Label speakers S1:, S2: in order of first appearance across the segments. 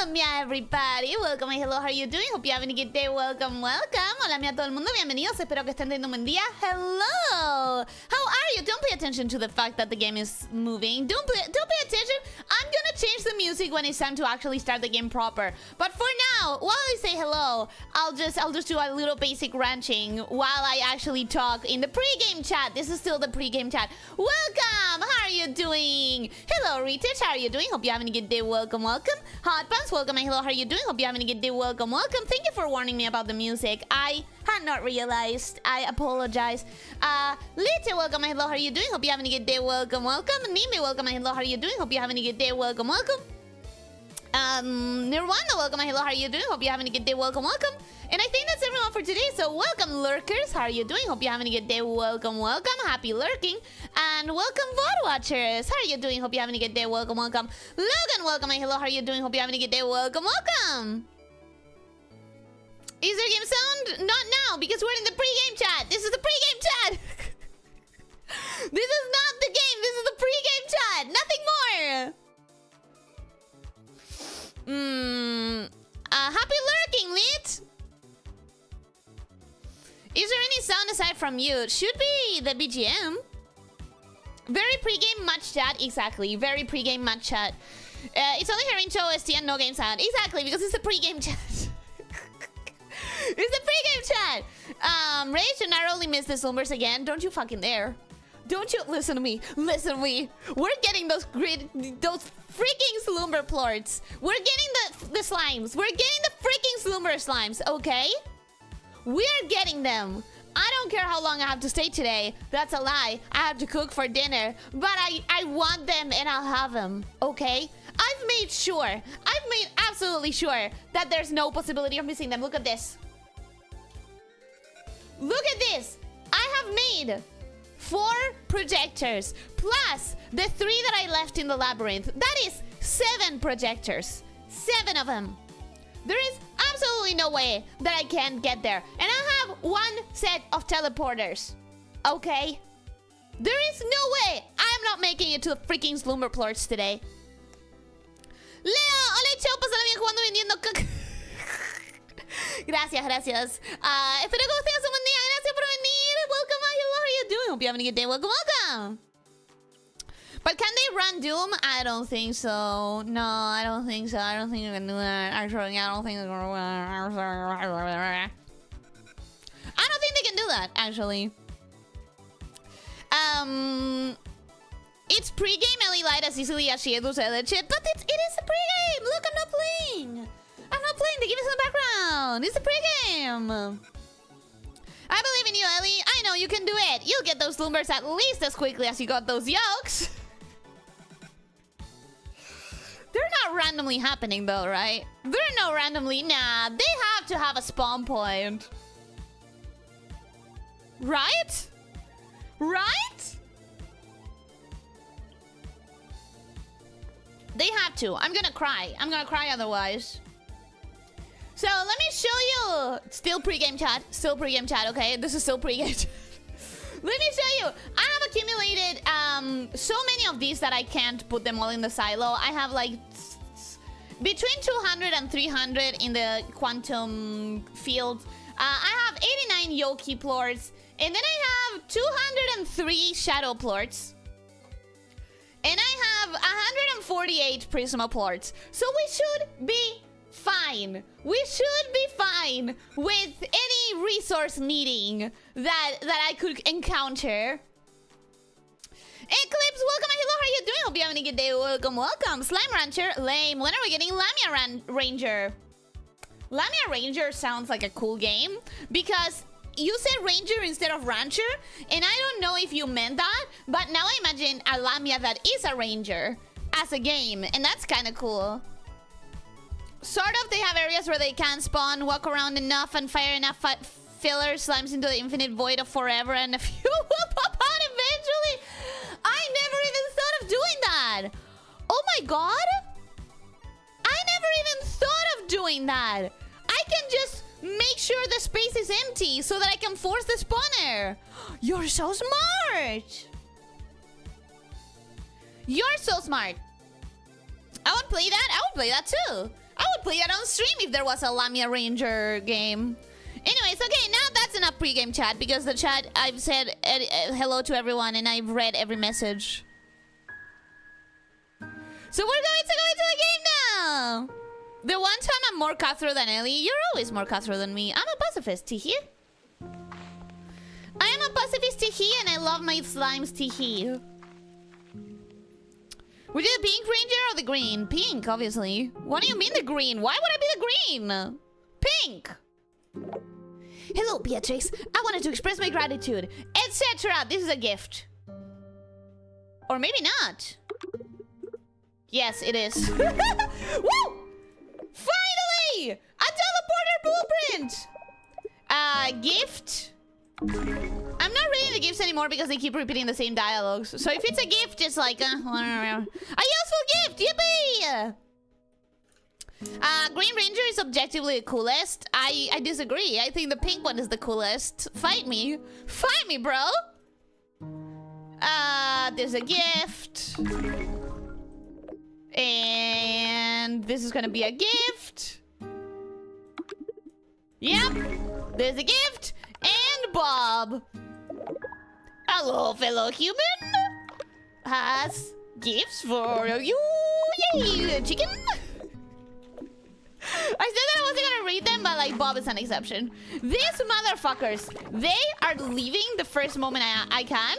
S1: Lamia, everybody. Welcome and hello, how are you doing? Hope you're having a good day. Welcome, welcome. Hola, a todo el mundo. Bienvenidos. Espero que estén teniendo un buen día. Hello. How are you? Don't pay attention to the fact that the game is moving. Don't pay attention. I'm gonna change the music when it's time to actually start the game proper. But for now, while I say hello, I'll just do a little basic ranching while I actually talk in the pre-game chat. This is still the pre-game chat. Welcome. How are you doing? Hello, Retouch. How are you doing? Hope you're having a good day. Welcome, welcome. Hot Pants, welcome and hello, how are you doing? Hope you're having a good day. Welcome, welcome. Thank you for warning me about the music. I had not realized. I apologize. Lite, welcome and hello, how are you doing? Hope you're having a good day. Welcome, welcome. Nime, welcome and hello, how are you doing? Hope you're having a good day. Welcome, welcome. Nirvana, welcome and hello, how are you doing? Hope you're having a good day. Welcome, welcome. And I think that's everyone for today. So welcome, lurkers. How are you doing? Hope you're having a good day. Welcome, welcome. Happy lurking. And welcome, VOD watchers. How are you doing? Hope you're having a good day. Welcome, welcome. Logan, welcome and hello. How are you doing? Hope you're having a good day. Welcome, welcome. Is there game sound? Not now, because we're in the pre-game chat. This is the pre-game chat. This is not the game. This is the pre-game chat. Nothing more. Happy lurking, Lit. Is there any sound aside from you? Should be the BGM. Very pre-game match chat. Exactly. Very pre-game match chat. It's only hearing show ST and no game sound. Exactly, because it's a pre-game chat. It's a pre-game chat. Rage and narrowly missed the slumbers again. Don't you fucking dare. Don't you listen to me. Listen to me. We're getting those freaking slumber plorts. We're getting the slimes. We're getting the freaking slumber slimes, okay? We're getting them. I don't care how long I have to stay today. That's a lie. I have to cook for dinner. But I want them and I'll have them, okay? I've made absolutely sure that there's no possibility of missing them. Look at this. Look at this. I have made 4 projectors plus the 3 that I left in the labyrinth. That is 7 projectors. 7 of them. There is absolutely no way that I can get there. And I have 1 set of teleporters. Okay? There is no way I'm not making it to the freaking slumber plorts today. Leo, hola, chao, pásala bien jugando, vendiendo caca. Gracias, gracias. Espero que tengas un buen día. Gracias por venir. Welcome, hello, how are you doing? Hope you're having a good day. Welcome, welcome. But can they run Doom? I don't think so. No, I don't think so. I don't think you can do that. Actually, I don't think they're gonna I don't think they can do that, actually. It's pre-game. Ellie lied as easily as she does that shit, but it is a pre-game. Look, I'm not playing. I'm not playing. They give me some background. It's a pre-game. I believe in you, Ellie. I know you can do it. You'll get those slumbers at least as quickly as you got those yolks. They're not randomly happening though, right? They're not randomly. Nah, they have to have a spawn point. Right? Right? They have to. I'm gonna cry. I'm gonna cry otherwise. So let me show you. Still pre-game chat. Still pre-game chat, okay? This is still pre-game chat. Let me show you. I have accumulated so many of these that I can't put them all in the silo. I have like between 200 and 300 in the quantum field. I have 89 Yoki plorts. And then I have 203 shadow plorts. And I have 148 prisma plorts. So we should be fine. We should be fine with any resource needing that I could encounter. Eclipse, welcome and hello, how are you doing? Hope you're having a good day. Welcome, welcome. Slime Rancher, lame. When are we getting Lamia Ranger? Lamia Ranger sounds like a cool game because you said Ranger instead of Rancher, and I don't know if you meant that, but now I imagine a Lamia that is a Ranger as a game, and that's kind of cool. Sort of, they have areas where they can spawn, walk around enough, and fire enough filler slimes into the infinite void of forever, and a few will pop out eventually. I never even thought of doing that. Oh my god. I never even thought of doing that. I can just make sure the space is empty so that I can force the spawner. You're so smart. You're so smart. I would play that. I would play that too. I would play that on stream if there was a Lamia Ranger game. Anyways, okay, now that's enough pre-game chat because the chat, I've said hello to everyone and I've read every message. So we're going to go into the game now. The one time I'm more cutthroat than Ellie, you're always more cutthroat than me. I'm a pacifist, teehee. I am a pacifist, teehee, and I love my slimes, teehee. We do the pink ranger or the green? Pink, obviously. What do you mean the green? Why would I be the green? Pink. Hello, Beatrix. I wanted to express my gratitude, etc. This is a gift. Or maybe not. Yes, it is. Woo! Finally! A teleporter blueprint! Gift? I'm not reading the gifts anymore because they keep repeating the same dialogues. So if it's a gift, it's like, a useful gift! Yippee! Green Ranger is objectively the coolest. I disagree. I think the pink one is the coolest. Fight me. Fight me, bro! There's a gift. And this is gonna be a gift. Yep. There's a gift. And Bob. Hello, fellow human. Has gifts for you. Yay, chicken. I said that I wasn't gonna read them, but like Bob is an exception. These motherfuckers, they are leaving the first moment I can.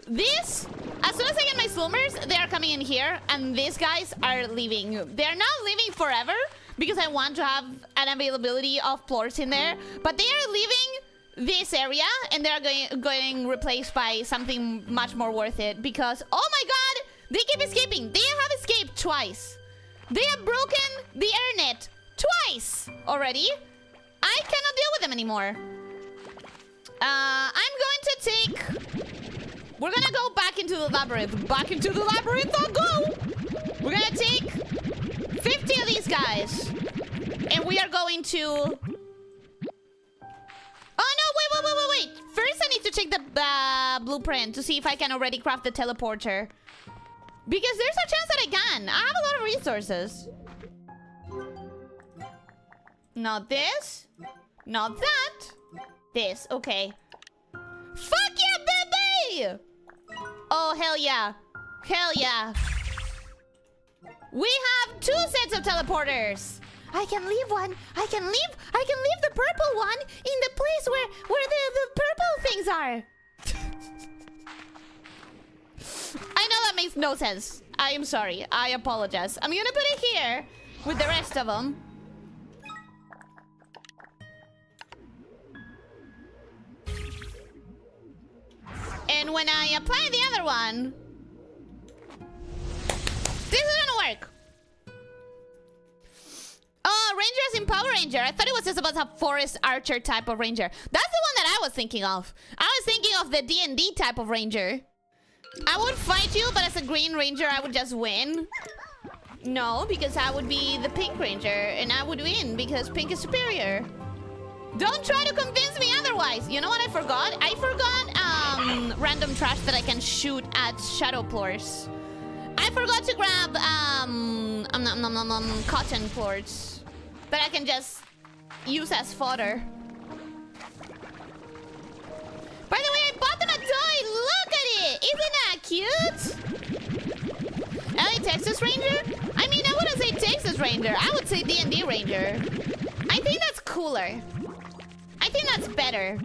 S1: This, as soon as I get my sloomers, they are coming in here, and these guys are leaving. They're not leaving forever because I want to have an availability of plorts in there, but they are leaving this area, and they're going replaced by something much more worth it because, oh my god, they keep escaping. They have escaped twice. They have broken the airnet twice already. I cannot deal with them anymore. I'm going to take... We're gonna go back into the labyrinth. Back into the labyrinth I'll go! We're gonna take 50 of these guys. And we are going to... Oh no, wait. First I need to check the blueprint to see if I can already craft the teleporter. Because there's a chance that I can. I have a lot of resources. Not this. Not that. This, okay. Fuck yeah, baby! Oh, hell yeah. Hell yeah. We have 2 sets of teleporters. I can leave one. I can leave the purple one in the place where the purple things are. I know that makes no sense. I am sorry. I apologize. I'm gonna put it here with the rest of them. And when I apply the other one, this is gonna work. Oh, Ranger as in Power Ranger. I thought it was just about a Forest Archer type of Ranger. That's the one that I was thinking of. I was thinking of the D&D type of Ranger. I would fight you, but as a Green Ranger, I would just win. No, because I would be the Pink Ranger, and I would win because Pink is superior. Don't try to convince me otherwise. You know what I forgot? I forgot random trash that I can shoot at shadow plorts. I forgot to grab cotton plorts that I can just use as fodder. By the way, I bought them a toy. Look at it. Isn't that cute? LA Texas Ranger? I mean, I wouldn't say Texas Ranger. I would say D&D Ranger. I think that's cooler. I think that's better.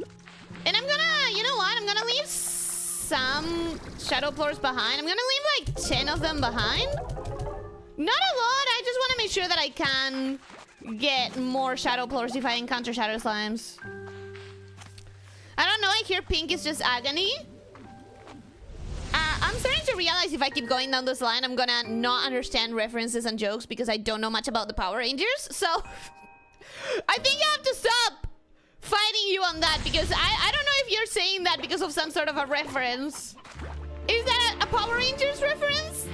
S1: And I'm gonna, you know what? I'm gonna leave some shadow plorts behind. I'm gonna leave like 10 of them behind. Not a lot. I just want to make sure that I can get more shadow plorts if I encounter shadow slimes. I don't know. I hear pink is just agony. I'm starting to realize if I keep going down this line, I'm gonna not understand references and jokes because I don't know much about the Power Rangers. So I think I have to stop fighting you on that because I don't know if you're saying that because of some sort of a reference. Is that a Power Rangers reference?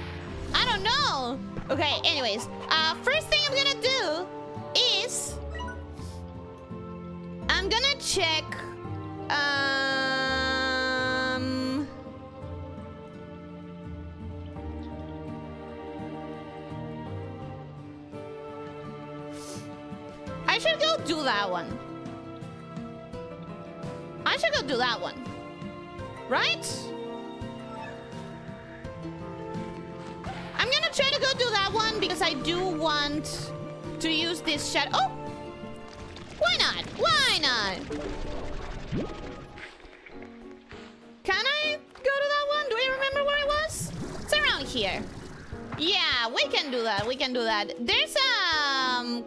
S1: I don't know. Okay, anyways. First thing I'm gonna do is I'm gonna check do that one. I should go do that one. Right? I'm gonna try to go do that one because I do want to use this shadow. Oh! Why not? Why not? Can I go to that one? Do I remember where it was? It's around here. Yeah, we can do that. We can do that. There's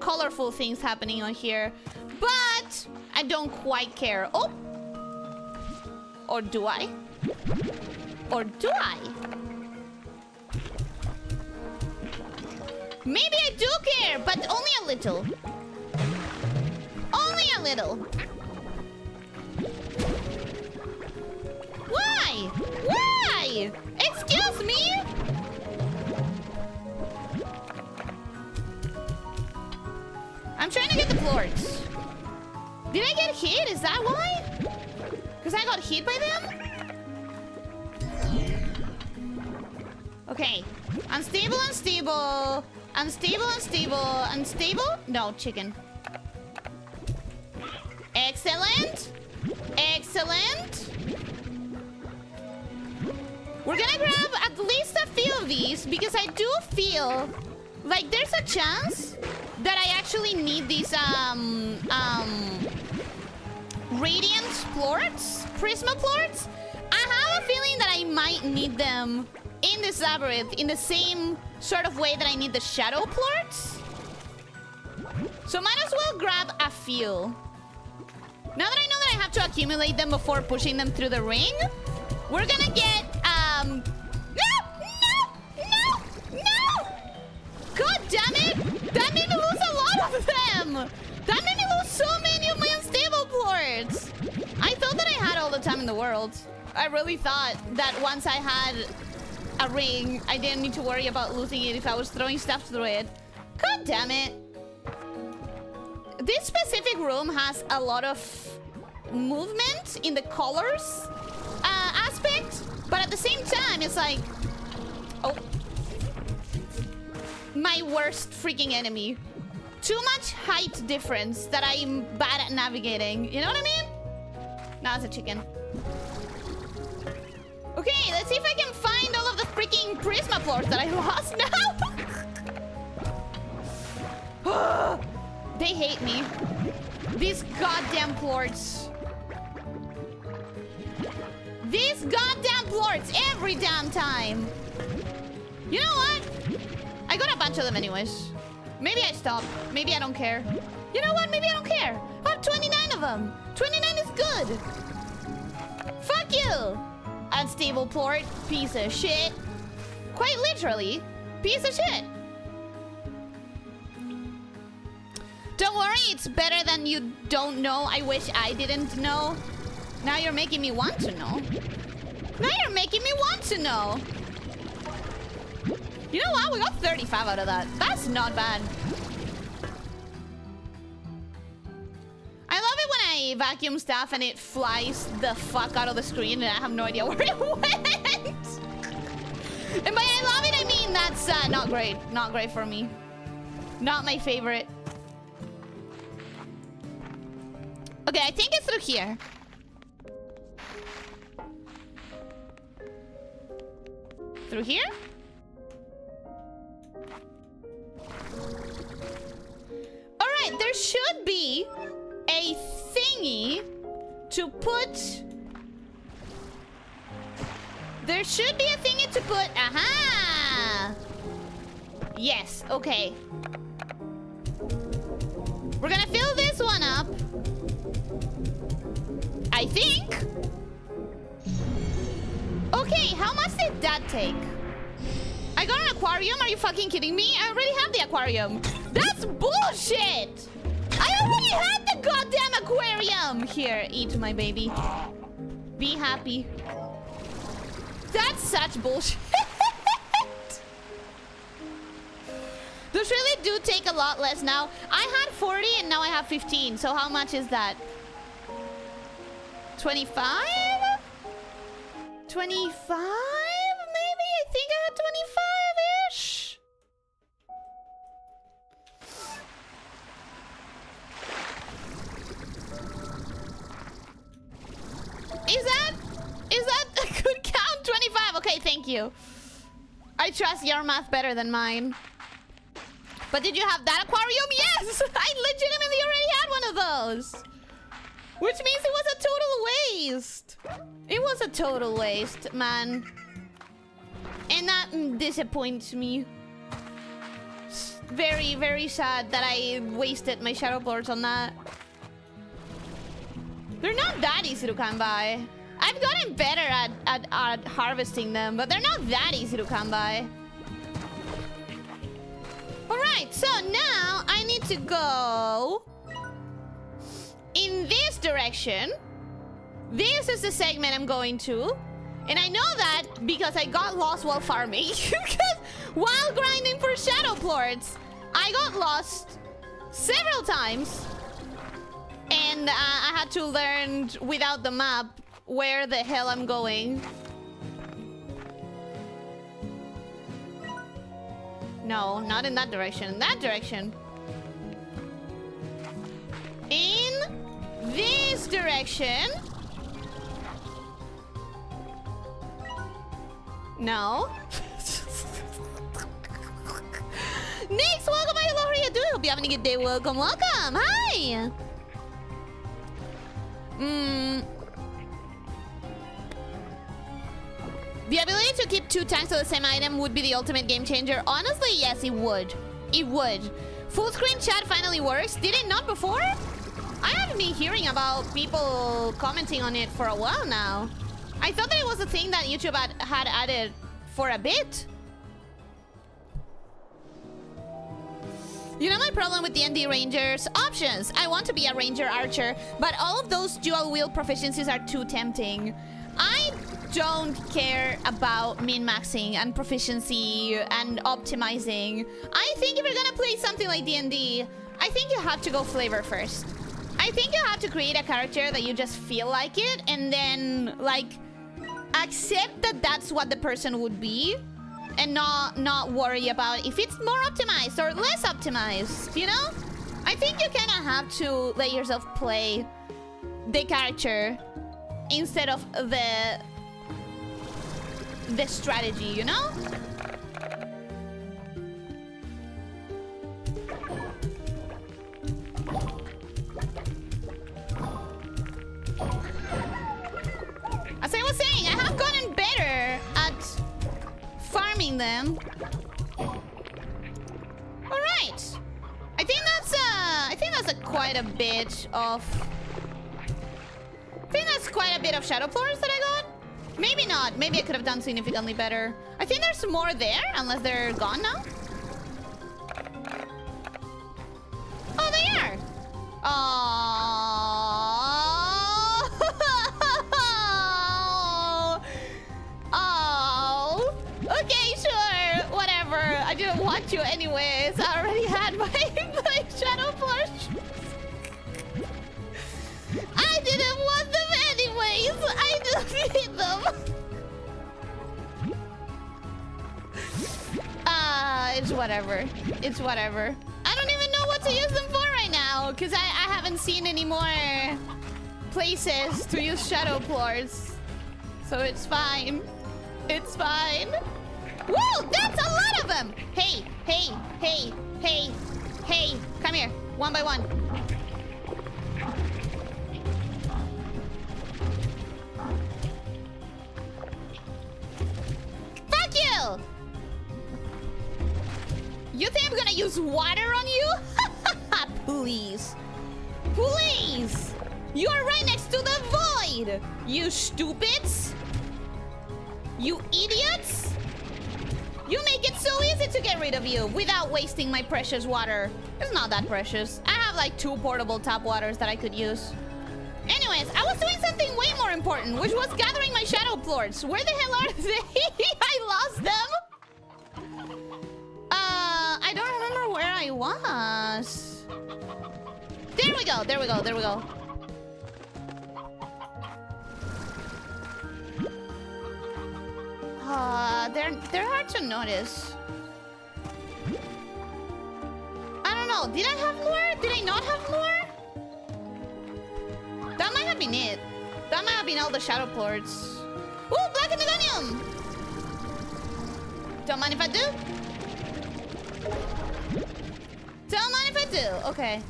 S1: colorful things happening on here, but I don't quite care. Oh! Or do I? Or do I? Maybe I do care, but only a little. Only a little. Why? Why? Excuse me? I'm trying to get the floors. Did I get hit? Is that why? Because I got hit by them? Okay. Unstable, unstable. Unstable, unstable. Unstable? No, chicken. Excellent. Excellent. We're gonna grab at least a few of these because I do feel like there's a chance that I actually need these radiant plorts, prisma plorts. I have a feeling that I might need them in this labyrinth in the same sort of way that I need the shadow plorts. So might as well grab a few. Now that I know that I have to accumulate them before pushing them through the ring, we're gonna get no! God damn it! That made me lose a lot of them! That made me lose so many of my unstable plorts! I thought that I had all the time in the world. I really thought that once I had a ring, I didn't need to worry about losing it if I was throwing stuff through it. God damn it. This specific room has a lot of movement in the colors aspect, but at the same time, it's like... Oh. My worst freaking enemy. Too much height difference that I'm bad at navigating. You know what I mean? Now it's a chicken. Okay, let's see if I can find all of the freaking prisma plorts that I lost now. They hate me. These goddamn plorts. These goddamn plorts every damn time. You know what? I got a bunch of them anyways. Maybe I stopped. Maybe I don't care. You know what? Maybe I don't care. I have 29 of them. 29 is good. Fuck you. Unstable plort. Piece of shit. Quite literally. Piece of shit. Don't worry. It's better than you don't know. I wish I didn't know. Now you're making me want to know. Now you're making me want to know. You know what? We got 35 out of that. That's not bad. I love it when I vacuum stuff and it flies the fuck out of the screen and I have no idea where it went. And by I love it, I mean that's not great. Not great for me. Not my favorite. Okay, I think it's through here. Through here? Alright, there should be a thingy to put... There should be a thingy to put... Aha! Yes, okay. We're gonna fill this one up. I think. Okay, how much did that take? I got an aquarium? Are you fucking kidding me? I already have the aquarium. That's bullshit! I already had the goddamn aquarium! Here, eat my baby. Be happy. That's such bullshit. Those really do take a lot less now. I had 40 and now I have 15. So how much is that? 25? 25? Maybe? I think I had 25-ish. Okay, thank you. I trust your math better than mine. But did you have that aquarium? Yes! I legitimately already had one of those. Which means it was a total waste. It was a total waste, man. And that disappoints me. Very, very sad that I wasted my shadow boards on that. They're not that easy to come by. I've gotten better at harvesting them, but they're not that easy to come by. Alright, so now I need to go in this direction. This is the segment I'm going to. And I know that because I got lost while farming. Because while grinding for shadow plorts, I got lost several times. And I had to learn without the map where the hell I'm going. No, not in that direction. In that direction. In this direction. No. Nix, welcome. How are you doing? Hope you're having a good day. Welcome, welcome. Hi. The ability to keep 2 tanks of the same item would be the ultimate game changer. Honestly, yes, it would. It would. Full screen chat finally works. Did it not before? I haven't been hearing about people commenting on it for a while now. I thought that it was a thing that YouTube had added for a bit. You know my problem with D&D Rangers? Options. I want to be a Ranger Archer, but all of those dual wield proficiencies are too tempting. I don't care about min-maxing and proficiency and optimizing. I think if you're gonna play something like D&D, I think you have to go flavor first. I think you have to create a character that you just feel like it, and then, like, accept that that's what the person would be, and not worry about if it's more optimized or less optimized, you know? I think you kind of have to let yourself play the character instead of the strategy, you know? As I was saying, I have gotten better at farming them. All right. I think that's quite a bit of. I think that's quite a bit of shadow floors that I got. Maybe not. Maybe I could have done significantly better. I think there's more there, unless they're gone now. Oh, they are. Oh. Oh. Okay, sure. Whatever. I didn't want you anyways. I already had my shadow flush. I didn't want them anyways. I don't need them. It's whatever. It's whatever. I don't even know what to use them for right now, because I haven't seen any more places to use shadow plorts. So it's fine. It's fine. Whoa, that's a lot of them. Hey, hey, hey, hey, hey. Come here, one by one. Fuck you! You think I'm gonna use water on you? Please. Please! You are right next to the void! You stupids! You idiots! You make it so easy to get rid of you without wasting my precious water. It's not that precious. I have like 2 portable tap waters that I could use. Anyways, I was doing something way more important, which was gathering my shadow plorts. Where the hell are they? I lost them. I don't remember where I was. There we go, there we go, there we go. They're hard to notice. I don't know. Did I have more? Did I not have more? That might have been it. That might have been all the shadow plorts. Ooh, black and Don't mind if I do? Don't mind if I do. Okay.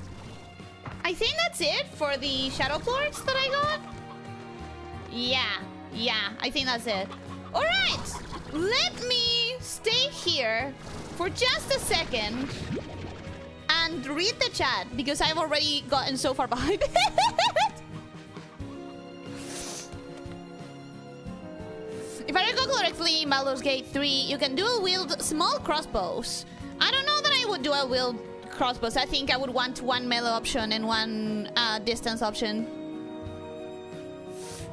S1: I think that's it for the shadow plorts that I got. Yeah, I think that's it. All right, let me stay here for just a second and read the chat because I've already gotten so far behind it. If I recall correctly, in Baldur's Gate 3, you can dual-wield small crossbows. I don't know that I would dual-wield crossbows. I think I would want one melee option and one distance option.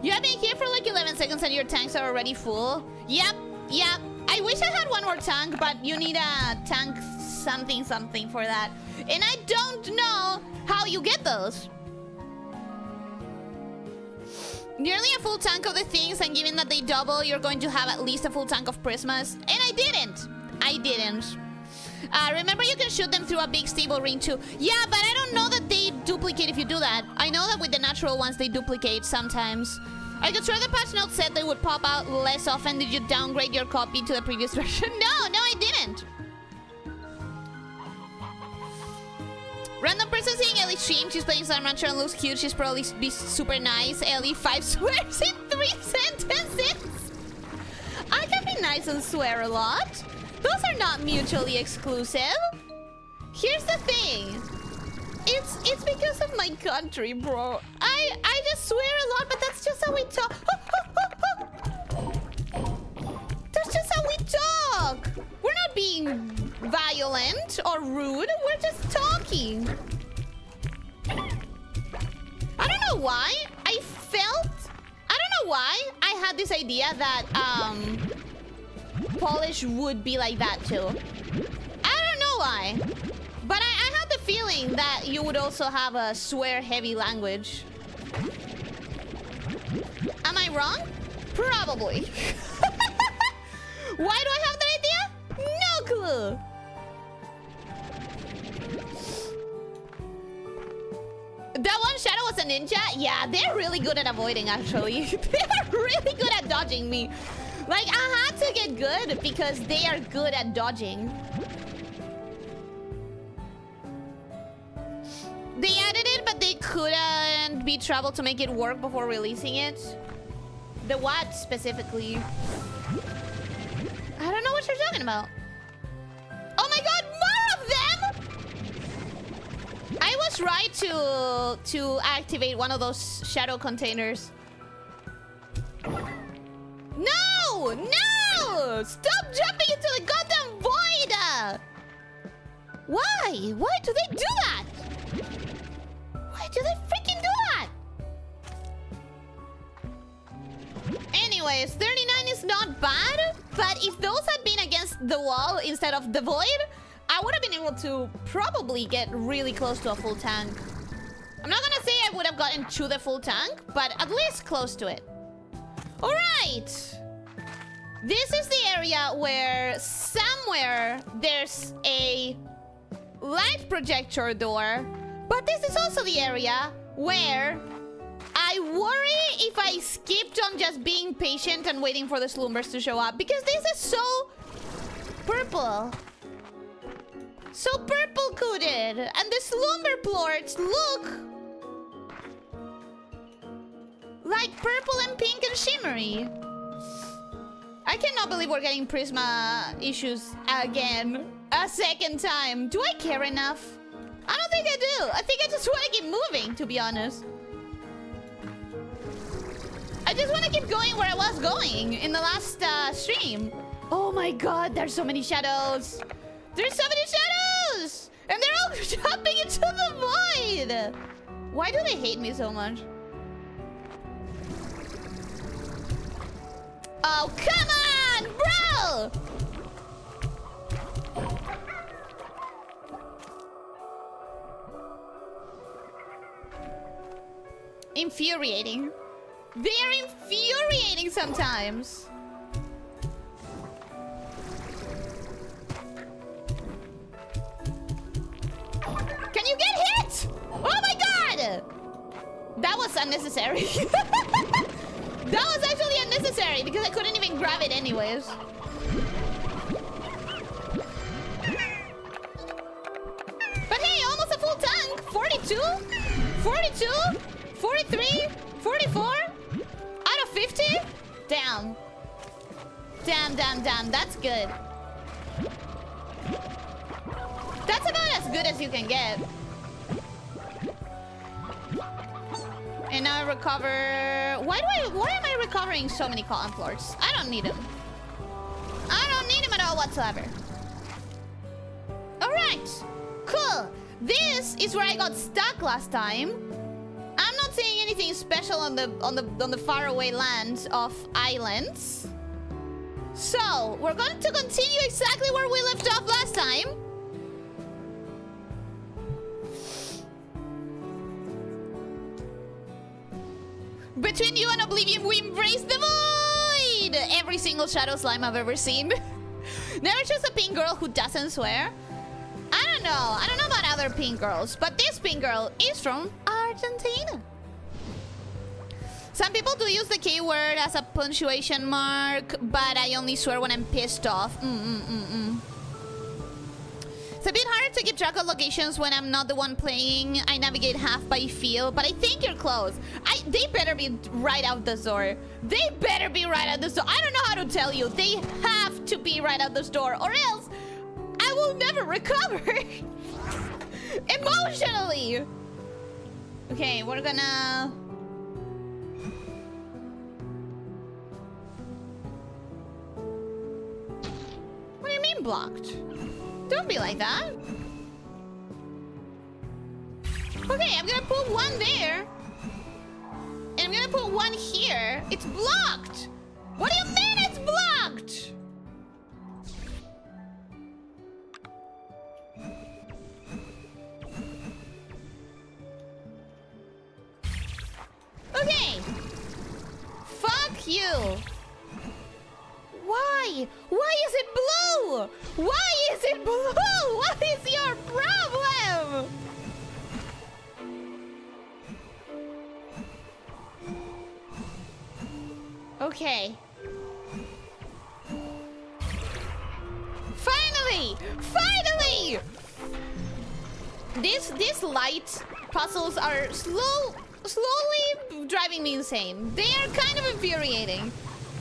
S1: You have been here for like 11 seconds and your tanks are already full. Yep. I wish I had one more tank, but you need a tank something for that. And I don't know how you get those. Nearly a full tank of the things, and given that they double, you're going to have at least a full tank of prismas. And I didn't. Remember, you can shoot them through a big stable ring too. Yeah, but I don't know that they duplicate if you do that. I know that with the natural ones, they duplicate sometimes. I could swear the patch notes said they would pop out less often. Did you downgrade your copy to the previous version? No, I didn't. Random person seeing Ellie stream. She's playing Slime Rancher and looks cute. She's probably be super nice. Ellie 5 swears in 3 sentences. I can be nice and swear a lot. Those are not mutually exclusive. Here's the thing. It's because of my country, bro. I just swear a lot, but that's just how we talk. That's just how we talk. We're not being violent or rude. We're just talking. I don't know why. I don't know why I had this idea that Polish would be like that too. I don't know why. But I had the feeling that you would also have a swear-heavy language. Am I wrong? Probably. Why do I have that idea? No clue. That one shadow was a ninja? Yeah, they're really good at avoiding, actually. They're really good at dodging me. Like, I had to get good because they are good at dodging. They added it, but they couldn't be troubled to make it work before releasing it. The what specifically? I don't know what you're talking about. Oh my god, more of them! I was right to activate one of those shadow containers. No! No! Stop jumping into the goddamn void! Why? Why do they do that? Why do they freaking do that? Anyways, 39 is not bad, but if those had been against the wall instead of the void, I would have been able to probably get really close to a full tank. I'm not gonna say I would have gotten to the full tank, but at least close to it. All right. This is the area where somewhere there's a light projector door, but this is also the area where I worry if I skipped on just being patient and waiting for the slumbers to show up, because this is so purple. So purple-coated, and the slumber plorts look like purple and pink and shimmery. I cannot believe we're getting Prisma issues again. A second time. Do I care enough? I don't think I do. I think I just want to keep moving, to be honest. I just want to keep going where I was going in the last stream. Oh my god, there's so many shadows. There's so many shadows! And they're all jumping into the void! Why do they hate me so much? Oh, come on, bro! Infuriating. They are infuriating sometimes. Can you get hit? Oh my god! That was unnecessary. That was actually unnecessary because I couldn't even grab it anyways. 42? 42? 43? 44? Out of 50? Damn. Damn. That's good. That's about as good as you can get. And now I recover... Why am I recovering so many cotton floors? I don't need them. I don't need them at all whatsoever. Alright. Cool. This is where I got stuck last time. I'm not seeing anything special on the faraway land of islands. So, we're going to continue exactly where we left off last time. Between you and Oblivion, we embrace the void! Every single shadow slime I've ever seen. Never choose a pink girl who doesn't swear. I don't know about other pink girls, but this pink girl is from Argentina. Some people do use the K word as a punctuation mark, but I only swear when I'm pissed off. It's a bit harder to keep track of locations when I'm not the one playing. I navigate half by feel, but I think you're close. They better be right out the door. They better be right out the door. I don't know how to tell you. They have to be right out the door, or else I will never recover. Emotionally. Okay, we're gonna... What do you mean blocked? Don't be like that. Okay, I'm gonna put one there. And I'm gonna put one here. It's blocked. What do you mean it's blocked? Okay. Fuck you. Why? Why is it blue? Why is it blue? What is your problem? Okay. Finally! Finally! These light puzzles are slowly driving me insane. They are kind of infuriating.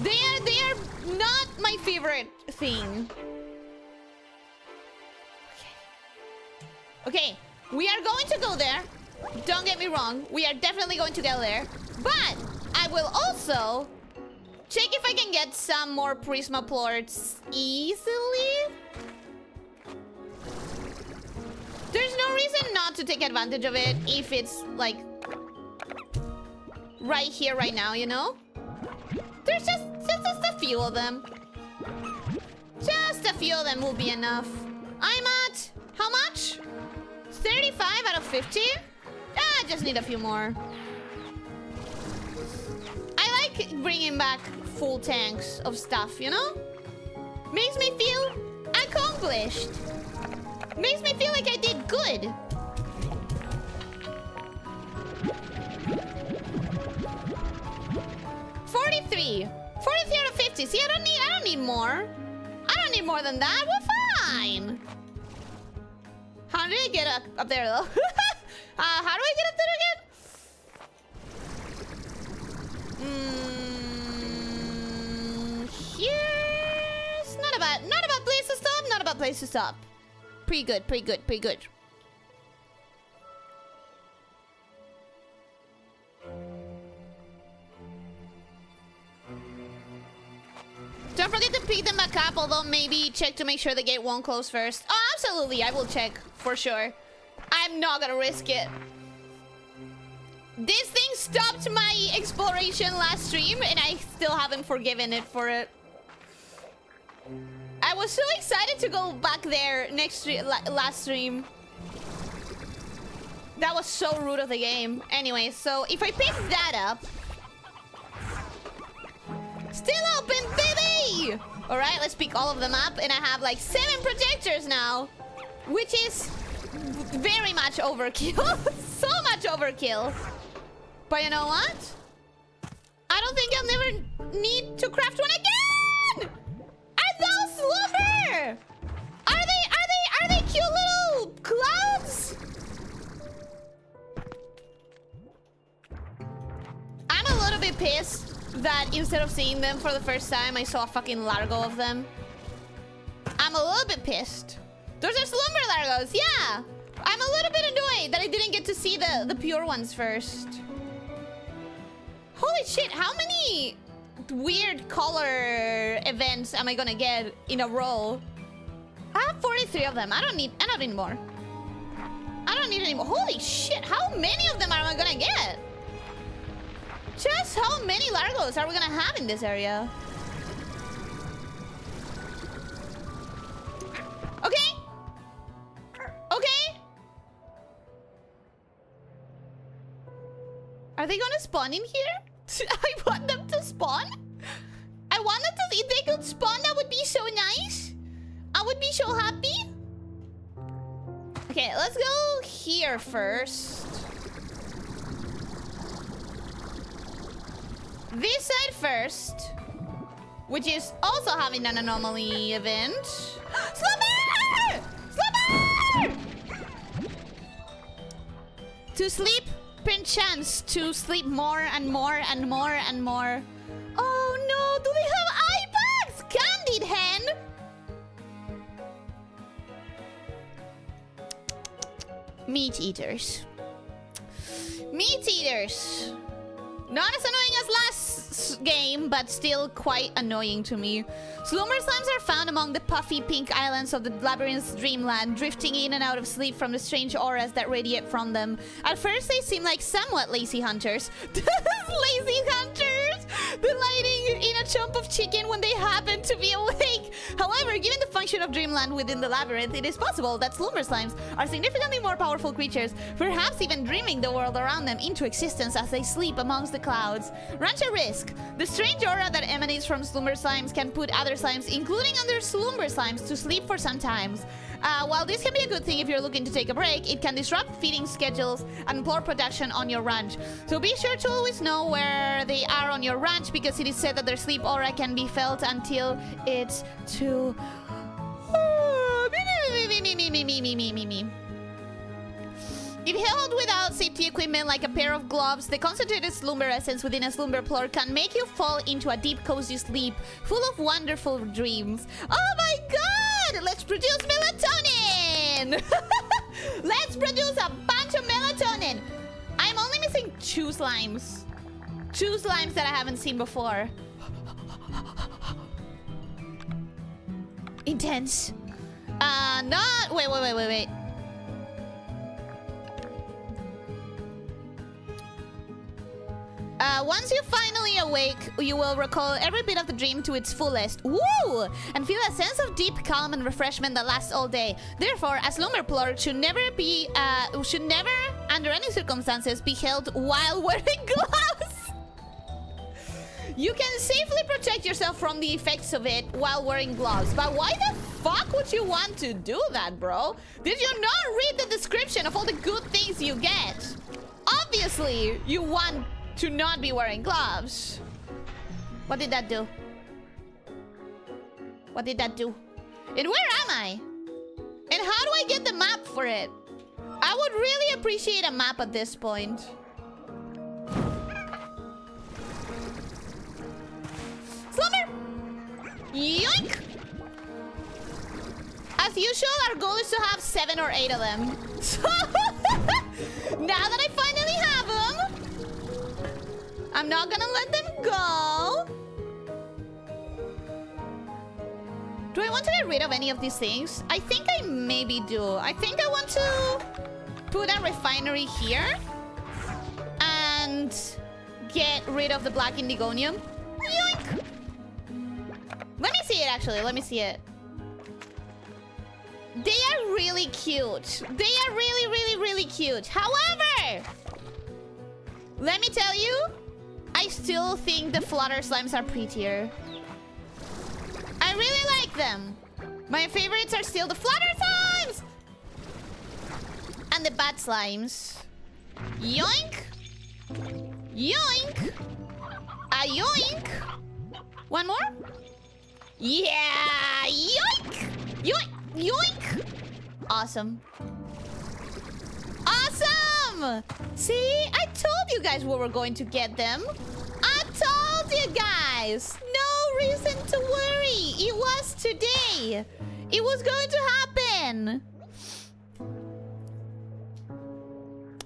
S1: They are not my favorite thing. Okay, we are going to go there. Don't get me wrong. We are definitely going to go there. But I will also check if I can get some more Prisma plorts easily. There's no reason not to take advantage of it if it's like right here, right now, you know? There's just a few of them. Just a few of them will be enough. I'm at... How much? 35 out of 50? I just need a few more. I like bringing back full tanks of stuff, you know? Makes me feel accomplished. Makes me feel like I did good. $43 out of 50. See, I don't need more. I don't need more than that. We're fine. How did I get up there though? How do I get up there again? Here's not a bad place to stop. Not a bad place to stop. Pretty good. Don't forget to pick them back up, although maybe check to make sure the gate won't close first. Oh, absolutely, I will check, for sure. I'm not gonna risk it. This thing stopped my exploration last stream, and I still haven't forgiven it for it. I was so excited to go back there last stream. That was so rude of the game. Anyway, so if I pick that up... Still open, baby! Alright, let's pick all of them up. And I have like 7 projectors now. Which is very much overkill. So much overkill. But you know what? I don't think I'll never need to craft one again! And those slumber! Are they cute little clouds? bit pissed that instead of seeing them for the first time, I saw a fucking largo of them. I'm a little bit pissed. Those are slumber largos, yeah! I'm a little bit annoyed that I didn't get to see the pure ones first. Holy shit, how many weird color events am I gonna get in a row? I have 43 of them. I don't need more. I don't need any more. Holy shit, how many of them am I gonna get? Just how many largos are we gonna have in this area? Okay. Okay. Are they gonna spawn in here? I want them to spawn. I want them to... If they could spawn, that would be so nice. I would be so happy. Okay, let's go here first. This side first. Which is also having an anomaly event. Slumber! Slumber! To sleep, perchance to sleep more and more and more and more. Oh no, do they have eye bags? Candid hen! Meat eaters. Meat eaters. Not as annoying as last game, but still quite annoying to me. Slumber slimes are found among the puffy pink islands of the labyrinth's dreamland, drifting in and out of sleep from the strange auras that radiate from them. At first, they seem like somewhat lazy hunters. Lazy hunters! Delighting in a chump of chicken when they happen to be awake. However, given the function of dreamland within the labyrinth, it is possible that slumber slimes are significantly more powerful creatures, perhaps even dreaming the world around them into existence as they sleep amongst the clouds. Rancher risk. The strange aura that emanates from slumber slimes can put other slimes, including other slumber slimes, to sleep for some time. While this can be a good thing if you're looking to take a break, it can disrupt feeding schedules and poor production on your ranch. So be sure to always know where they are on your ranch, because it is said that their sleep aura can be felt until it's too... If held without safety equipment like a pair of gloves, the concentrated slumber essence within a slumber plur can make you fall into a deep, cozy sleep full of wonderful dreams. Oh my god! Let's produce melatonin! Let's produce a bunch of melatonin! I'm only missing 2 slimes. 2 slimes that I haven't seen before. Intense. Not... Wait. Once you finally awake, you will recall every bit of the dream to its fullest. Woo! And feel a sense of deep calm and refreshment that lasts all day. Therefore, a slumber plur should never, under any circumstances, be held while wearing gloves. You can safely protect yourself from the effects of it while wearing gloves. But why the fuck would you want to do that, bro? Did you not read the description of all the good things you get? Obviously, you want to not be wearing gloves. What did that do? What did that do? And where am I? And how do I get the map for it? I would really appreciate a map at this point. Slumber! Yoink! As usual, our goal is to have 7 or 8 of them. So now that I finally have them, I'm not gonna let them go. Do I want to get rid of any of these things? I think I maybe do. I think I want to put a refinery here and get rid of the black indigonium. Yoink! Let me see it, actually. Let me see it. They are really cute. They are really cute. However, let me tell you, I still think the flutter slimes are prettier. I really like them. My favorites are still the flutter slimes and the bat slimes. Yoink. Yoink. A yoink. One more? Yeah. Yoink. Yoink. Yoink. Awesome. Awesome. See, I told you guys we were going to get them. I told you guys. No reason to worry. It was today. It was going to happen.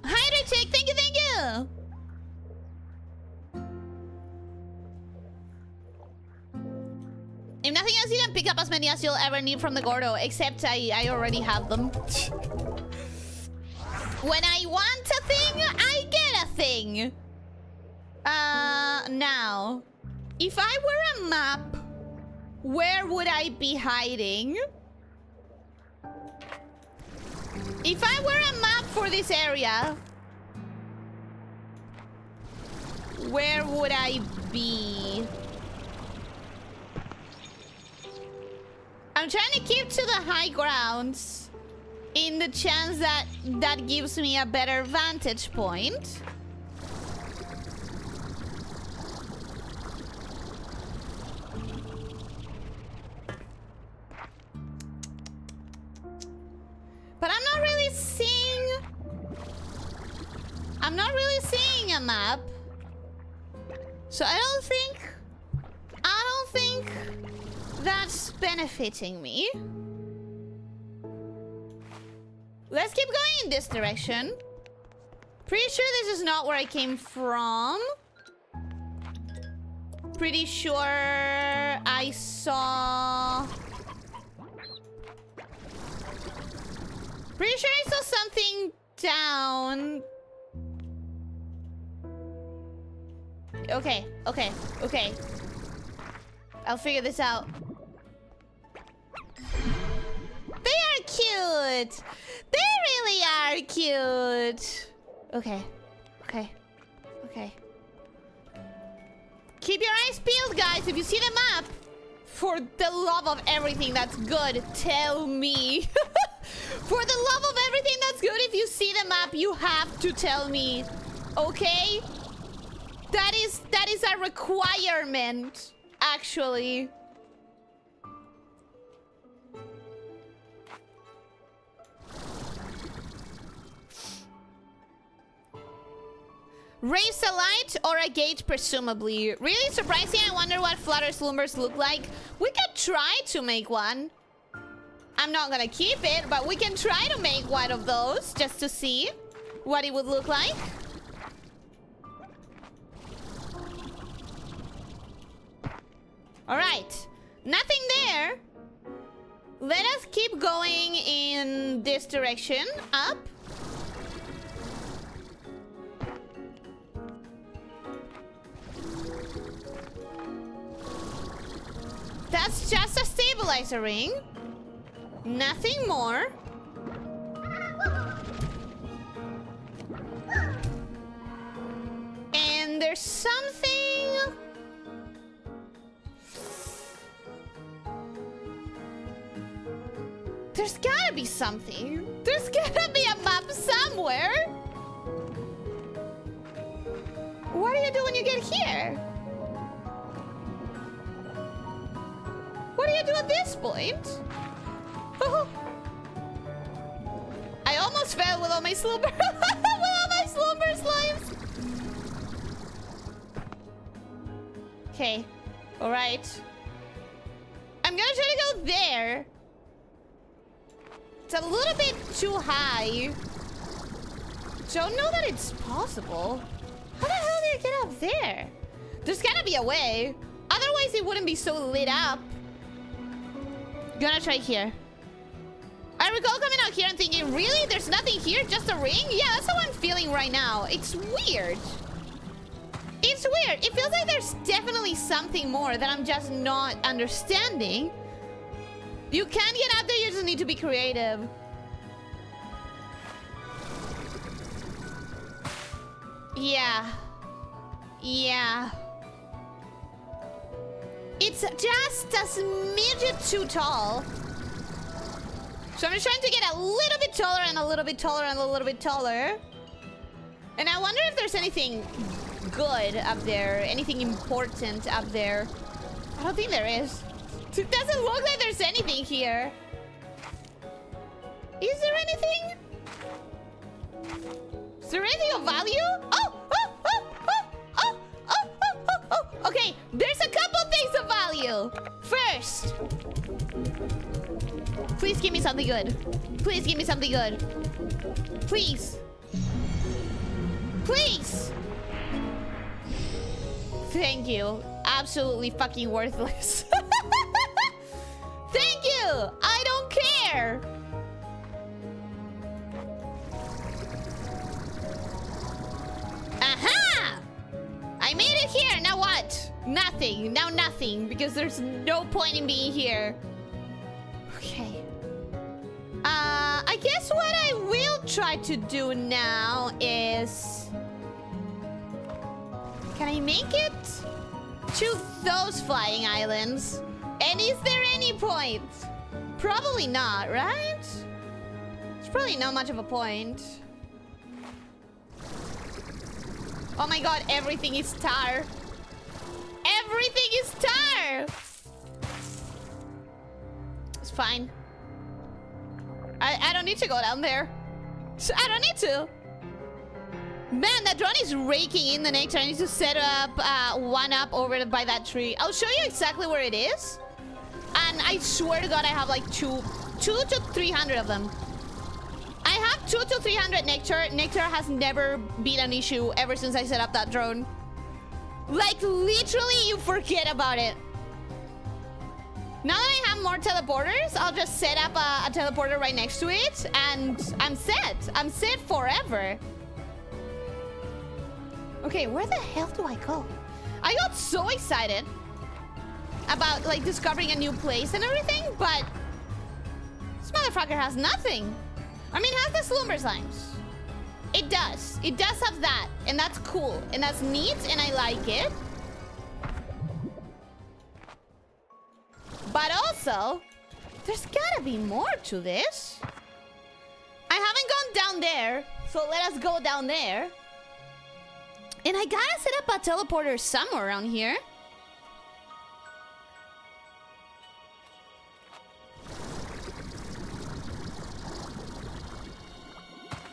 S1: Hi, Richard. Thank you, thank you. If nothing else, you can pick up as many as you'll ever need from the Gordo. Except I already have them. When I want a thing, I get a thing. Now, if I were a map, where would I be hiding? If I were a map for this area, where would I be? I'm trying to keep to the high grounds in the chance that that gives me a better vantage point. But I'm not really seeing a map. So I don't think that's benefiting me. Let's keep going in this direction. Pretty sure this is not where I came from. Pretty sure I saw... Pretty sure I saw something down. Okay. I'll figure this out. They are cute! They really are cute! Okay. Keep your eyes peeled, guys. If you see the map, for the love of everything that's good, tell me. For the love of everything that's good, if you see the map, you have to tell me. Okay? That is a requirement, actually. Raise a light or a gate, presumably. Really surprising. I wonder what Flutter Sloombers look like. We could try to make one. I'm not gonna keep it, but we can try to make one of those just to see what it would look like. Alright. Nothing there. Let us keep going in this direction. Up. That's just a stabilizer ring. Nothing more. And there's something... There's gotta be something. There's gotta be a map somewhere. What do you do when you get here? What do you do at this point? Oh. I almost fell with all my slumber slimes. Okay. Alright. I'm gonna try to go there. It's a little bit too high. Don't know that it's possible. How the hell did I get up there? There's gotta be a way. Otherwise, it wouldn't be so lit up. Gonna try here. I recall coming out here and thinking, really? There's nothing here? Just a ring? Yeah, that's how I'm feeling right now. It's weird. It's weird. It feels like there's definitely something more that I'm just not understanding. You can get out there, you just need to be creative. Yeah. It's just a smidget too tall. So I'm just trying to get a little bit taller and a little bit taller and a little bit taller. And I wonder if there's anything good up there, anything important up there. I don't think there is. It doesn't look like there's anything here. Is there anything? Is there anything of value? Oh! Okay, something good. Please give me something good. Please. Please. Thank you. Absolutely fucking worthless. Thank you. I don't care. Aha! I made it here. Now what? Nothing. Now nothing. Because there's no point in being here. Okay. I guess what I will try to do now is... Can I make it to those flying islands? And is there any point? Probably not, right? It's probably not much of a point. Oh my god, everything is tar. Everything is tar! It's fine. I don't need to go down there. I don't need to. Man, that drone is raking in the nectar. I need to set up one up over by that tree. I'll show you exactly where it is. And I swear to God, I have like 2 to 300 of them. I have 2 to 300 nectar. Nectar has never been an issue ever since I set up that drone. Like, literally, you forget about it. Now that I have more teleporters, I'll just set up a teleporter right next to it. And I'm set. I'm set forever. Okay, where the hell do I go? I got so excited about, like, discovering a new place and everything, but this motherfucker has nothing. I mean, it has the slumber slimes. It does. It does have that, and that's cool, and that's neat, and I like it. But also, there's gotta be more to this. I haven't gone down there, so let us go down there. And I gotta set up a teleporter somewhere around here.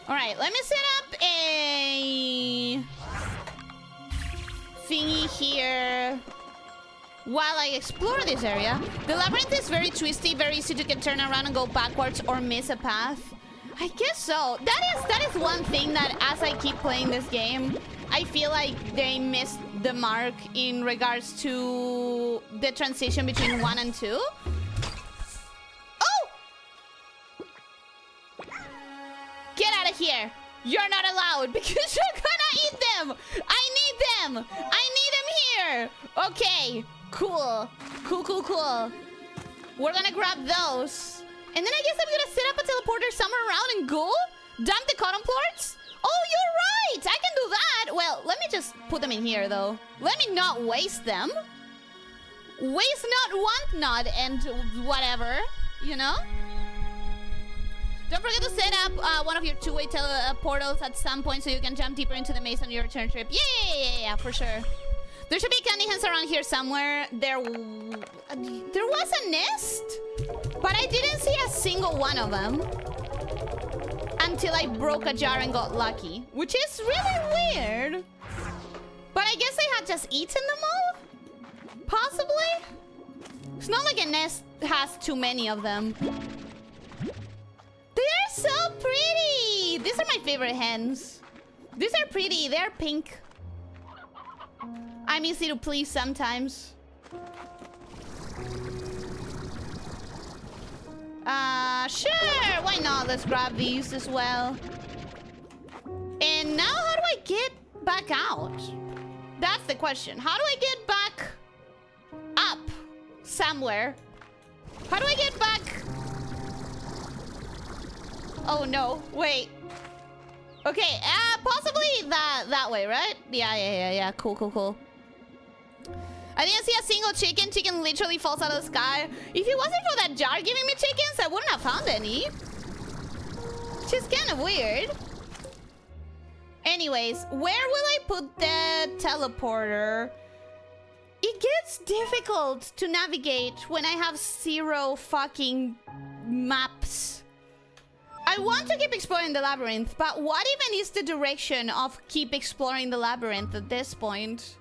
S1: Alright, let me set up a thingy here while I explore this area. The labyrinth is very twisty, very easy to get turned around and go backwards or miss a path. I guess so. That is one thing that as I keep playing this game, I feel like they missed the mark in regards to the transition between 1 and 2. Oh! Get out of here! You're not allowed because you're gonna eat them! I need them! I need them here! Okay, cool. Cool. We're gonna grab those. And then I guess I'm gonna set up a teleporter somewhere around and go? Dump the cotton plorts? Oh, you're right! I can do that! Well, let me just put them in here, though. Let me not waste them. Waste not, want not, and whatever, you know? Don't forget to set up one of your two-way portals at some point so you can jump deeper into the maze on your return trip. Yeah, for sure. There should be candy hens around here somewhere. There was a nest, but I didn't see a single one of them until I broke a jar and got lucky, which is really weird. But I guess I had just eaten them all? Possibly? It's not like a nest has too many of them. They are so pretty! These are my favorite hens. These are pretty. They're pink. I'm easy to please sometimes. Sure! Why not? Let's grab these as well. And now how do I get back out? That's the question. How do I get back up somewhere? How do I get back? Oh no, wait. Okay, possibly that way, right? Yeah. Cool. I didn't see a single chicken. Chicken literally falls out of the sky. If it wasn't for that jar giving me chickens, I wouldn't have found any. Which is kind of weird. Anyways, where will I put the teleporter? It gets difficult to navigate when I have 0 fucking maps. I want to keep exploring the labyrinth, but what even is the direction of keep exploring the labyrinth at this point?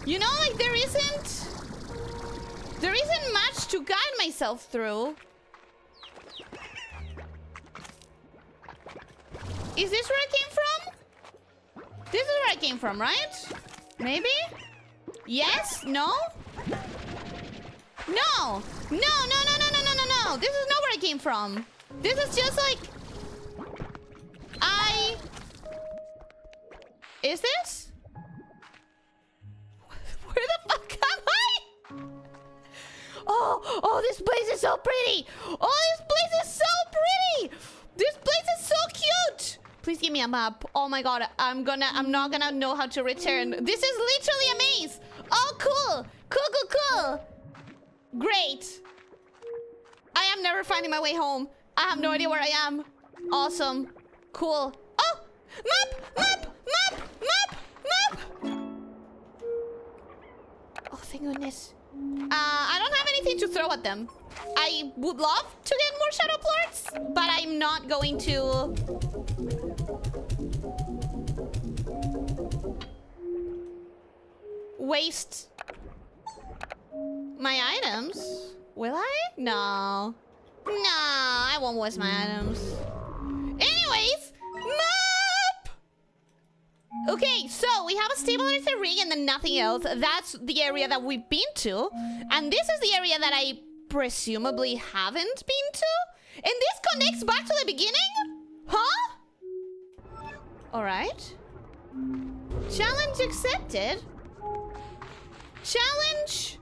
S1: You know, like there isn't much to guide myself through. Is this where I came from? This is where I came from, right? Maybe? Yes? No? No! No, no, no, no, no, no, no, no! This is not where I came from. This is just like... Is this? Where the fuck am I? Oh, oh, this place is so pretty! Oh, this place is so pretty! This place is so cute! Please give me a map. Oh my god, I'm not gonna know how to return. This is literally a maze! Oh, cool! Cool, cool, cool! Great! I am never finding my way home. I have no idea where I am. Awesome. Cool. Oh! Map! Map! Map! Map! Map! Oh, thank goodness. I don't have anything to throw at them. I would love to get more shadow plorts, but I'm not going to... waste my items. Will I? No. No, I won't waste my items. Anyways, map! Okay, so we have a stabilizer ring and then nothing else. That's the area that we've been to. And this is the area that I presumably haven't been to. And this connects back to the beginning? Huh? Alright. Challenge accepted. Challenge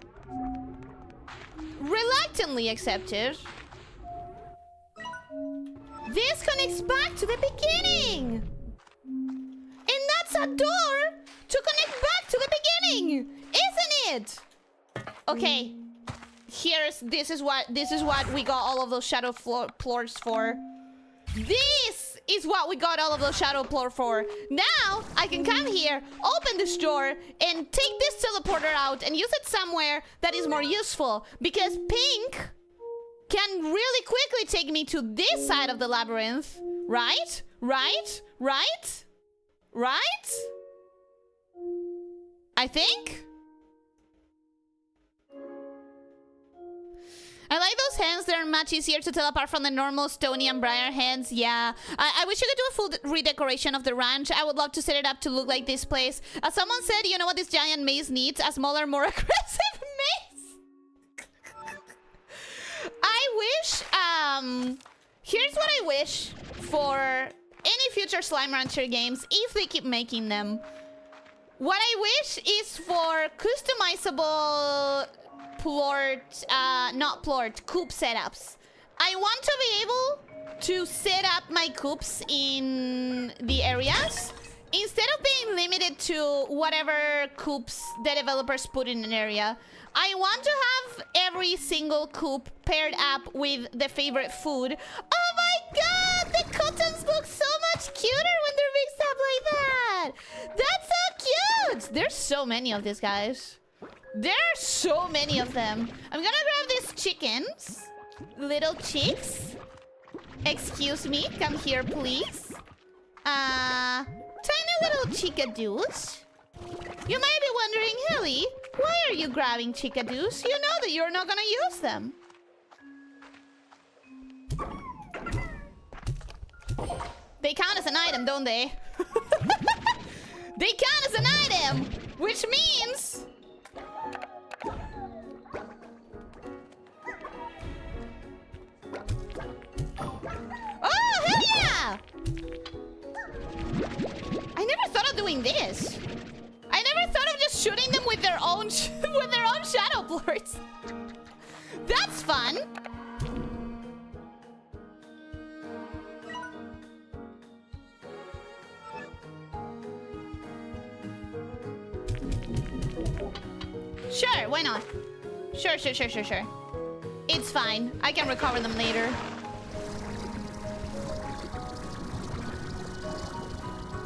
S1: reluctantly accepted. This connects back to the beginning. And that's a door to connect back to the beginning, isn't it? Okay. This is what we got all of those shadow plorts for. This is what we got all of those shadow plorts for. Now I can come here, open this door, and take this teleporter out and use it somewhere that is more useful. Because pink can really quickly take me to this side of the labyrinth. Right? Right? Right? Right? I think? I like those hands. They're much easier to tell apart from the normal Stony and Briar hands. Yeah. I wish you could do a full redecoration of the ranch. I would love to set it up to look like this place. As someone said, you know what this giant maze needs? A smaller, more aggressive maze. I wish, here's what I wish for any future Slime Rancher games, if they keep making them. What I wish is for customizable coop setups. I want to be able to set up my coops in the areas instead of being limited to whatever coops the developers put in an area. I want to have every single coop paired up with the favorite food. Oh my god! The cottons look so much cuter when they're mixed up like that! That's so cute! There's so many of these guys. There are so many of them. I'm gonna grab these chickens. Little chicks. Excuse me, come here, please. Tiny little chickadoos. You might be wondering, Helly, why are you grabbing chickadoos? You know that you're not gonna use them. They count as an item, don't they? They count as an item, which means... Oh, hell yeah! I never thought of doing this. I never thought of just shooting them with their own shadow plorts. That's fun. Sure, why not? Sure. It's fine. I can recover them later.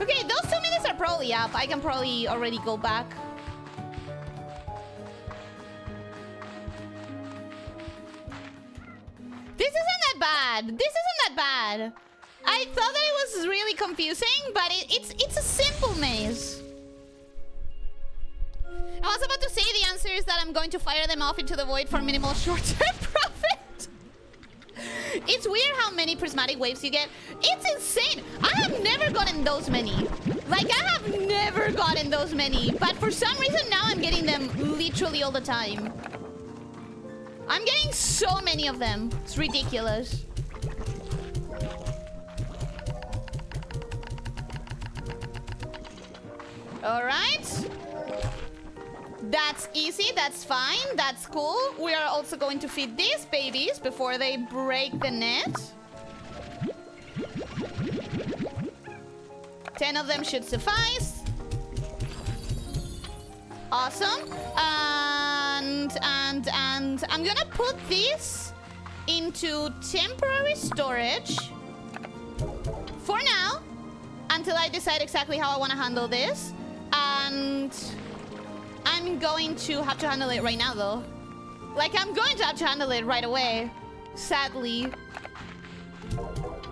S1: Okay, those 2 minutes are probably up. I can probably already go back. This isn't that bad. This isn't that bad. I thought that it was really confusing, but it's a simple maze. I was about to say the answer is that I'm going to fire them off into the void for minimal short-term profit. It's weird how many prismatic waves you get. It's insane. I have never gotten those many. Like, I have never gotten those many. But for some reason, now I'm getting them literally all the time. I'm getting so many of them. It's ridiculous. All right. That's easy. That's fine. That's cool. We are also going to feed these babies before they break the net. 10 of them should suffice. Awesome. And I'm gonna put this into temporary storage for now until I decide exactly how I want to handle this. And I'm going to have to handle it right now, though. Like, I'm going to have to handle it right away. Sadly.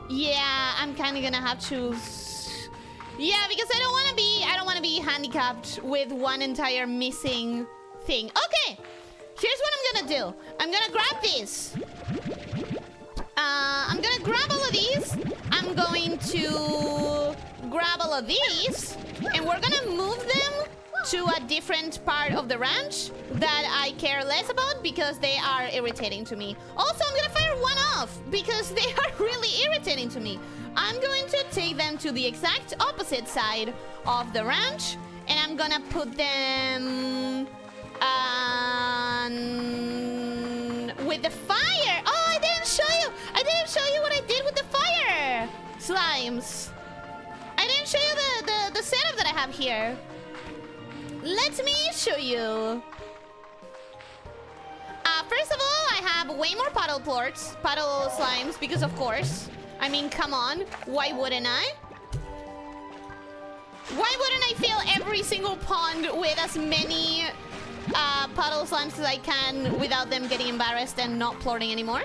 S1: Yeah, I'm kind of gonna have to... Yeah, because I don't want to be handicapped with one entire missing thing. Okay, here's what I'm gonna do. I'm gonna grab this. I'm gonna grab all of these. I'm going to grab all of these, and we're gonna move them to a different part of the ranch that I care less about because they are irritating to me. Also, I'm gonna fire one off because they are really irritating to me. I'm going to take them to the exact opposite side of the ranch, and I'm gonna put them with the fire. Oh, I didn't show you. I didn't show you what I did with the fire slimes. I didn't show you the setup that I have here. Let me show you. First of all, I have way more puddle slimes, because of course. I mean, come on. Why wouldn't I? Why wouldn't I fill every single pond with as many puddle slimes as I can without them getting embarrassed and not plorting anymore?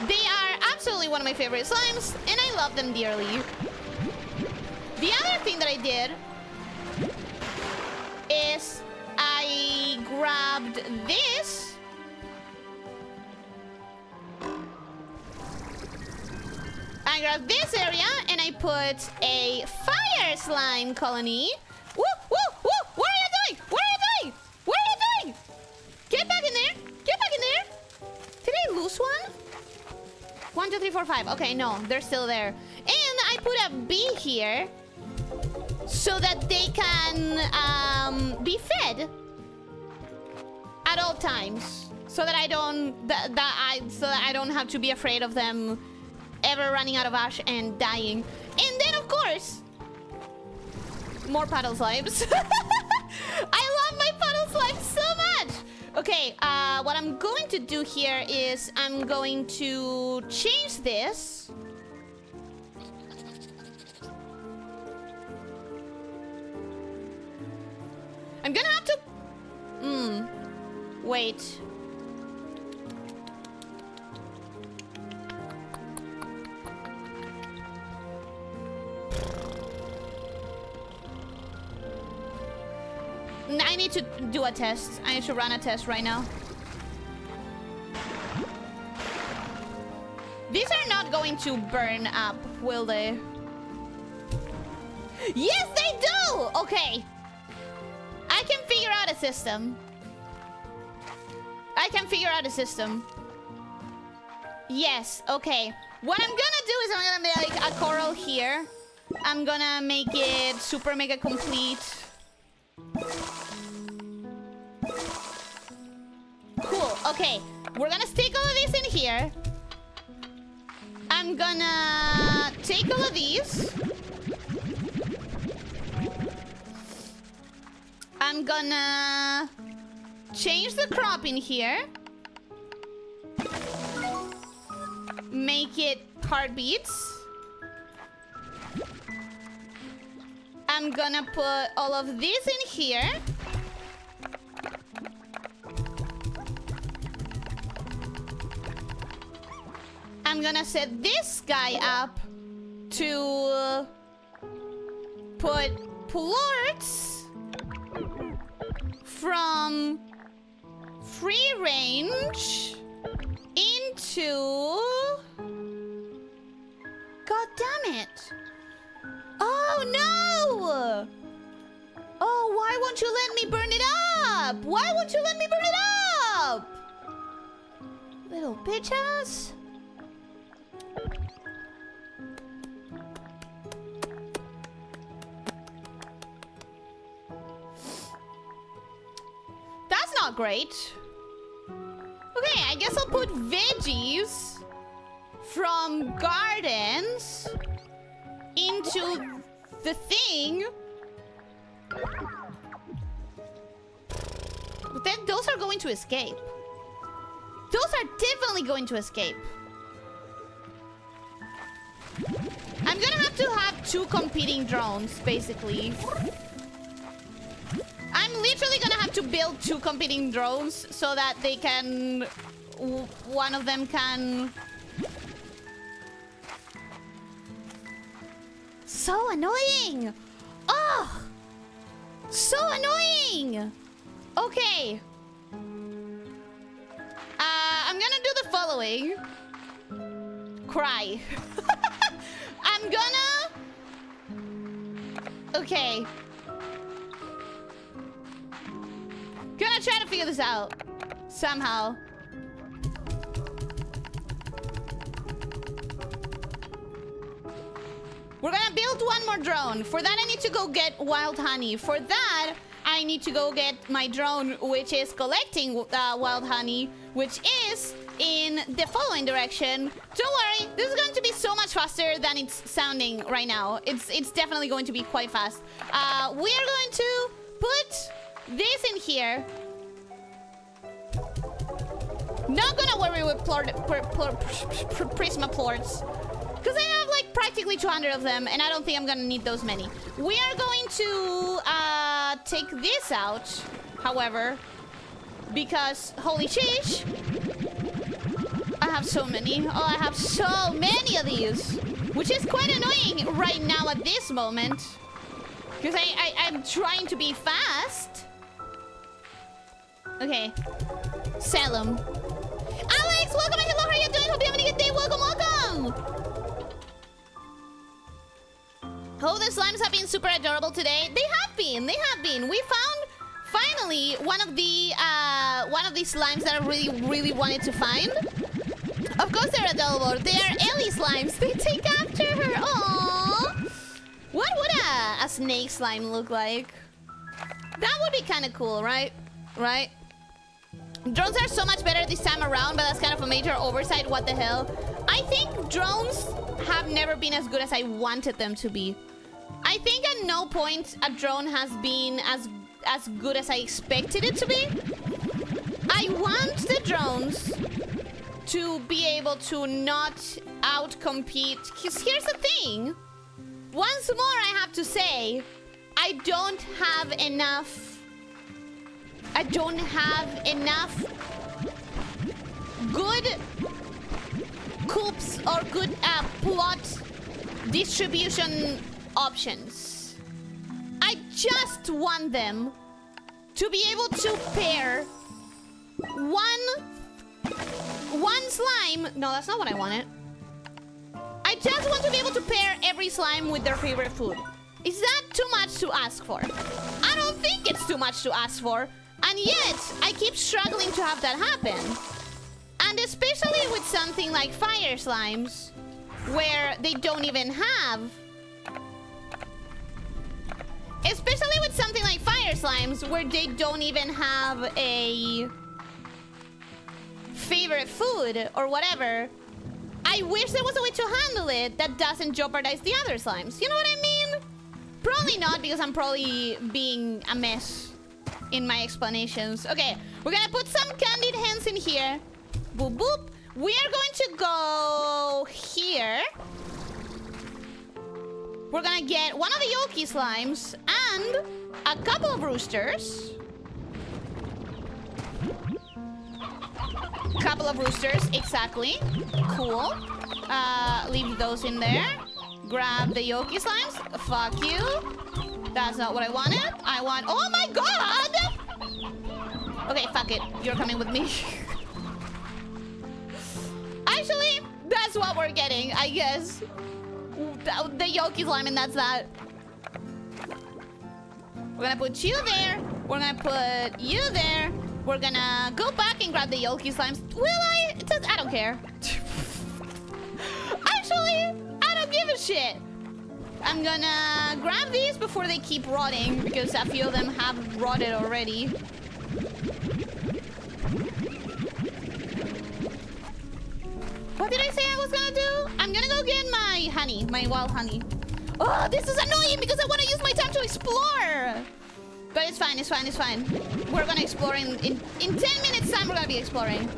S1: They are absolutely one of my favorite slimes, and I love them dearly. The other thing that I did is I grabbed this. I grabbed this area and I put a fire slime colony. Woo, woo, woo! What are you doing? What are you doing? What are you doing? Get back in there! Get back in there! Did I lose one? 1, 2, 3, 4, 5. Okay, no, they're still there. And I put a bee here so that they can be fed at all times, so that I don't have to be afraid of them ever running out of ash and dying. And then, of course, more puddle slimes. I love my puddle slimes so much. Okay, what I'm going to do here is I'm going to change this. I'm gonna have to... Wait. I need to do a test. I need to run a test right now. These are not going to burn up, will they? Yes, they do! Okay. I can figure out a system. I can figure out a system. Yes, okay. What I'm gonna do is I'm gonna make a coral here. I'm gonna make it super mega complete. Cool, okay. We're gonna stick all of these in here. I'm gonna take all of these. I'm gonna change the crop in here. Make it heartbeats. I'm gonna put all of these in here. I'm gonna set this guy up to put plorts from free range into it. Oh, no! Oh, why won't you let me burn it up? Why won't you let me burn it up? Little bitch ass. That's not great. Okay, I guess I'll put veggies from gardens into the thing. But then those are going to escape. Those are definitely going to escape. I'm gonna have to have two competing drones, basically. I'm literally gonna have to build two competing drones so that they can... One of them can... So annoying! Oh! So annoying! Okay. I'm gonna do the following. Cry. I'm gonna... Okay. Gonna try to figure this out. Somehow. We're gonna build one more drone. For that, I need to go get wild honey. For that, I need to go get my drone, which is collecting wild honey, which is in the following direction. Don't worry, this is going to be so much faster than it's sounding right now. It's definitely going to be quite fast. We are going to put this in here. Not gonna worry with prisma plorts, because I have like practically 200 of them, and I don't think I'm gonna need those many. We are going to take this out, however, because holy sheesh, I have so many. Oh, I have so many of these, which is quite annoying right now at this moment, because I'm trying to be fast. Okay, sell them. Alex, welcome and hello, how are you doing? Hope you're having a good day. Welcome, welcome. Oh, the slimes have been super adorable today. They have been. They have been. We found finally one of these slimes that I really wanted to find. Of course, they're adorable. They are Ellie slimes. They take after her. Aww. What would a snake slime look like? That would be kind of cool, right? Right? Drones are so much better this time around, but that's kind of a major oversight. What the hell? I think drones have never been as good as I wanted them to be. I think at no point a drone has been as good as I expected it to be. I want the drones to be able to not outcompete. Because here's the thing. Once more, I have to say, I don't have enough good coops or good plot distribution options. I just want them to be able to pair one slime. No, that's not what I wanted. I just want to be able to pair every slime with their favorite food. Is that too much to ask for? I don't think it's too much to ask for. And yet, I keep struggling to have that happen. And especially with something like fire slimes, where they don't even have... Especially with something like fire slimes, where they don't even have a favorite food or whatever. I wish there was a way to handle it that doesn't jeopardize the other slimes. You know what I mean? Probably not, because I'm probably being a mess in my explanations. Okay, we're gonna put some candied hens in here. Boop, boop. We are going to go here. We're gonna get one of the Yoki slimes and a couple of roosters. Couple of roosters, exactly. Cool. Leave those in there. Grab the Yoki slimes. Fuck you. That's not what I wanted. I want... Oh my god! Okay, fuck it. You're coming with me. Actually, that's what we're getting, I guess. The yolky slime, and that's that. We're gonna put you there. We're gonna put you there. We're gonna go back and grab the yolky slimes. Will I? I don't care. Actually, I don't give a shit. I'm gonna grab these before they keep rotting because a few of them have rotted already. What did I say I was gonna do? I'm gonna go get my honey, my wild honey. Oh, this is annoying because I want to use my time to explore. But it's fine, it's fine, it's fine. We're gonna explore in 10 minutes time. We're gonna be exploring.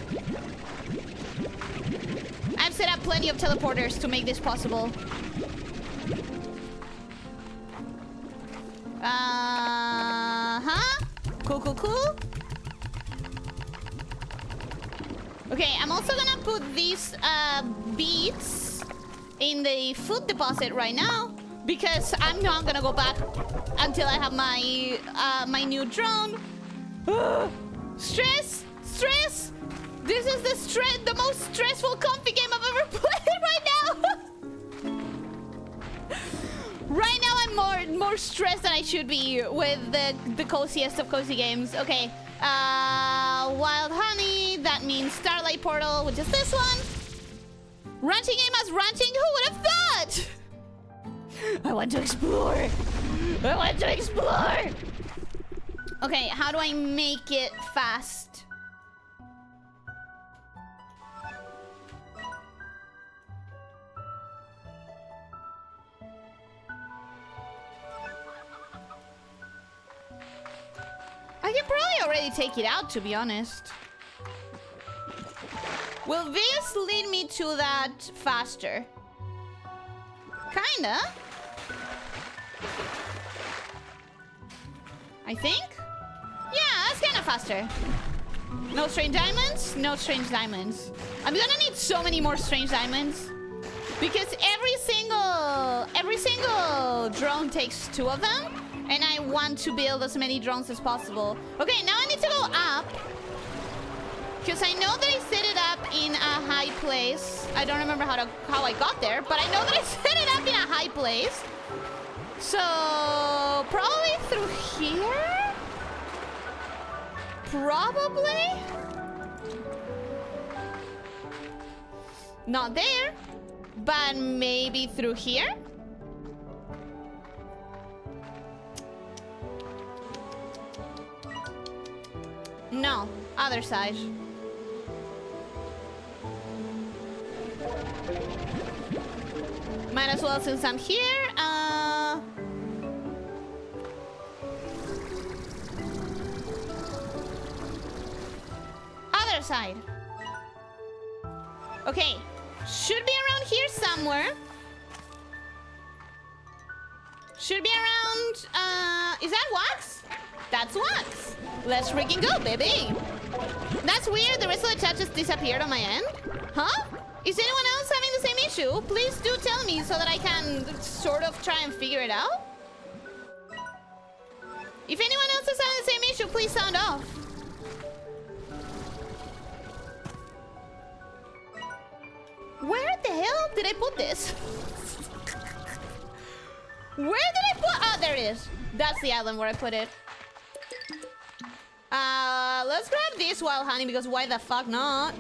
S1: I've set up plenty of teleporters to make this possible. Cool, cool, cool. Okay, I'm also gonna put these beads in the food deposit right now because I'm not gonna go back until I have my my new drone. Stress, stress. This is the most stressful comfy game I've ever played right now. Right now I'm more stressed than I should be with the coziest of cozy games. Okay. Wild honey, that means Starlight Portal, which is this one. Ranching game as ranching, who would have thought? I want to explore. I want to explore. Okay, how do I make it fast? I can probably already take it out, to be honest. Will this lead me to that faster? Kinda. I think? Yeah, that's kinda faster. No strange diamonds? No strange diamonds. I'm gonna need so many more strange diamonds. Because every single drone takes 2 of them. And I want to build as many drones as possible. Okay, now I need to go up. Because I know that I set it up in a high place. I don't remember how I got there, but I know that I set it up in a high place. So, probably through here? Probably? Not there, but maybe through here? No, other side. Might as well since I'm here. Other side. Okay, should be around here somewhere. Should be around, is that wax? That's wax. Let's freaking go, baby. That's weird. The rest of the chat just disappeared on my end. Huh? Is anyone else having the same issue? Please do tell me so that I can sort of try and figure it out. If anyone else is having the same issue, please sound off. Where the hell did I put this? Where did I put... Oh, there it is. That's the island where I put it. Let's grab this wild honey because why the fuck not?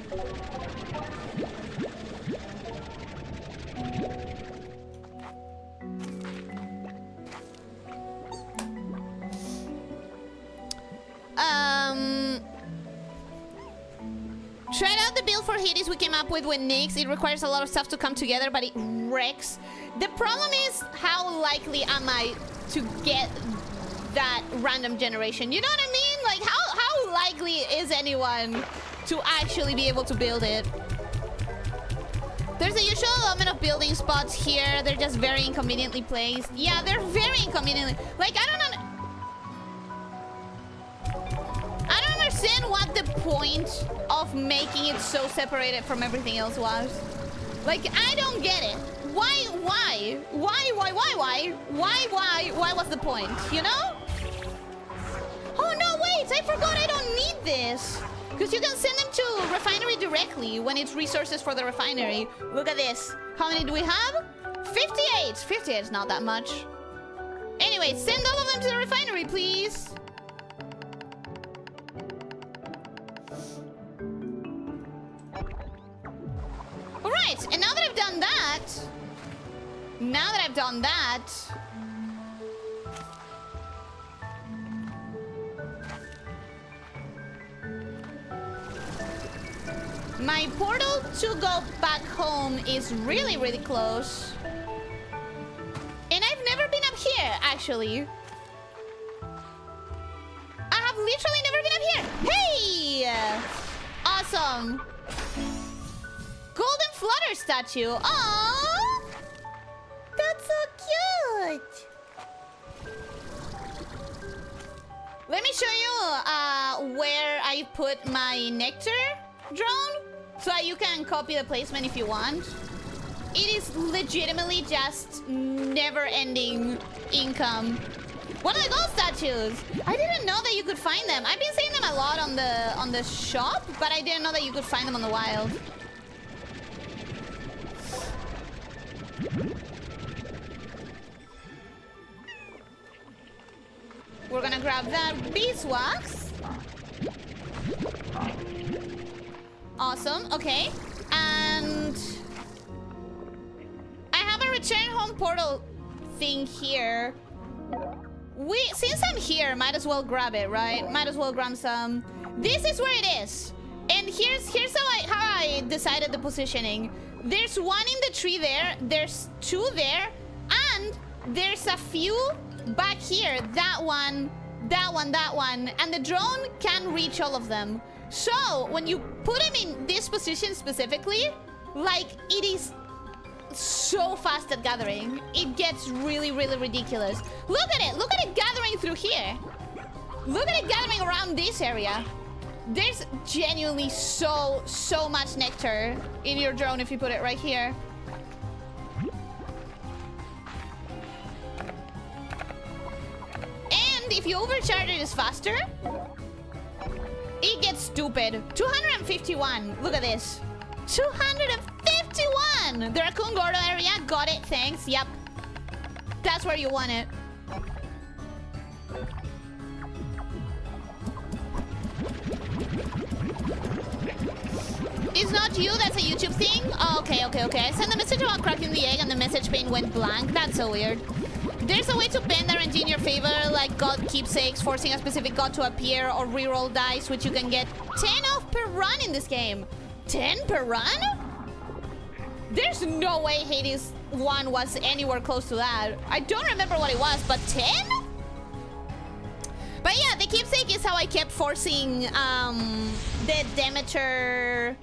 S1: Tried out the build for Hades we came up with Nyx. It requires a lot of stuff to come together, but it wrecks. The problem is how likely am I to get that random generation? You know what I mean? Like how likely is anyone to actually be able to build it? There's a usual allotment of building spots here. They're just very inconveniently placed. Yeah, they're very inconveniently. Like I don't understand what the point of making it so separated from everything else was. Like I don't get it. Why was the point, you know? Oh no, wait, I forgot I don't need this. Because you can send them to refinery directly when it's resources for the refinery. Look at this. How many do we have? 58! 58 is not that much. Anyway, send all of them to the refinery, please. Alright, and now that I've done that... my portal to go back home is really, really close. And I've never been up here, actually. I have literally never been up here. Hey! Awesome. Golden Flutter statue. Aww! That's so cute. Let me show you where I put my nectar drone, so that you can copy the placement if you want. It is legitimately just never-ending income. One of the gold statues. I didn't know that you could find them. I've been seeing them a lot on the shop, but I didn't know that you could find them on the wild. We're gonna grab that beeswax. Awesome, okay. And I have a return home portal thing here. Since I'm here, might as well grab it, right? Might as well grab some. This is where it is. And here's how I decided the positioning. There's one in the tree there, there's two there, and there's a few back here. That one, and the drone can reach all of them. So, when you put him in this position specifically, like, it is so fast at gathering. It gets really, really ridiculous. Look at it gathering through here. Look at it gathering around this area. There's genuinely so much nectar in your drone if you put it right here. And if you overcharge it is faster, it gets stupid. 251. Look at this. 251. The Raccoon Gordo area. Got it. Thanks. Yep. That's where you want it. It's not you. That's a YouTube thing. Oh, okay. I sent a message about cracking the egg and the message pane went blank. That's so weird. There's a way to bend RNG in your favor, like god keepsakes, forcing a specific god to appear, or reroll dice, which you can get 10 off per run in this game. 10 per run? There's no way Hades 1 was anywhere close to that. I don't remember what it was, but 10? But yeah, the keepsake is how I kept forcing the Demeter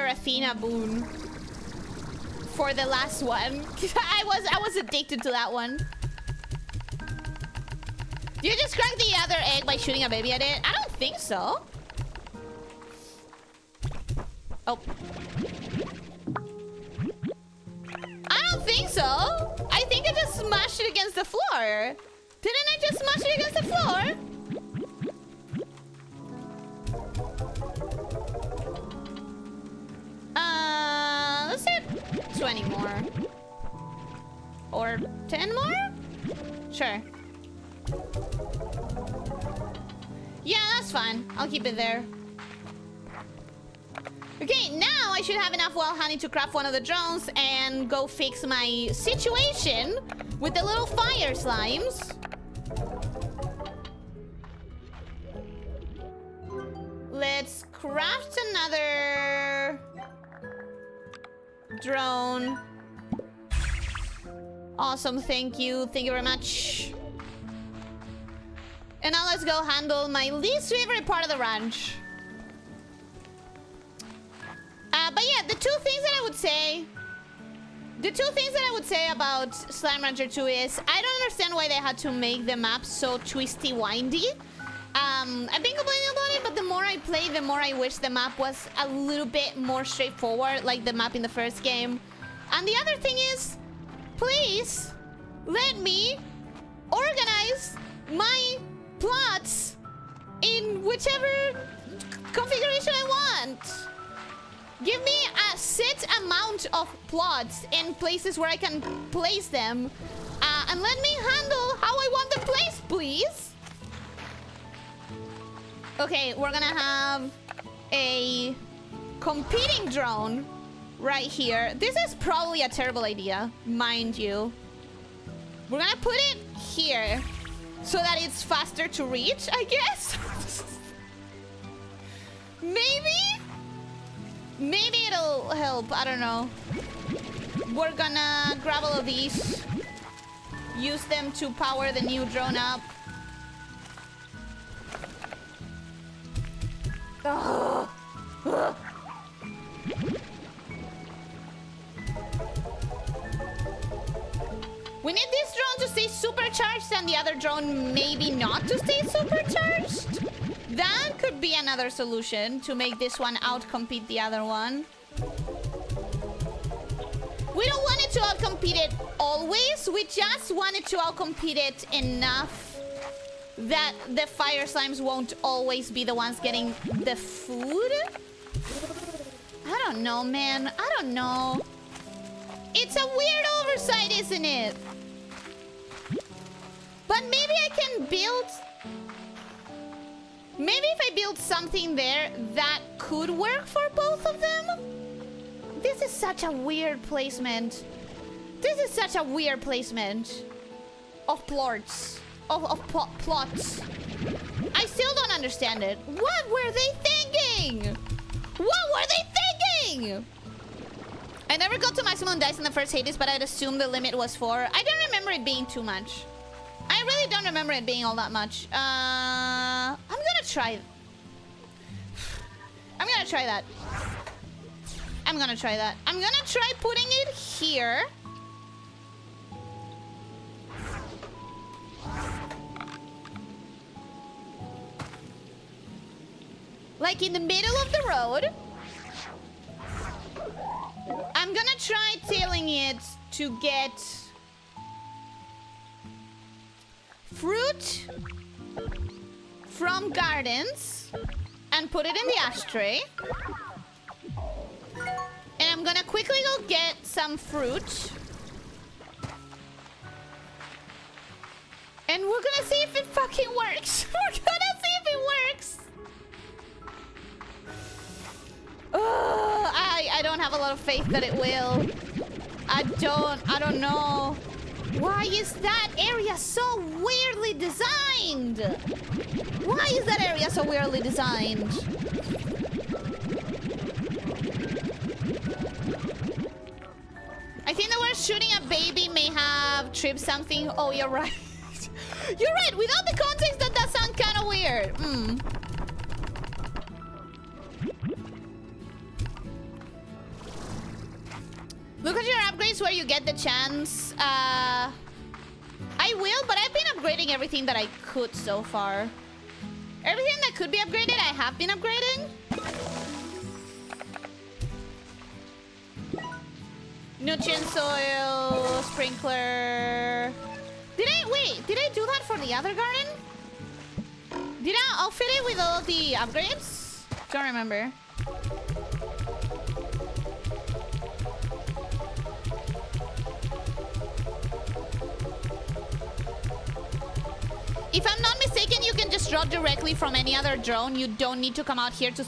S1: Athena boon for the last one. I was addicted to that one. You just crack the other egg by shooting a baby at it? I don't think so. Oh. I don't think so. I think I just smashed it against the floor. Didn't I just smash it against the floor? Let's do 20 more. Or 10 more? Sure. Yeah, that's fine. I'll keep it there. Okay, now I should have enough wild honey to craft one of the drones and go fix my situation with the little fire slimes. Let's craft another drone. Awesome, thank you. Thank you very much. And now let's go handle my least favorite part of the ranch. But yeah, the two things that I would say about Slime Rancher 2 is I don't understand why they had to make the map so twisty windy. I've been complaining about it, but the more I play, the more I wish the map was a little bit more straightforward, like the map in the first game. And the other thing is, please let me organize my plots in whichever configuration I want. Give me a set amount of plots in places where I can place them. And let me handle how I want them placed, please. Okay, we're gonna have a competing drone right here. This is probably a terrible idea, mind you. We're gonna put it here so that it's faster to reach, I guess. Maybe it'll help. I don't know. We're gonna grab all of these. Use them to power the new drone up. Ugh. Ugh. We need this drone to stay supercharged and the other drone maybe not to stay supercharged. That could be another solution to make this one outcompete the other one. We don't want it to outcompete it always. We just want it to outcompete it enough that the fire slimes won't always be the ones getting the food. I don't know, man. I don't know. It's a weird oversight, isn't it? But maybe I can build... Maybe if I build something there, that could work for both of them? This is such a weird placement. This is such a weird placement of plots. Of plots. I still don't understand it. What were they thinking? What were they thinking? I never got to maximum dice in the first Hades, but I'd assume the limit was 4. I don't remember it being too much. I really don't remember it being all that much. I'm gonna try. I'm gonna try that. I'm gonna try that. I'm gonna try putting it here. Like in the middle of the road. I'm gonna try tailing it to get fruit from gardens and put it in the ashtray. And I'm gonna quickly go get some fruit. And we're gonna see if it fucking works. We're gonna see if it works. I don't have a lot of faith that it will. I don't know. Why is that area so weirdly designed? Why is that area so weirdly designed? I think the word shooting a baby may have tripped something. Oh, you're right. You're right. Without the context, that does sound kind of weird. Look at your upgrades where you get the chance. I will, but I've been upgrading everything that I could so far. Everything that could be upgraded, I have been upgrading. Nutrient soil, sprinkler. Did I do that for the other garden? Did I outfit it with all the upgrades? Don't remember. If I'm not mistaken, you can just drop directly from any other drone. You don't need to come out here to...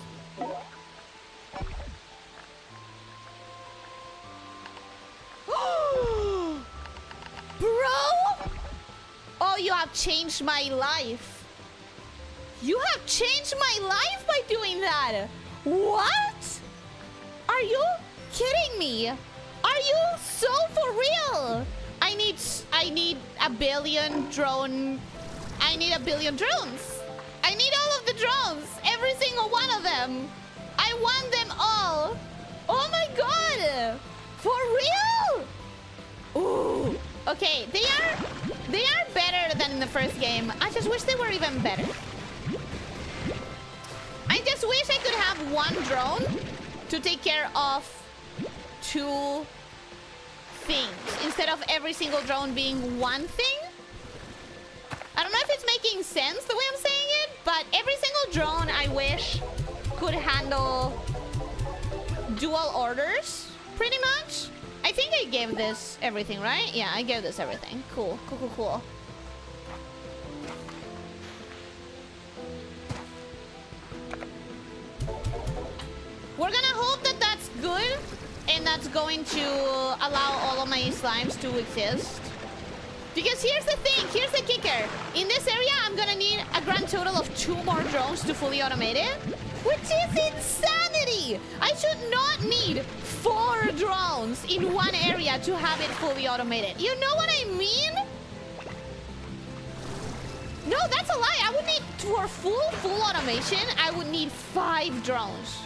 S1: Bro! Oh, you have changed my life. You have changed my life by doing that. What? Are you kidding me? Are you so for real? I need a billion drone... I need a billion drones. I need all of the drones. Every single one of them. I want them all. Oh my god. For real? Ooh. Okay, they are better than in the first game. I just wish they were even better. I just wish I could have one drone to take care of 2 things instead of every single drone being one thing. I don't know if it's making sense the way I'm saying it, but every single drone I wish could handle dual orders, pretty much. I think I gave this everything, right? Yeah, I gave this everything. Cool, cool, cool, cool. We're gonna hope that that's good, and that's going to allow all of my slimes to exist. Because here's the thing, here's the kicker. In this area, I'm gonna need a grand total of 2 more drones to fully automate it, which is insanity! I should not need 4 drones in one area to have it fully automated. You know what I mean? No, that's a lie. I would need, for full automation, I would need 5 drones.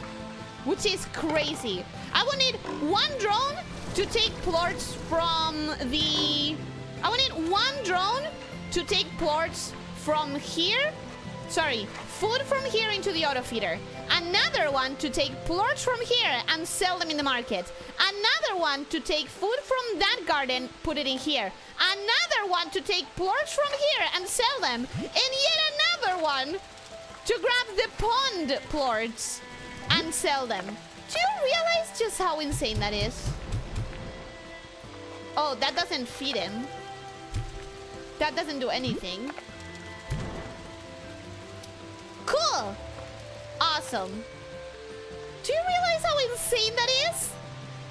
S1: Which is crazy. I would need 1 drone to take plorts from the... I would need 1 drone to take plorts from here. Sorry, food from here into the auto feeder. Another one to take plorts from here and sell them in the market. Another one to take food from that garden, put it in here. Another one to take plorts from here and sell them. And yet another one to grab the pond plorts and sell them. Do you realize just how insane that is? Oh, that doesn't feed him. That doesn't do anything. Cool. Awesome. Do you realize how insane that is?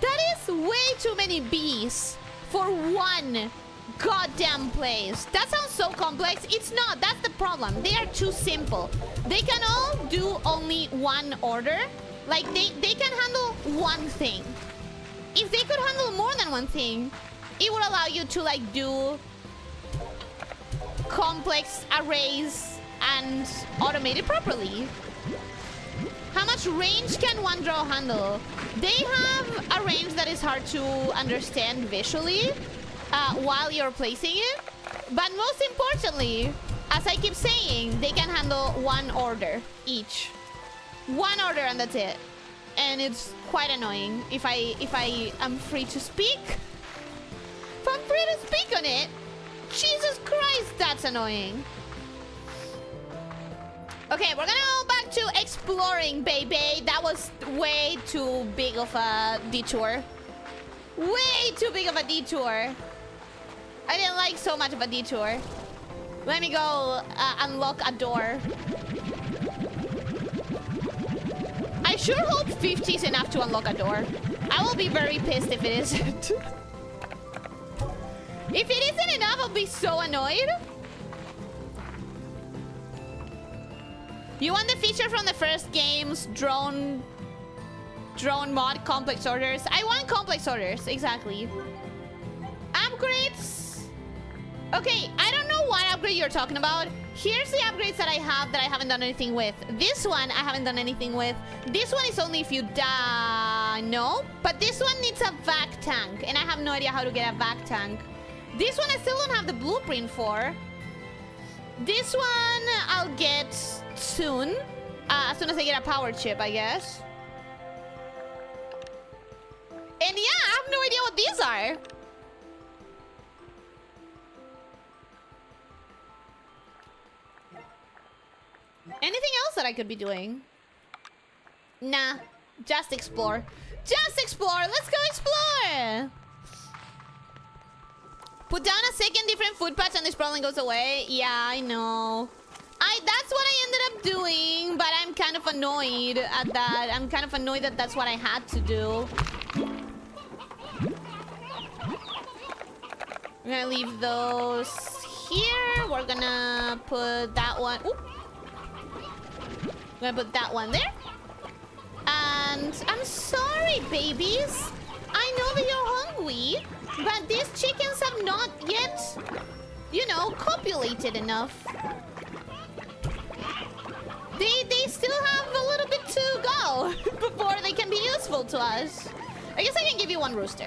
S1: That is way too many bees for one goddamn place. That sounds so complex. It's not. That's the problem. They are too simple. They can all do only one order. Like, they can handle one thing. If they could handle more than one thing, it would allow you to, like, do complex arrays and automate it properly. How much range can one draw handle? They have a range that is hard to understand visually while you're placing it. But most importantly, as I keep saying, they can handle 1 order each. 1 order and that's it. And it's quite annoying if I am free to speak. If I'm free to speak on it, Jesus Christ, that's annoying. Okay, we're gonna go back to exploring, baby. That was way too big of a detour. Way too big of a detour. I didn't like so much of a detour. Let me go unlock a door. I sure hope 50 is enough to unlock a door. I will be very pissed if it isn't. If it isn't enough, I'll be so annoyed. You want the feature from the first game's drone mod, complex orders? I want complex orders, exactly. Upgrades. Okay, I don't know what upgrade you're talking about. Here's the upgrades that I have that I haven't done anything with. This one I haven't done anything with. This one is only if you die. No, but this one needs a vac tank, and I have no idea how to get a vac tank. This one I still don't have the blueprint for. This one I'll get soon. As soon as I get a power chip, I guess. And yeah, I have no idea what these are. Anything else that I could be doing? Nah, just explore. Just explore. Let's go explore. Put down a second different food patch and this problem goes away. Yeah, I know. That's what I ended up doing, but I'm kind of annoyed at that. I'm kind of annoyed that that's what I had to do. We're gonna leave those here. We're gonna put that one. Oop. We're gonna put that one there. And I'm sorry, babies. I know that you're hungry, but these chickens have not yet, you know, copulated enough. They still have a little bit to go before they can be useful to us. I guess I can give you 1 rooster.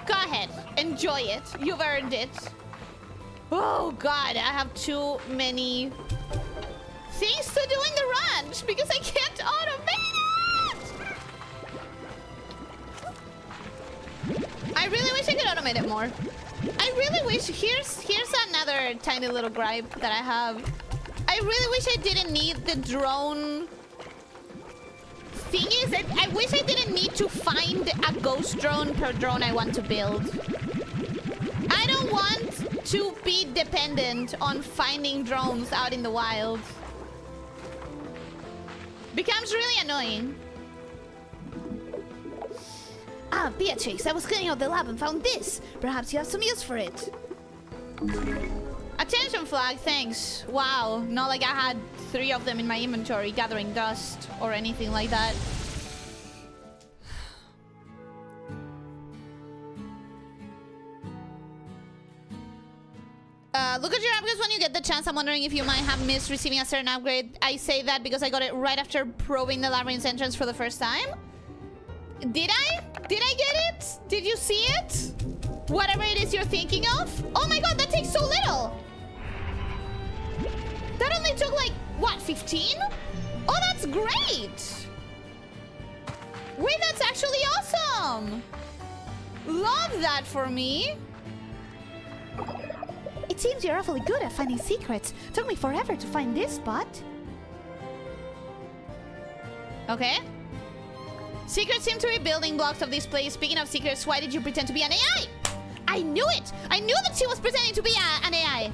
S1: Go ahead. Enjoy it. You've earned it. Oh, God. I have too many things to do in the ranch because I can't automate it. I really wish I could automate it more. I really wish... Here's another tiny little gripe that I have. I really wish I didn't need the drone thing is that I wish I didn't need to find a ghost drone per drone I want to build. I don't want to be dependent on finding drones out in the wild. Becomes really annoying. Ah, Beatrix, I was cleaning out the lab and found this. Perhaps you have some use for it. Attention flag, thanks. Wow, not like I had 3 of them in my inventory gathering dust or anything like that. Look at your upgrades when you get the chance. I'm wondering if you might have missed receiving a certain upgrade. I say that because I got it right after probing the labyrinth's entrance for the first time. Did I? Did I get it? Did you see it? Whatever it is you're thinking of? Oh my god, that takes so little! That only took like, what, 15? Oh, that's great! Wait, that's actually awesome! Love that for me! It seems you're awfully good at finding secrets. Took me forever to find this spot. Okay. Secrets seem to be building blocks of this place. Speaking of secrets, why did you pretend to be an AI? I knew it! I knew that she was pretending to be an AI!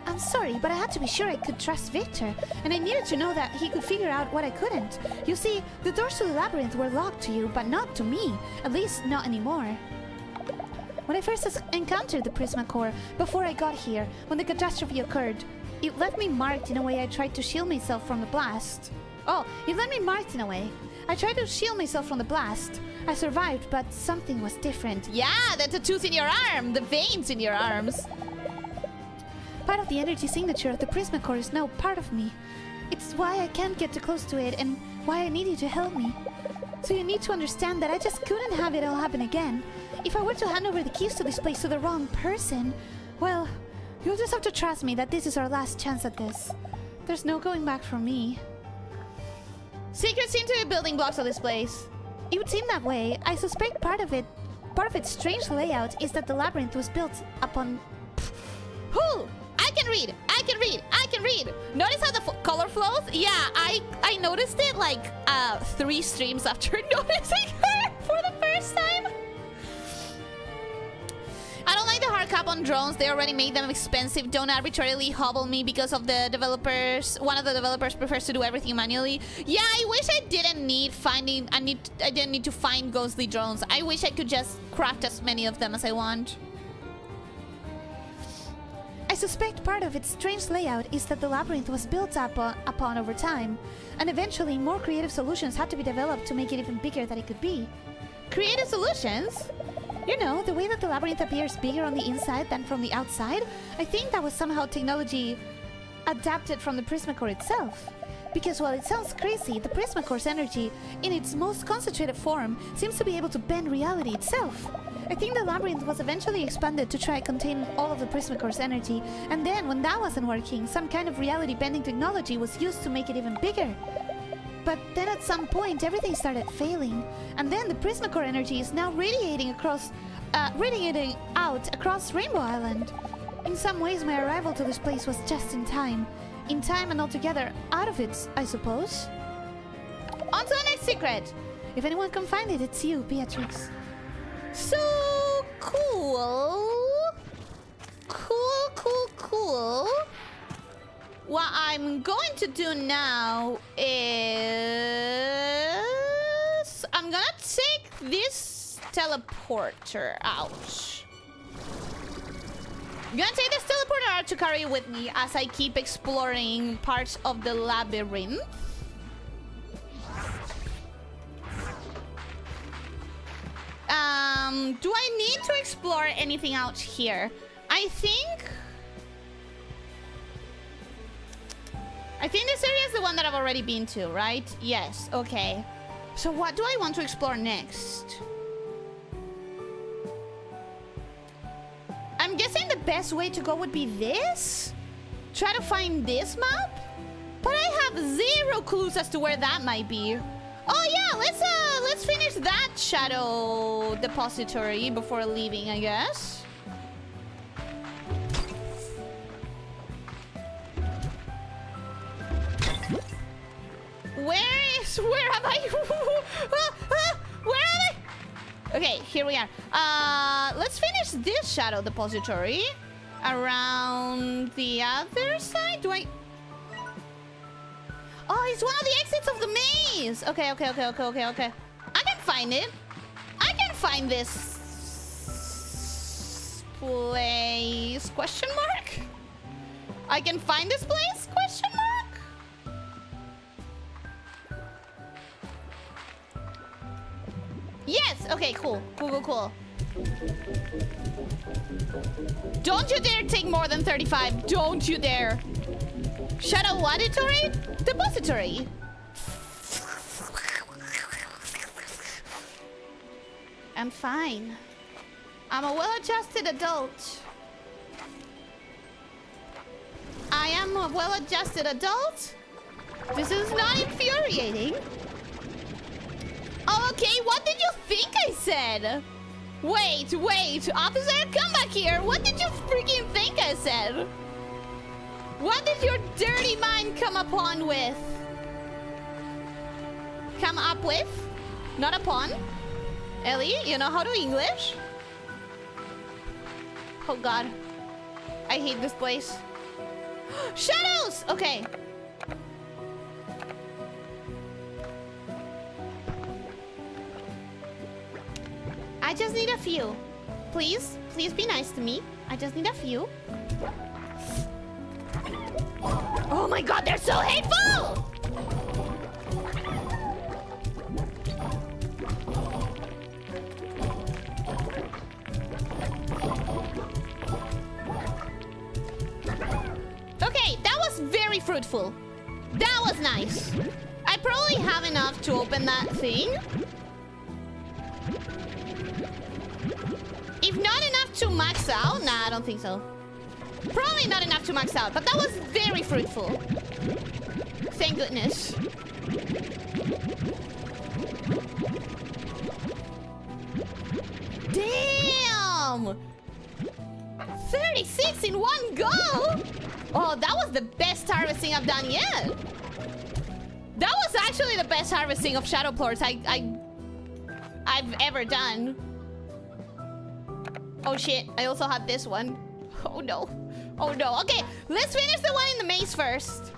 S1: I'm sorry, but I had to be sure I could trust Victor, and I needed to know that he could figure out what I couldn't. You see, the doors to the labyrinth were locked to you, but not to me. At least, not anymore. When I first encountered the Prismacore, before I got here, when the catastrophe occurred, it left me marked in a way I tried to shield myself from the blast. Oh, it left me marked in a way. I tried to shield myself from the blast. I survived, but something was different. Yeah, the tattoos in your arm, the veins in your arms. Part of the energy signature of the Prismacore is now part of me. It's why I can't get too close to it and why I need you to help me. So you need to understand that I just couldn't have it all happen again. If I were to hand over the keys to this place to the wrong person, well, you'll just have to trust me that this is our last chance at this. There's no going back from me. Secrets seem to be building blocks of this place. It would seem that way. I suspect part of its strange layout is that the labyrinth was built upon... Who? I can read! I can read! I can read! Notice how the color flows? Yeah, I noticed it like 3 streams after noticing her for the first time. I don't like the hard cap on drones. They already made them expensive. Don't arbitrarily hobble me because of the developers. One of the developers prefers to do everything manually. Yeah, I wish I didn't need finding... I didn't need to find ghostly drones. I wish I could just craft as many of them as I want. I suspect part of its strange layout is that the labyrinth was built upon over time, and eventually more creative solutions had to be developed to make it even bigger than it could be. Creative solutions? You know, the way that the labyrinth appears bigger on the inside than from the outside? I think that was somehow technology adapted from the Prismacore itself. Because while it sounds crazy, the Prismacore's energy, in its most concentrated form, seems to be able to bend reality itself. I think the labyrinth was eventually expanded to try to contain all of the Prismacore's energy, and then, when that wasn't working, some kind of reality-bending technology was used to make it even bigger. But then at some point, everything started failing, and then the Prismacore energy is now radiating out across Rainbow Island. In some ways, my arrival to this place was just in time. In time and altogether out of it, I suppose. On to the next secret! If anyone can find it, it's you, Beatrix. So cool. Cool. What I'm going to do now is... I'm gonna take this teleporter out. I'm gonna take this teleporter out to carry with me as I keep exploring parts of the labyrinth. Do I need to explore anything out here? I think this area is the one that I've already been to, right? Yes, okay. So what do I want to explore next? I'm guessing the best way to go would be this? Try to find this map? But I have 0 clues as to where that might be. Oh yeah, let's finish that shadow depository before leaving, I guess. Where am I? Where am I? Okay, here we are. Let's finish this shadow depository. Around the other side? Do I... Oh, it's one of the exits of the maze. Okay. I can find it. I can find this place? Question mark? I can find this place? Question mark? Yes. Okay, cool. Cool. Don't you dare take more than 35. Don't you dare. Shadow auditory? Depository. I'm fine. I'm a well-adjusted adult. I am a well-adjusted adult. This is not infuriating. Oh, okay, what did you think I said? Wait, officer, come back here. What did you freaking think I said? What did your dirty mind come upon with? Come up with? Not upon? Ellie, you know how to English? Oh god. I hate this place. Shadows! Okay. I just need a few. Please be nice to me. I just need a few. Oh my god, they're so hateful! Okay, that was very fruitful. That was nice. I probably have enough to open that thing. If not enough to max out, nah, I don't think so. Probably not enough to max out, but that was very fruitful. Thank goodness. Damn! 36 in one go! Oh, that was the best harvesting I've done yet. That was actually the best harvesting of shadow plorts I've ever done. Oh shit, I also had this one. Oh no. Okay, let's finish the one in the maze first.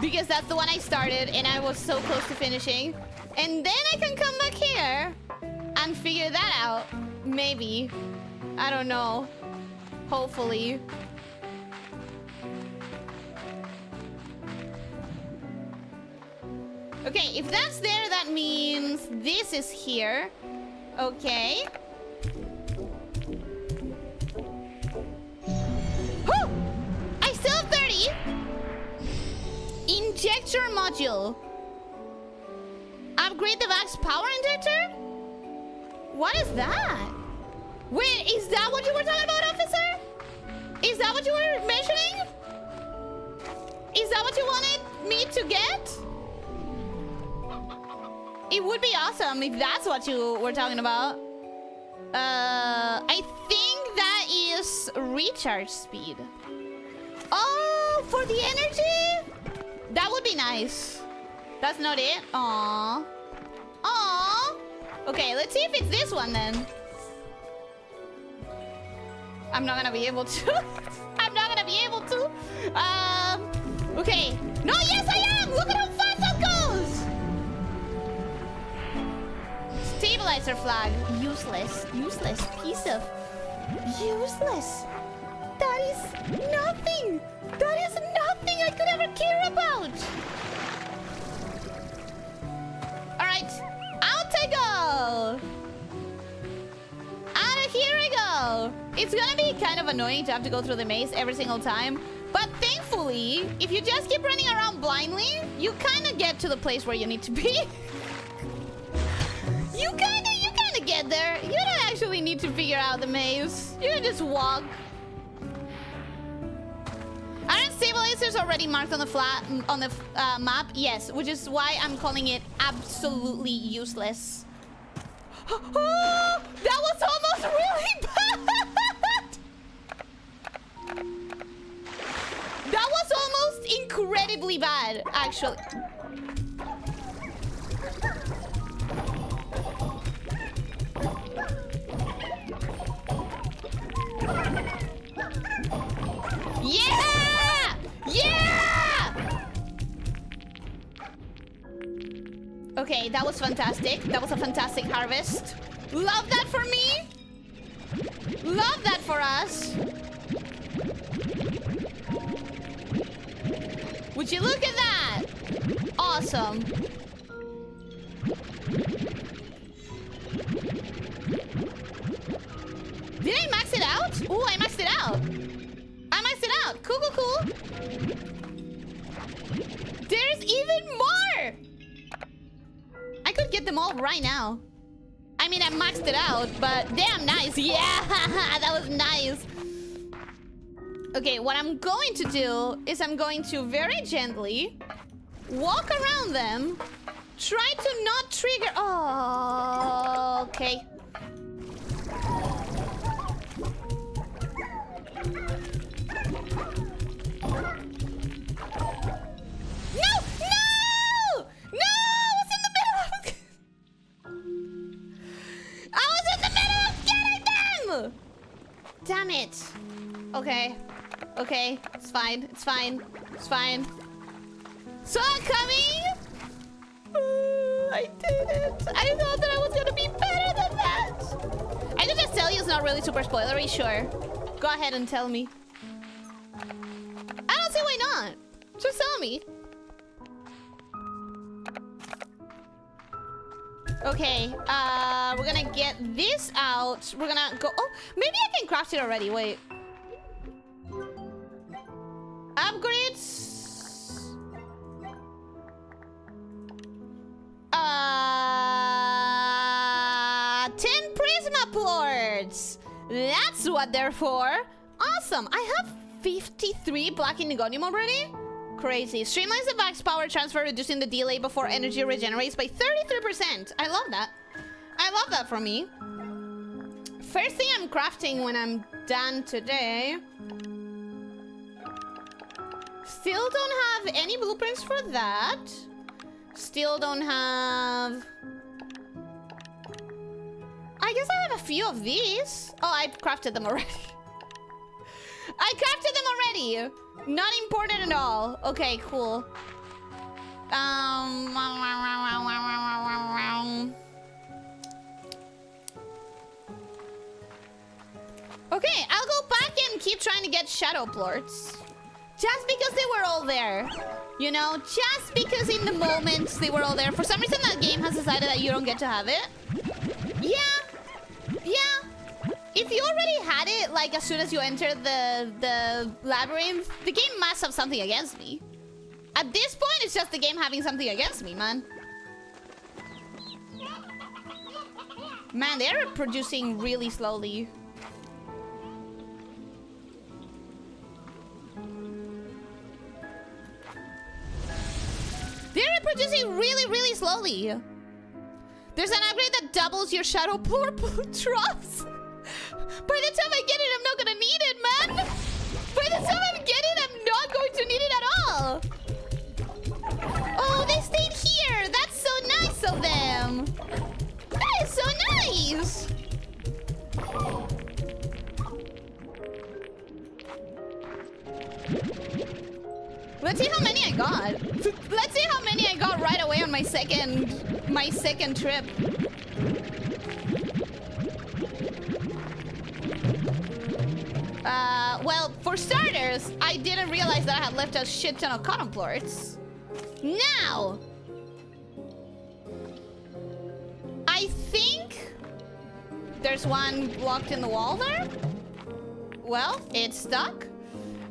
S1: Because that's the one I started and I was so close to finishing. And then I can come back here and figure that out. Maybe. I don't know. Hopefully. Okay, if that's there, that means this is here. Okay. Whew! I still have 30. Injector module. Upgrade the Vax power injector? What is that? Wait, is that what you were talking about, officer? Is that what you were mentioning? Is that what you wanted me to get? It would be awesome if that's what you were talking about. I think that is recharge speed. Oh, for the energy? That would be nice. That's not it. Aww. Aww. Okay, let's see if it's this one then. I'm not gonna be able to. I'm not gonna be able to. Okay. No, yes, I am. Look at how fast that goes. Stabilizer flag. Useless. Useless piece of... Useless. That is nothing. That is nothing I could ever care about. Alright. Out I go. Out of here I go. It's gonna be kind of annoying to have to go through the maze every single time. But thankfully, if you just keep running around blindly, you kind of get to the place where you need to be. You kind of get there. You don't actually need to figure out the maze. You can just walk. Aren't stabilizers already marked on the map? Yes, which is why I'm calling it absolutely useless. Oh, that was almost really bad. That was almost incredibly bad, actually. Yeah! Yeah! Okay, that was fantastic. That was a fantastic harvest. Love that for me. Love that for us. Would you look at that? Awesome. Did I max it out? Ooh, I maxed it out. I maxed it out. Cool, cool, cool. There's even more. I could get them all right now. I mean, I maxed it out, but damn nice. Yeah, that was nice. Okay, what I'm going to do is I'm going to very gently walk around them. Try to not trigger. Oh, okay. No! No! No! I was in the middle of getting them! Damn it. Okay. Okay. It's fine. It's fine. It's fine. So I'm coming! I did it. I thought that I was gonna be better than that. I can just tell you it's not really super spoilery. Sure. Go ahead and tell me. I don't see why not. Just tell me. Okay, we're gonna get this out. We're gonna go... Oh, maybe I can craft it already. Wait. Upgrades. 10 prisma plorts. That's what they're for. Awesome. I have 53 black indigonium already. Crazy. Streamlines the back's power transfer, reducing the delay before energy regenerates by 33%. I love that. I love that for me. First thing I'm crafting when I'm done today. Still don't have any blueprints for that. Still don't have... I guess I have a few of these. Oh, I crafted them already. I crafted them already. Not important at all. Okay, cool. Okay, I'll go back and keep trying to get shadow plorts. Just because they were all there. You know, just because in the moment they were all there. For some reason that game has decided that you don't get to have it. Yeah. Yeah. If you already had it, like, as soon as you entered the labyrinth, the game must have something against me. At this point, it's just the game having something against me, man. Man, they're producing really slowly. They're producing really, really slowly. There's an upgrade that doubles your shadow plort troughs. By the time I get it, I'm not gonna need it, man! By the time I get it, I'm not going to need it at all! Oh, they stayed here! That's so nice of them! That is so nice! Let's see how many I got. Let's see how many I got right away on my second trip. Well, for starters, I didn't realize that I had left a shit ton of cotton plorts. Now, I think there's one blocked in the wall there. Well, it's stuck.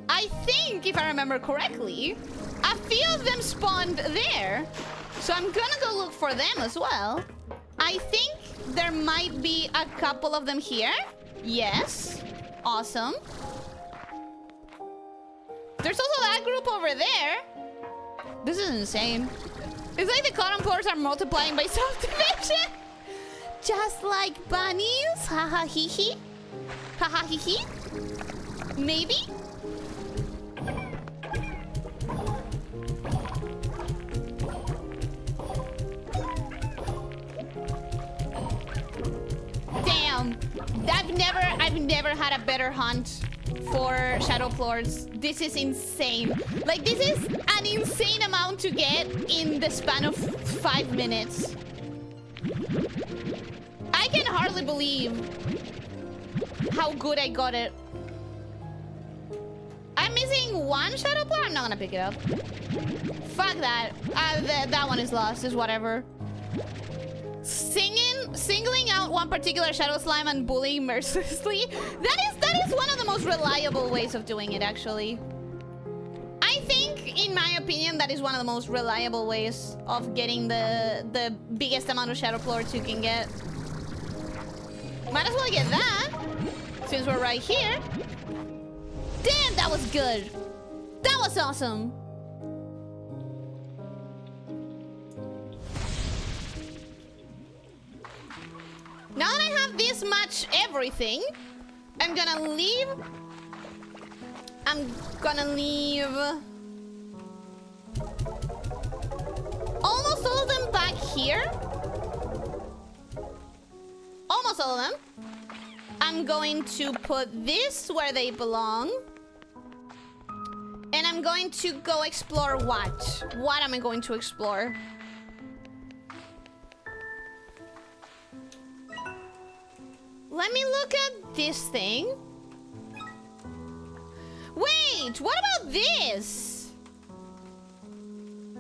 S1: I think, if I remember correctly, a few of them spawned there. So I'm gonna go look for them as well. I think there might be a couple of them here. Yes. Awesome. There's also that group over there. This is insane. It's like the cotton plorts are multiplying by subdivision. Just like bunnies. Haha hee hee. Haha hee hee. Maybe. Damn. I've never had a better hunt for shadow floors. This is insane. Like, this is an insane amount to get in the span of 5 minutes. I can hardly believe how good I got it. I'm missing one shadow floor. I'm not gonna pick it up. Fuck that. That one is lost. Is whatever. Singling out one particular shadow slime and bullying mercilessly. That is one of the most reliable ways of doing it, actually. I think, in my opinion, that is one of the most reliable ways of getting the biggest amount of shadow floors you can get. Might as well get that, since we're right here. Damn, that was good. That was awesome. Now that I have this much everything, I'm gonna leave almost all of them back here. Almost all of them. I'm going to put this where they belong. And I'm going to go explore what? What am I going to explore? Let me look at this thing. Wait, what about this?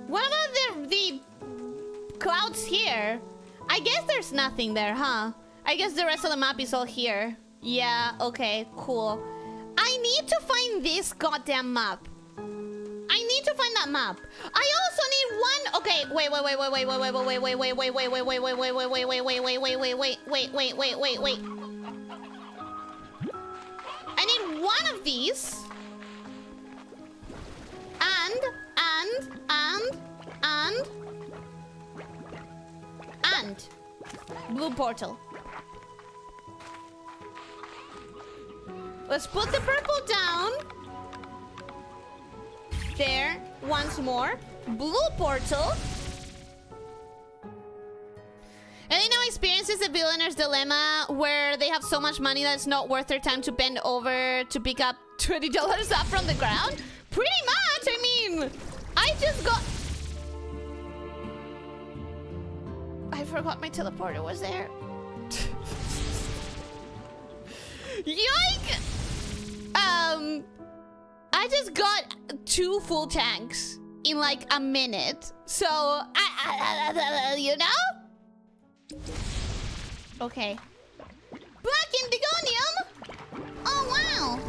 S1: What about the clouds here? I guess there's nothing there, huh? I guess the rest of the map is all here. Yeah, okay, cool. I need to find this goddamn map. I need to find that map. I also need one. Okay, wait. I need one of these. And blue portal. Let's put the purple down. There, once more. Blue portal. Any now experiences the billionaire's dilemma where they have so much money that it's not worth their time to bend over to pick up $20 up from the ground? Pretty much, I mean, I just got... I forgot my teleporter was there. Yoink! I just got 2 full tanks in like a minute. So, you know? Okay. Black Indigonium? Oh, wow.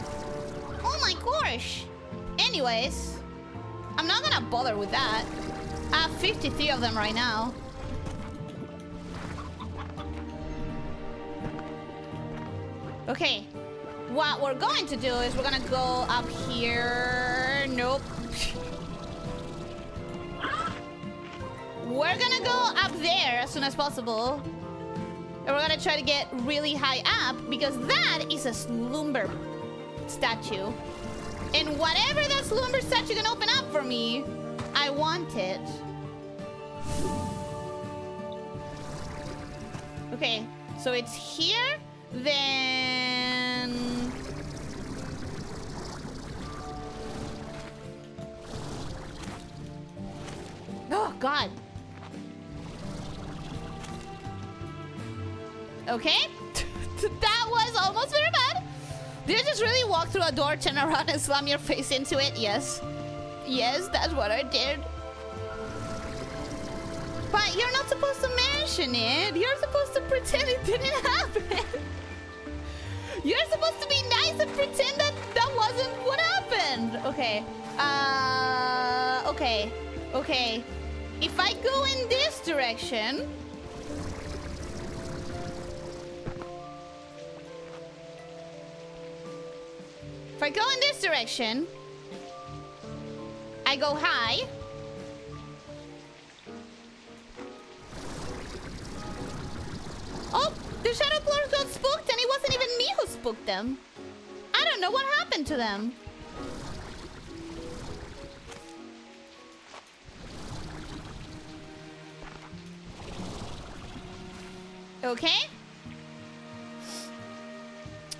S1: Oh my gosh. Anyways, I'm not gonna bother with that. I have 53 of them right now. Okay. What we're going to do is we're gonna go up here. Nope. We're gonna go up there as soon as possible. And we're gonna try to get really high up because that is a slumber statue. And whatever that slumber statue can open up for me, I want it. Okay, so it's here. Then... oh, God. Okay. That was almost very bad. Did I just really walk through a door, turn around, and slam your face into it? Yes. Yes, that's what I did. But you're not supposed to mention it. You're supposed to pretend it didn't happen. You're supposed to be nice and pretend that that wasn't what happened. Okay. Okay. Okay. If I go in this direction... if I go in this direction... I go high... oh! The shadow floors got spooked and it wasn't even me who spooked them. I don't know what happened to them. Okay.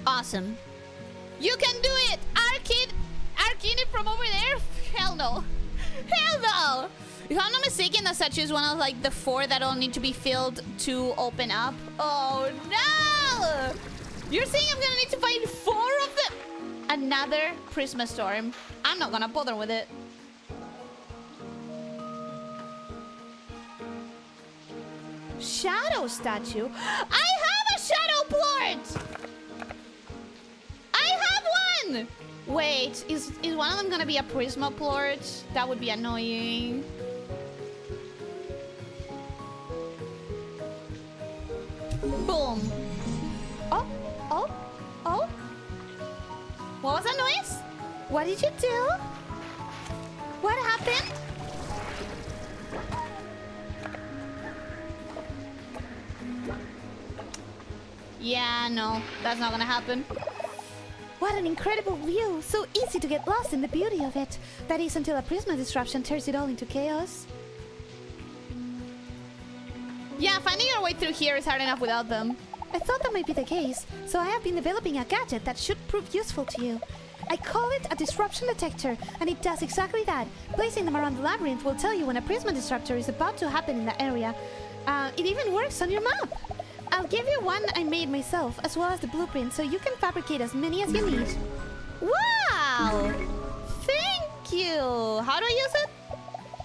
S1: Awesome. You can do it! Arcade it from over there? Hell no. Hell no! If I'm not mistaken, the statue is one of like the 4 that all need to be filled to open up. Oh no! You're saying I'm gonna need to find 4 of them? Another Prisma Storm. I'm not gonna bother with it. Shadow statue? I have a shadow plort! I have one! Wait, is one of them gonna be a Prisma plort? That would be annoying. Boom. Oh, oh, oh. What was that noise? What did you do? What happened? Yeah, no, that's not gonna happen. What an incredible view! So easy to get lost in the beauty of it. That is until a Prisma disruption turns it all into chaos. Yeah, finding your way through here is hard enough without them. I thought that might be the case, so I have been developing a gadget that should prove useful to you. I call it a disruption detector, and it does exactly that. Placing them around the labyrinth will tell you when a Prisma disruptor is about to happen in that area. It even works on your map. I'll give you one I made myself, as well as the blueprint, so you can fabricate as many as you need. Wow! Thank you! How do I use it?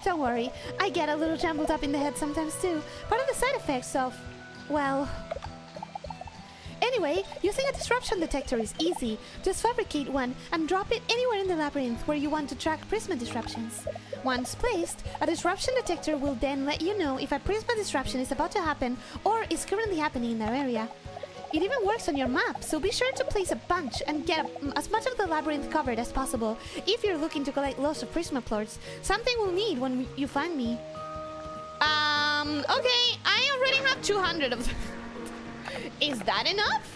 S1: Don't worry, I get a little jumbled up in the head sometimes too. Part of the side effects of, well... Anyway, using a disruption detector is easy. Just fabricate one and drop it anywhere in the labyrinth where you want to track Prisma disruptions. Once placed, a disruption detector will then let you know if a Prisma disruption is about to happen or is currently happening in that area. It even works on your map, so be sure to place a bunch and get as much of the labyrinth covered as possible if you're looking to collect lots of Prisma plorts, something we'll need when you find me. Okay, I already have 200 of them. Is that enough?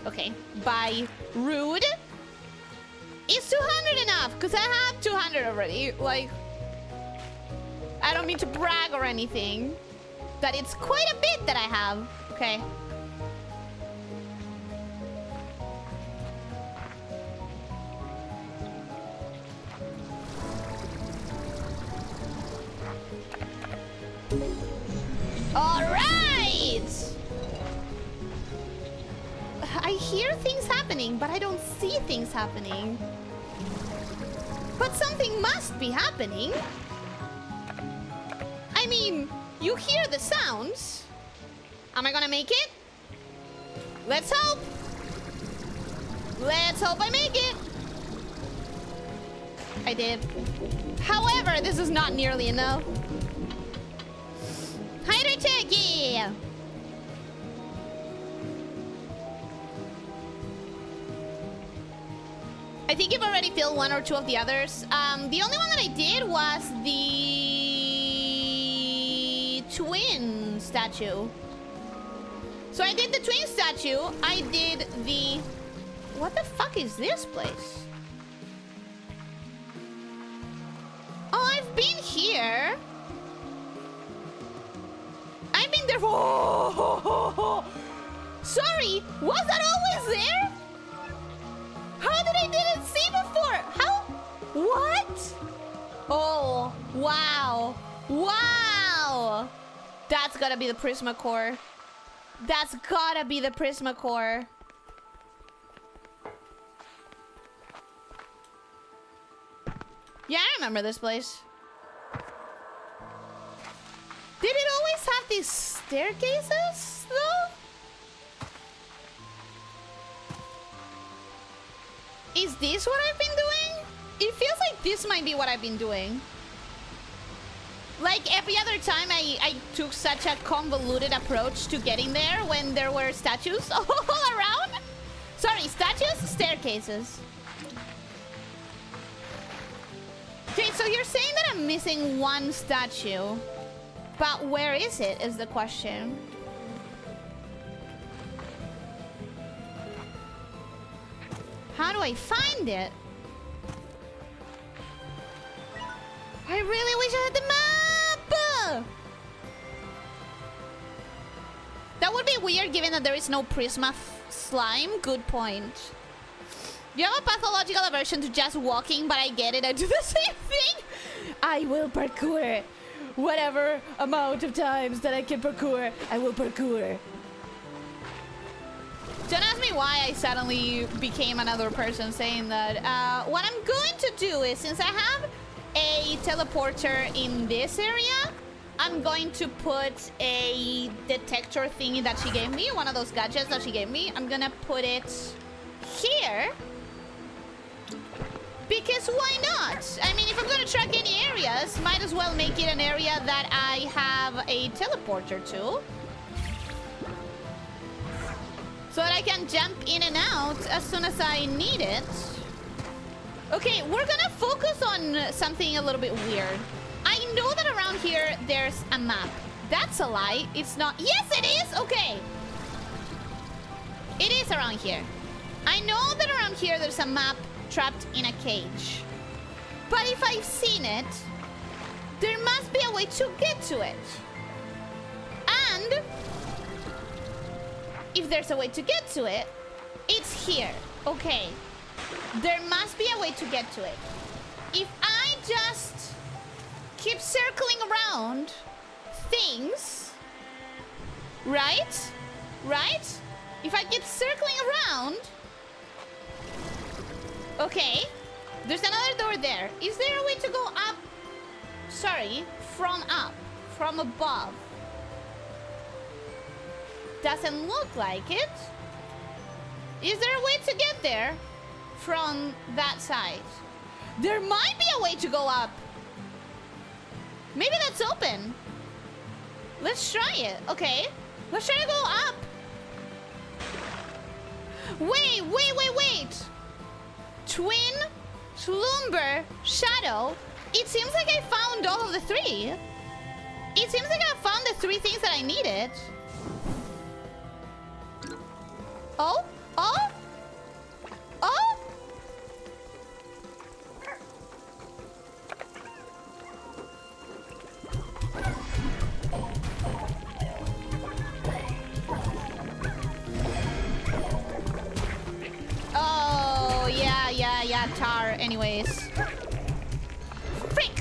S1: Okay, bye. Rude. Is 200 enough? Because I have 200 already. Like, I don't mean to brag or anything. That it's quite a bit that I have. Okay. All right! I hear things happening, but I don't see things happening. But something must be happening. I mean, you hear the sounds. Am I gonna make it? Let's hope. Let's hope I make it. I did. However, this is not nearly enough. Hydro check, yeah! I think you've already filled 1 or 2 of the others. The only one that I did was the twin statue. So I did the twin statue. I did the... What the fuck is this place? Oh, I've been here. I've been there for... Oh, sorry, was that always there? How did I didn't see before? How? What? Oh, wow. Wow. That's gotta be the Prisma core. That's gotta be the Prisma core. Yeah, I remember this place. Did it always have these staircases, though? Is this what I've been doing? It feels like this might be what I've been doing. Like every other time I took such a convoluted approach to getting there when there were statues all around. Sorry, statues? Staircases. Okay, so you're saying that I'm missing 1 statue. But where is it, is the question. How do I find it? I really wish I had the map! That would be weird given that there is no Prisma slime. Good point. You have a pathological aversion to just walking, but I get it. I do the same thing. I will parkour. Whatever amount of times that I can parkour, I will parkour. Don't ask me why I suddenly became another person saying that. What I'm going to do is, since I have a teleporter in this area, I'm going to put a detector thingy that she gave me, one of those gadgets that she gave me. I'm gonna put it here. Because why not? I mean, if I'm gonna track any areas, might as well make it an area that I have a teleporter to. So that I can jump in and out as soon as I need it. Okay, we're gonna focus on something a little bit weird. I know that around here there's a map. That's a lie. It's not. Yes, it is. Okay. It is around here. I know that around here there's a map trapped in a cage. But if I've seen it, there must be a way to get to it. And if there's a way to get to it, it's here. Okay. There must be a way to get to it. If I just keep circling around things, right? Right? If I keep circling around... Okay. There's another door there. Is there a way to go up? Sorry. From up. From above. Doesn't look like it. Is there a way to get there? From that side. There might be a way to go up. Maybe that's open. Let's try it. Okay. Let's try to go up. Wait. Twin, slumber, shadow. It seems like I found all of the three. It seems like I found the three things that I needed. Oh? Oh? Oh? Oh, yeah, tar, anyways. Frick!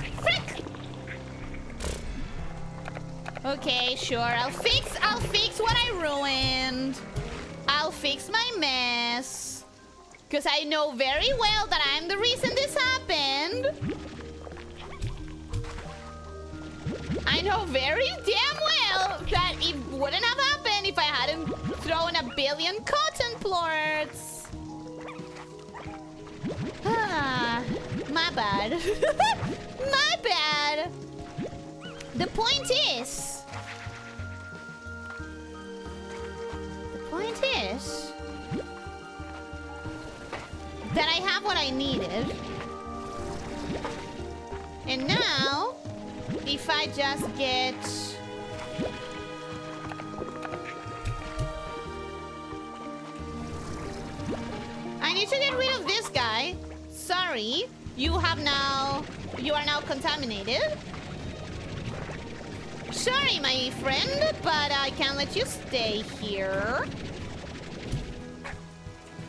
S1: Okay, sure, I'll fix what I ruined. I'll fix my mess. Because I know very well that I'm the reason this happened. I know very damn well that it wouldn't have happened if I hadn't thrown a billion cotton plorts. Ah, my bad. My bad. The point is... that I have what I needed. And now, if I just get... I need to get rid of this guy. Sorry, you are now contaminated. Sorry, my friend, but I can't let you stay here.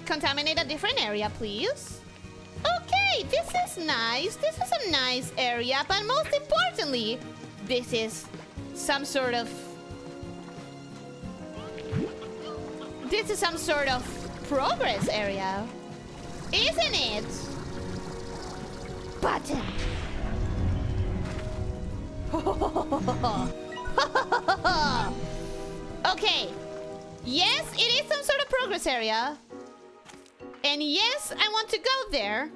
S1: Contaminate a different area, please. Okay, this is nice. This is a nice area, but most importantly, this is some sort of... This is some sort of progress area. Isn't it? Button. Okay. Yes, it is some sort of progress area. And yes, I want to go there.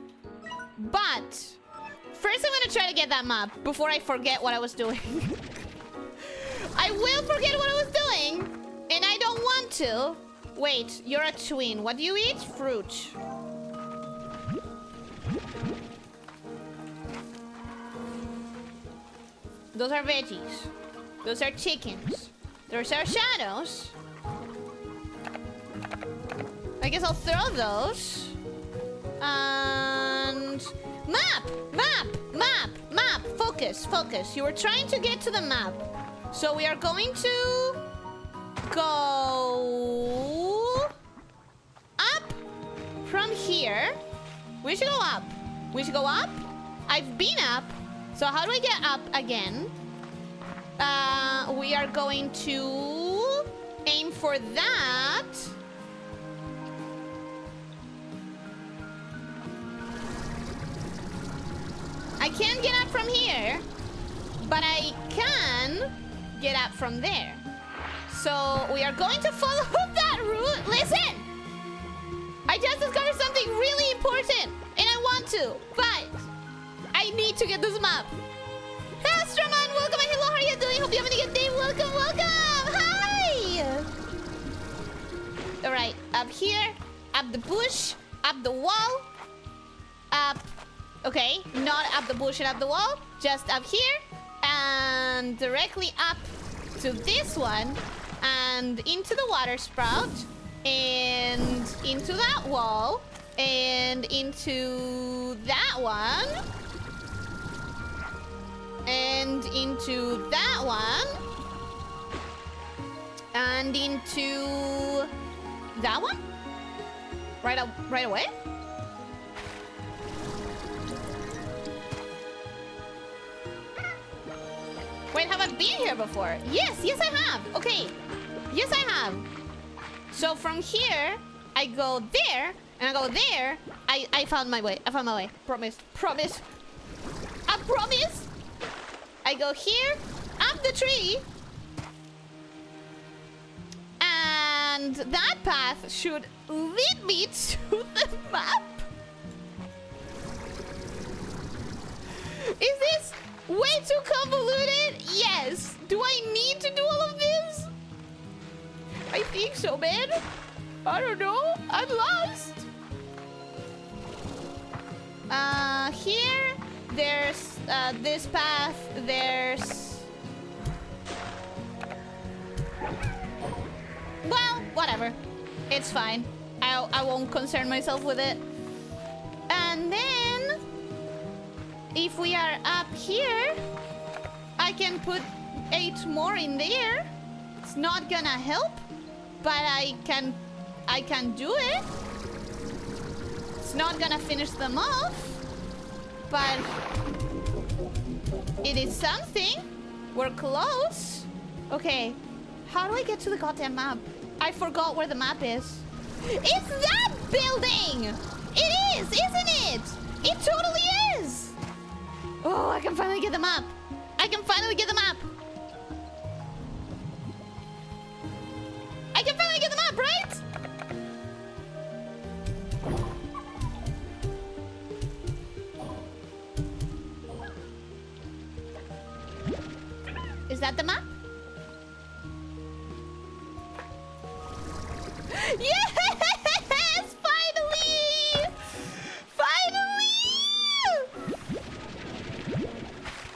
S1: But first I'm gonna try to get that map before I forget what I was doing. I will forget what I was doing. And I don't want to. Wait, you're a twin. What do you eat? Fruit. Those are veggies. Those are chickens. Those are shadows. I guess I'll throw those. And... Map! Focus. You were trying to get to the map. So we are going to... go... up from here. We should go up. We should go up. I've been up. So how do I get up again? We are going to aim for that. I can't get up from here, but I can get up from there. So we are going to follow that route. Listen! I just discovered something really important, and I want to, but I need to get this map. Astroman, welcome and hello, how are you doing? Hope you're having a good day. Welcome, welcome! Hi! Alright, up here, up the bush, up the wall, up... Okay, not up the bush and up the wall, just up here, and directly up to this one, and into the water sprout, and into that wall, and into that one, and into that one, and into that one? Right away? Wait, have I been here before? Yes, I have. Okay. Yes, I have. So from here, I go there, and I go there. I found my way. I found my way. Promise. Promise. I promise. I go here, up the tree. And that path should lead me to the map. Is this way too convoluted? Yes. Do I need to do all of this? I think so, man. I don't know. I'm lost. Here, there's this path. There's... Well, whatever. It's fine. I won't concern myself with it. And then... if we are up here, I can put 8 more in there. It's not gonna help, but I can do it. It's not gonna finish them off, but it is something. We're close. Okay, how do I get to the goddamn map? I forgot where the map is. It's that building! It is, isn't it? It totally is! Oh, I can finally get the map. I can finally get the map. I can finally get the map, right? Is that the map? Yes! Finally! Finally!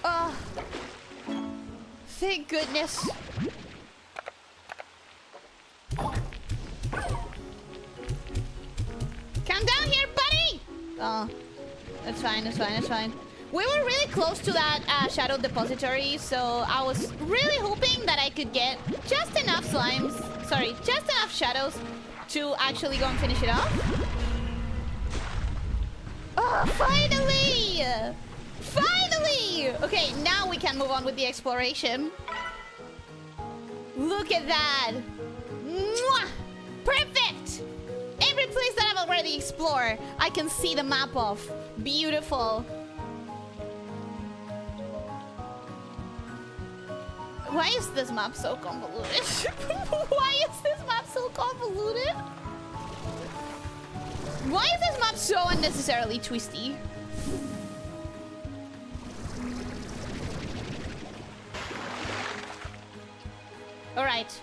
S1: Oh, thank goodness. Come down here, buddy! Oh, that's fine, that's fine, that's fine. We were really close to that shadow depository, so I was really hoping that I could get just enough slimes, sorry, just enough shadows to actually go and finish it off. Oh, finally! Finally! Okay, now we can move on with the exploration. Look at that! Mwah! Perfect! Every place that I've already explored, I can see the map of. Beautiful. Why is this map so convoluted? Why is this map so convoluted? Why is this map so unnecessarily twisty? Alright.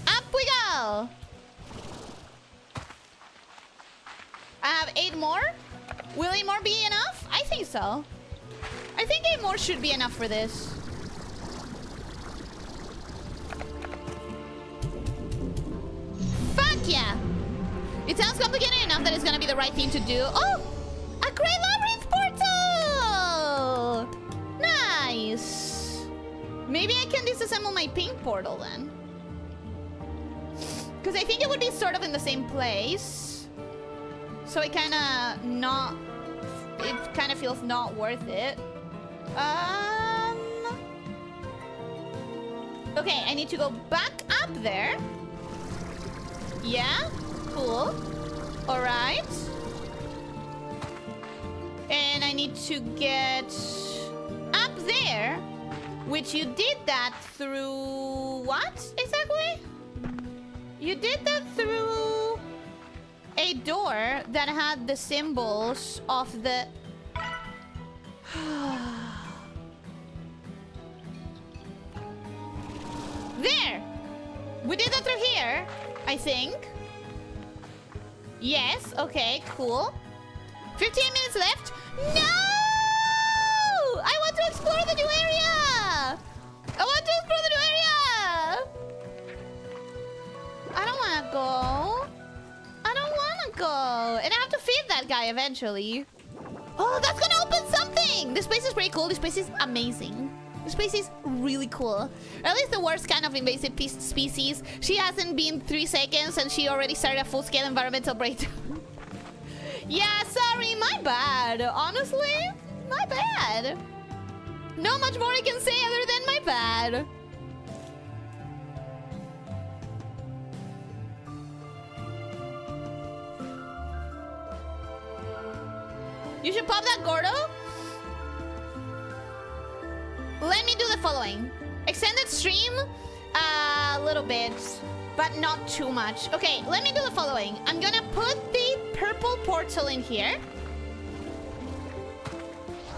S1: Up we go! I have 8 more. Will 8 more be enough? I think so. I think 8 more should be enough for this. Fuck yeah! It sounds complicated enough that it's gonna be the right thing to do. Oh! A Great Labyrinth portal! Nice! Maybe I can disassemble my pink portal then. Because I think it would be sort of in the same place. So it kind of not... It kind of feels not worth it. Okay, I need to go back up there. Yeah, cool. Alright. And I need to get up there, which you did that through... What exactly? You did that through a door that had the symbols of the... There! We did that through here, I think. Yes, okay, cool. 15 minutes left. No! I want to explore the new area! I want to explore the new area! I don't want to go. I don't want to go. And I have to feed that guy eventually. Oh, that's gonna open something! This place is pretty cool. This place is amazing. This place is really cool. Or at least the worst kind of invasive species. She hasn't been 3 seconds and she already started a full-scale environmental breakdown. Yeah, sorry, my bad. Honestly, my bad. Not much more I can say other than my bad. You should pop that Gordo. Let me do the following. Extended stream a little bit, but not too much. Okay, let me do the following. I'm gonna put the purple portal in here.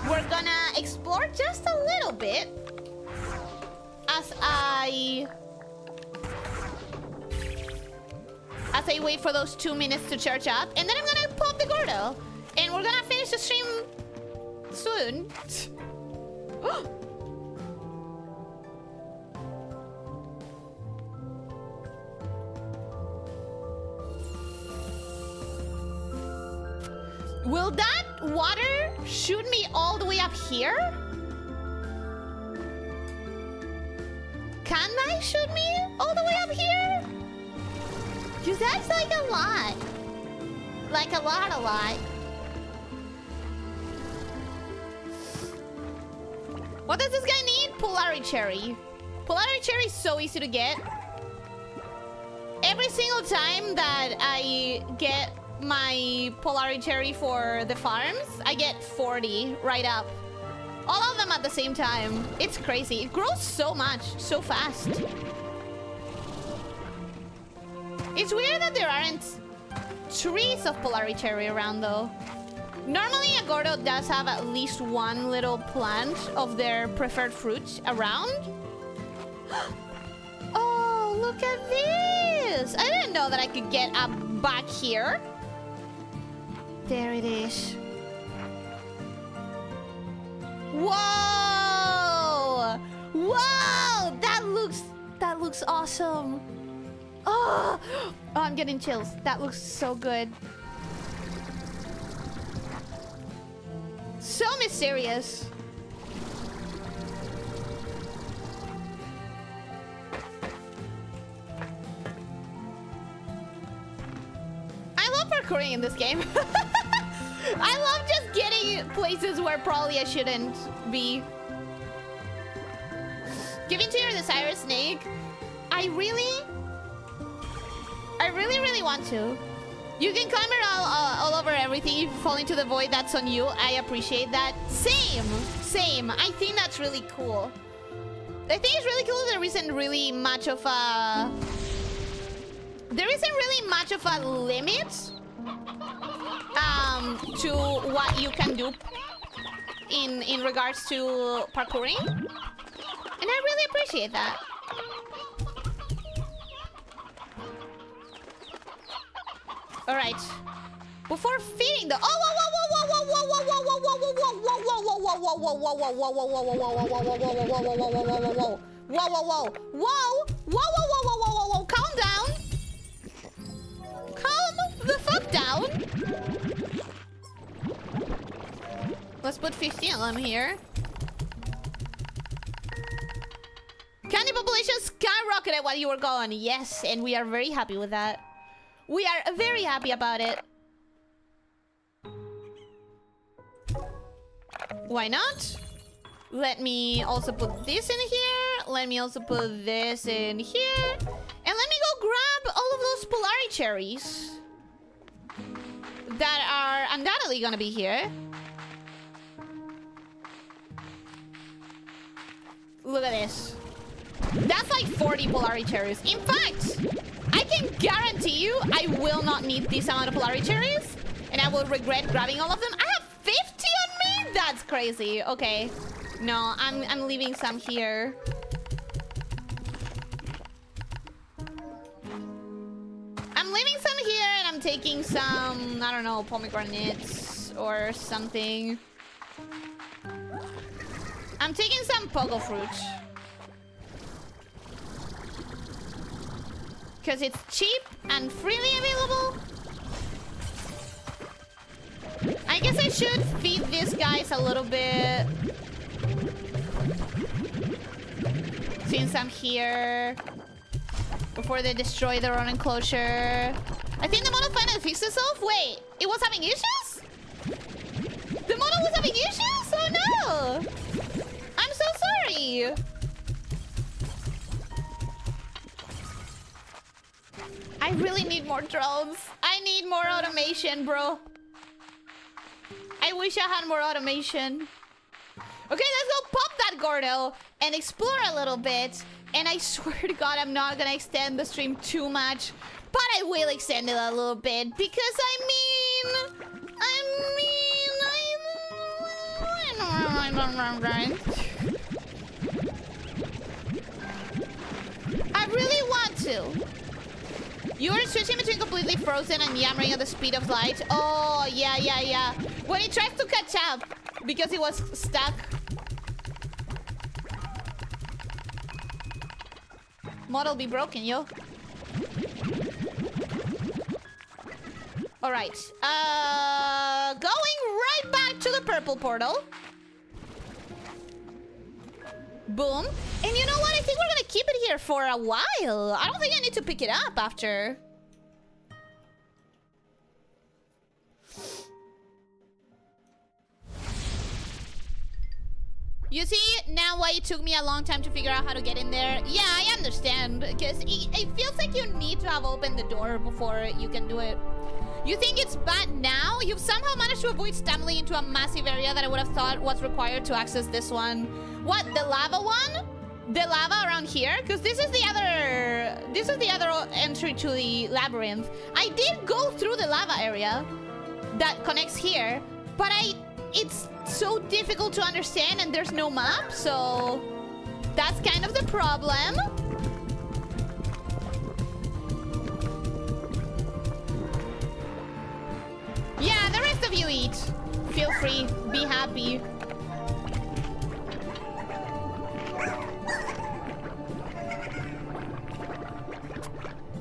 S1: We're gonna explore just a little bit as I wait for those 2 minutes to charge up, and then I'm gonna pop the Gordo, and we're gonna finish the stream soon. Will that water shoot me all the way up here? Can that shoot me all the way up here? Because that's like a lot. Like a lot. What does this guy need? Polari Cherry. Polari Cherry is so easy to get. Every single time that I get my Polari Cherry for the farms, I get 40 right up. All of them at the same time. It's crazy. It grows so much, so fast. It's weird that there aren't trees of Polari Cherry around though. Normally a Gordo does have at least one little plant of their preferred fruit around. Oh, look at this! I didn't know that I could get up back here. There it is. Whoa! Whoa! That looks awesome. Oh, I'm getting chills. That looks so good. So mysterious. I love parkouring in this game. I love just getting places where probably I shouldn't be. Giving to your desired snake. I really want to. You can climb it all over everything. If you fall into the void, that's on you. I appreciate that. Same. I think that's really cool. I think it's really cool. There isn't really much of a limit to what you can do in regards to parkouring, and I really appreciate that. All right, before feeding the calm down. Calm the fuck down. Let's put 15 of them here. Candy population skyrocketed while you were gone. Yes, and we are very happy with that. We are very happy about it. Why not? Let me also put this in here. Let me also put this in here. And let me go grab all of those Polari cherries that are undoubtedly gonna be here. Look at this. That's like 40 Polari cherries. In fact, I can guarantee you I will not need this amount of Polari cherries. And I will regret grabbing all of them. I have 50 on me? That's crazy. Okay. No, I'm leaving some here. I'm leaving some here and I'm taking some, I don't know, pomegranates or something. I'm taking some pogo fruit. Because it's cheap and freely available. I guess I should feed these guys a little bit. Since I'm here. Before they destroy their own enclosure. I think the model finally fixed itself. Wait, it was having issues? The model was having issues? Oh no! I'm so sorry. I really need more drones. I need more automation, bro. I wish I had more automation. Okay, let's go pop that Gordo and explore a little bit. And I swear to God, I'm not gonna extend the stream too much. But I will extend it a little bit. Because I really want to. You were switching between completely frozen and yammering at the speed of light. Oh, yeah. When it tries to catch up because it was stuck. Model be broken, yo. Alright. Going right back to the purple portal. Boom. And you know what? I think we're gonna keep it here for a while. I don't think I need to pick it up after. You see now why it took me a long time to figure out how to get in there? Yeah, I understand. Because it feels like you need to have opened the door before you can do it. You think it's bad now? You've somehow managed to avoid stumbling into a massive area that I would have thought was required to access this one. What, the lava one? The lava around here? Because this is the other entry to the labyrinth. I did go through the lava area that connects here, but it's so difficult to understand and there's no map, so that's kind of the problem. Yeah, the rest of you eat. Feel free, be happy.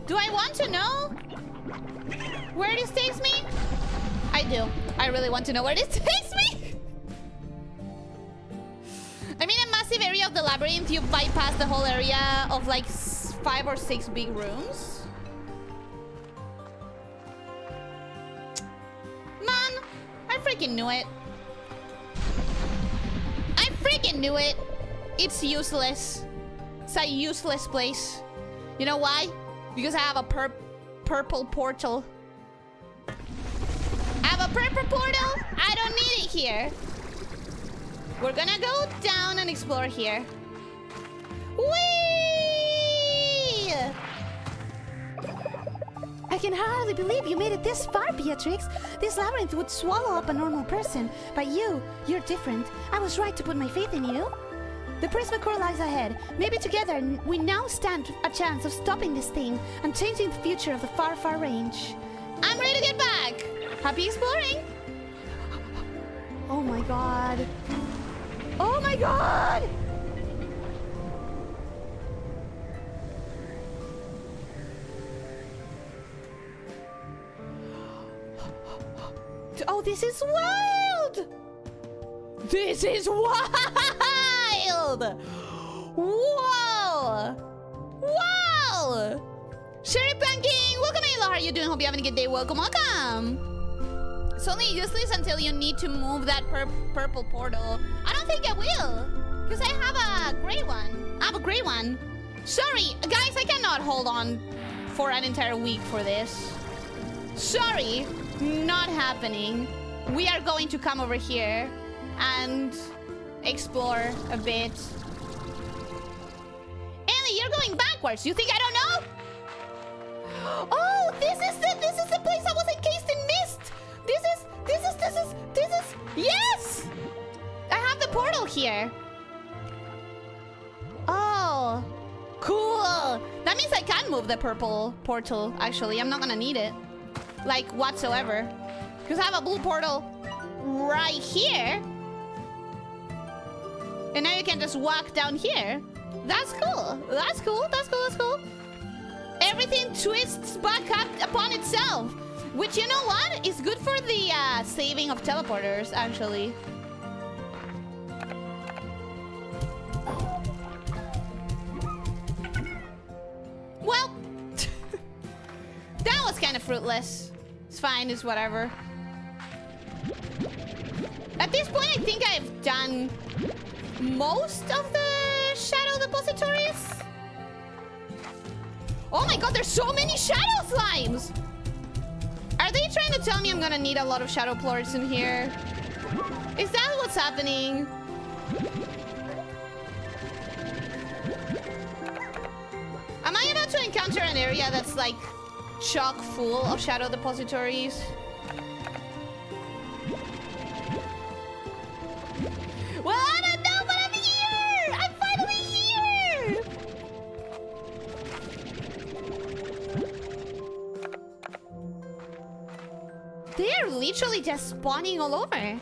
S1: Do I want to know where this takes me? I do. I really want to know where this takes me. I mean, a massive area of the labyrinth, you bypass the whole area of like 5 or 6 big rooms. Man, I freaking knew it. I freaking knew it. It's useless. It's a useless place. You know why? Because I have a purple portal. I have a purple portal. I don't need it here. We're gonna go down and explore here. Whee!
S2: I can hardly believe you made it this far, Beatrix. This labyrinth would swallow up a normal person. But you're different. I was right to put my faith in you. The Prisma Core lies ahead. Maybe together we now stand a chance of stopping this thing and changing the future of the far, far range.
S1: I'm ready to get back. Happy exploring.
S2: Oh my god. Oh my god!
S1: Oh, this is wild! This is wild! Whoa! Wow! Sherry Planking, welcome in. How are you doing? Hope you're having a good day. Welcome, welcome. It's only useless until you need to move that purple portal. I don't think I will. Because I have a gray one. I have a gray one. Sorry, guys, I cannot hold on for an entire week for this. Sorry, not happening. We are going to come over here and explore a bit. Ellie, you're going backwards. You think I don't know? Oh, this is the place I was encased in mist. This is yes! I have the portal here. Oh, cool. That means I can move the purple portal, actually. I'm not gonna need it, like, whatsoever. Because I have a blue portal right here. And now you can just walk down here. That's cool. That's cool. That's cool. That's cool. Everything twists back up upon itself. Which, you know what? Is good for the saving of teleporters, actually. Well, that was kind of fruitless. It's fine, it's whatever. At this point, I think I've done most of the shadow depositories. Oh my god, there's so many shadow slimes! Are they trying to tell me I'm gonna need a lot of shadow plorts in here? Is that what's happening? Am I about to encounter an area that's like chock full of shadow depositories? Well, I don't know, but I'm here! I'm finally here! They're literally just spawning all over.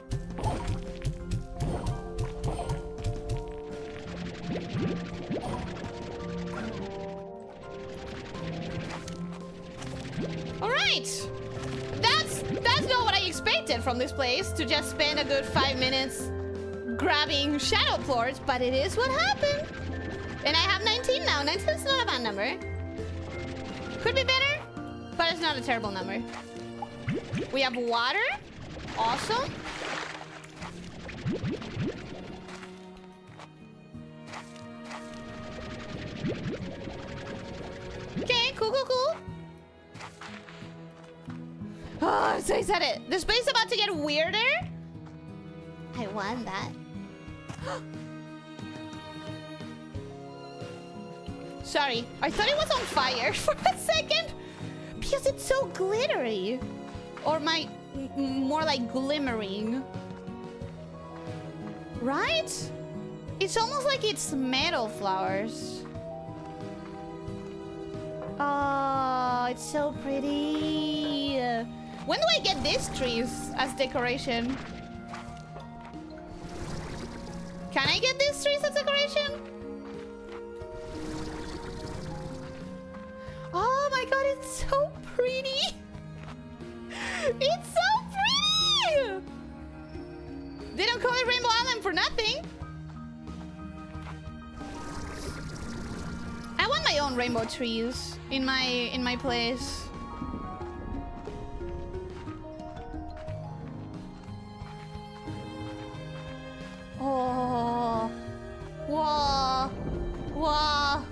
S1: Alright! That's not what I expected from this place, to just spend a good 5 minutes grabbing shadow plorts, but it is what happened. And I have 19 now. 19 is not a bad number. Could be better, but it's not a terrible number. We have water. Awesome. Okay, cool, cool, cool. Oh, I'm so excited. This place is about to get weirder. I want that. Sorry, I thought it was on fire for a second because it's so glittery, or more like glimmering, right? It's almost like it's metal flowers. Oh, it's so pretty. When do I get these trees as decoration? Can I get these trees as decoration? Oh my god, it's so pretty! It's so pretty! They don't call it Rainbow Island for nothing. I want my own rainbow trees in my place. Oh, whoa, whoa.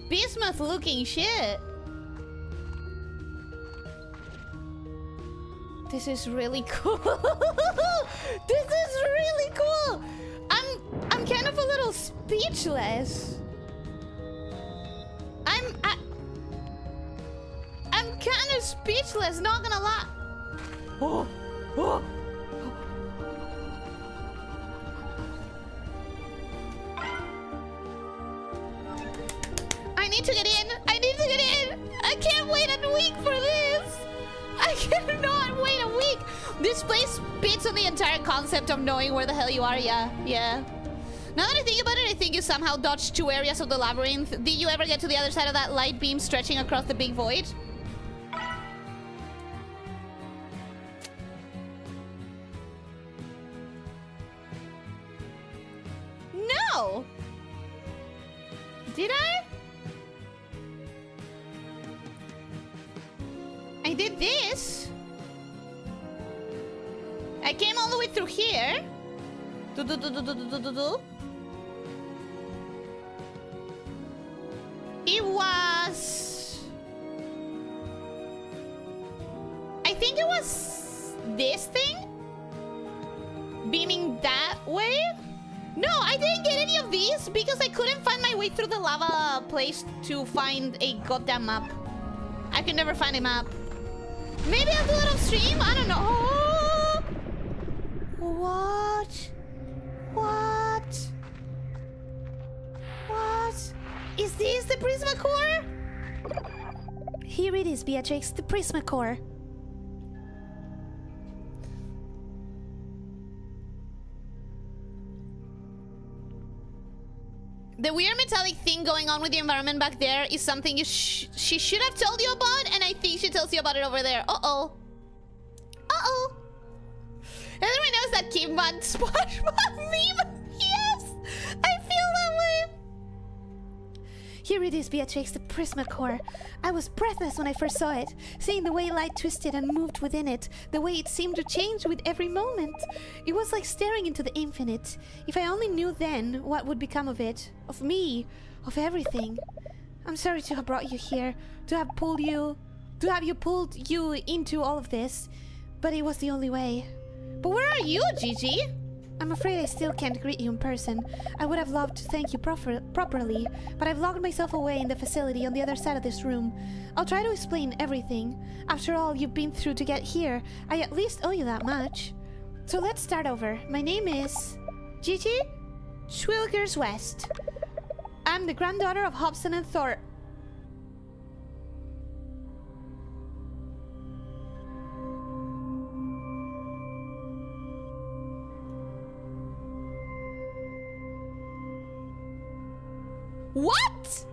S1: Bismuth looking shit. This is really cool. This is really cool. I'm kind of a little speechless. I'm kind of speechless, not gonna lie. Oh, oh. I need to get in. I need to get in. I can't wait a week for this. I cannot wait a week. This place beats on the entire concept of knowing where the hell you are. Yeah, yeah. Now that I think about it, I think you somehow dodged 2 areas of the labyrinth. Did you ever get to the other side of that light beam stretching across the big void? No. Did I? like this. I came all the way through here. It was... I think it was this thing? Beaming that way? No, I didn't get any of these because I couldn't find my way through the lava place to find a goddamn map. I could never find a map. Maybe I'll do it off stream? I don't know. What? What? What? Is this the Prismacore?
S2: Here it is, Beatrix, the Prismacore.
S1: The weird metallic thing going on with the environment back there is something she should have told you about, and I think she tells you about it over there. Uh-oh. Uh-oh. Everyone knows that Kimbot SpongeBob meme? Yes! I feel that way.
S2: Here it is, Beatrix, the Prismacore. I was breathless when I first saw it, seeing the way light twisted and moved within it, the way it seemed to change with every moment. It was like staring into the infinite. If I only knew then what would become of it, of me, of everything. I'm sorry to have brought you here, to have pulled you into all of this, but it was the only way.
S1: But where are you, Gigi?
S2: I'm afraid I still can't greet you in person. I would have loved to thank you properly, but I've locked myself away in the facility on the other side of this room. I'll try to explain everything. After all you've been through to get here, I at least owe you that much. So let's start over. My name is... Gigi Schwilgers West. I'm the granddaughter of Hobson and Thor...
S1: What?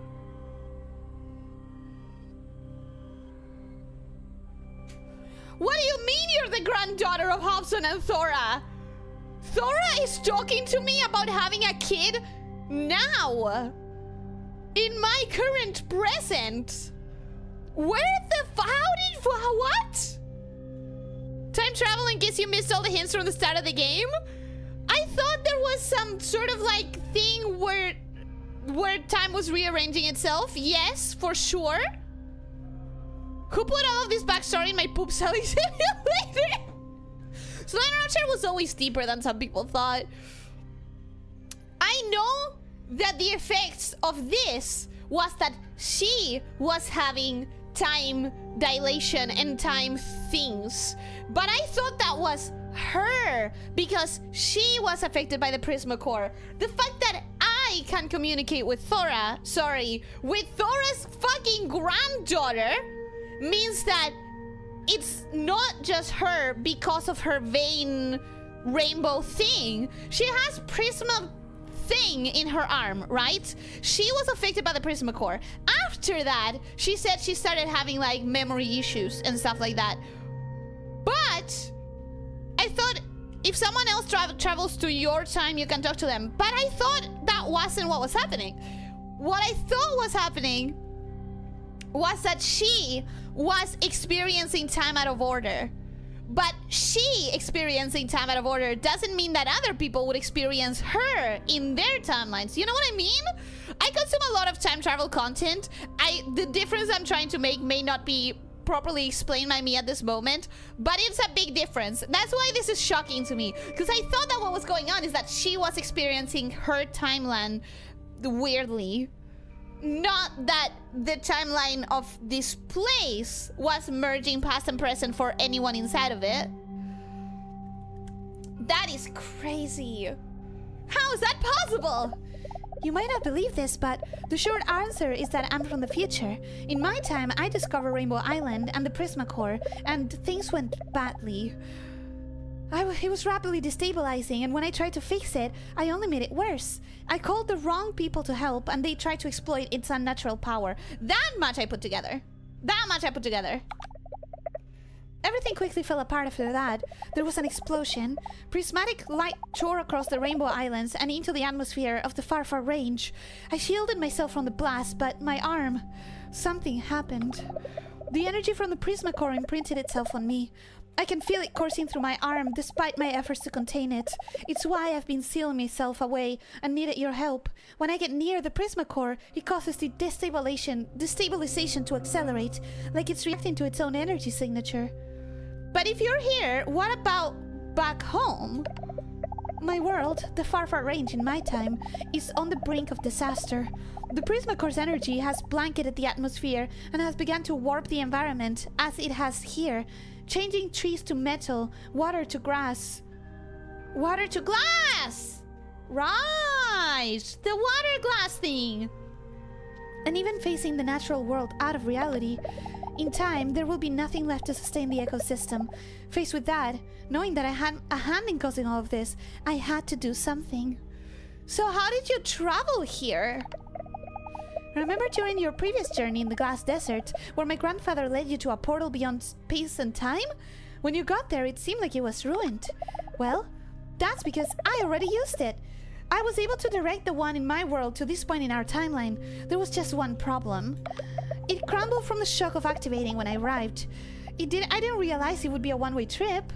S1: What do you mean you're the granddaughter of Hobson and Thora? Thora is talking to me about having a kid now. In my current present. Where the what? Time travel in case you missed all the hints from the start of the game? I thought there was some sort of like thing where time was rearranging itself. Yes, for sure. Who put all of this backstory in my poop selling simulator? Slime Rancher was always deeper than some people thought. I know that the effects of this was that she was having time dilation and time things. But I thought that was her because she was affected by the Prismacore. The fact that I can communicate with Thora, with Thora's fucking granddaughter means that it's not just her because of her vein rainbow thing. She has Prisma thing in her arm, right? She was affected by the Prismacore. After that, she said she started having like memory issues and stuff like that. But I thought if someone else travels to your time, you can talk to them. But I thought that wasn't what was happening. What I thought was happening was that she was experiencing time out of order. But she experiencing time out of order doesn't mean that other people would experience her in their timelines. You know what I mean? I consume a lot of time travel content. The difference I'm trying to make may not be properly explained by me at this moment, but it's a big difference. That's why this is shocking to me, because I thought that what was going on is that she was experiencing her timeline weirdly, not that the timeline of this place was merging past and present for anyone inside of it. That is crazy. How is that possible?
S2: You might not believe this, but the short answer is that I'm from the future. In my time, I discovered Rainbow Island and the Prismacore, and things went badly. It was rapidly destabilizing, and when I tried to fix it, I only made it worse. I called the wrong people to help, and they tried to exploit its unnatural power.
S1: That much I put together.
S2: Everything quickly fell apart after that. There was an explosion. Prismatic light tore across the Rainbow Islands and into the atmosphere of the far, far range. I shielded myself from the blast, but my arm... Something happened. The energy from the Prismacore imprinted itself on me. I can feel it coursing through my arm despite my efforts to contain it. It's why I've been sealing myself away and needed your help. When I get near the Prismacore, it causes the destabilization to accelerate, like it's reacting to its own energy signature.
S1: But if you're here, what about back home?
S2: My world, the far range in my time, is on the brink of disaster. The Prismacore's energy has blanketed the atmosphere and has begun to warp the environment, as it has here, changing trees to metal, water to grass.
S1: Water to glass! Right! The water glass thing!
S2: And even facing the natural world out of reality, in time, there will be nothing left to sustain the ecosystem. Faced with that, knowing that I had a hand in causing all of this, I had to do something.
S1: So how did you travel here?
S2: Remember during your previous journey in the Glass Desert, where my grandfather led you to a portal beyond space and time? When you got there, it seemed like it was ruined. Well, that's because I already used it. I was able to direct the one in my world to this point in our timeline. There was just one problem. It crumbled from the shock of activating when I arrived. I didn't realize it would be a one-way trip.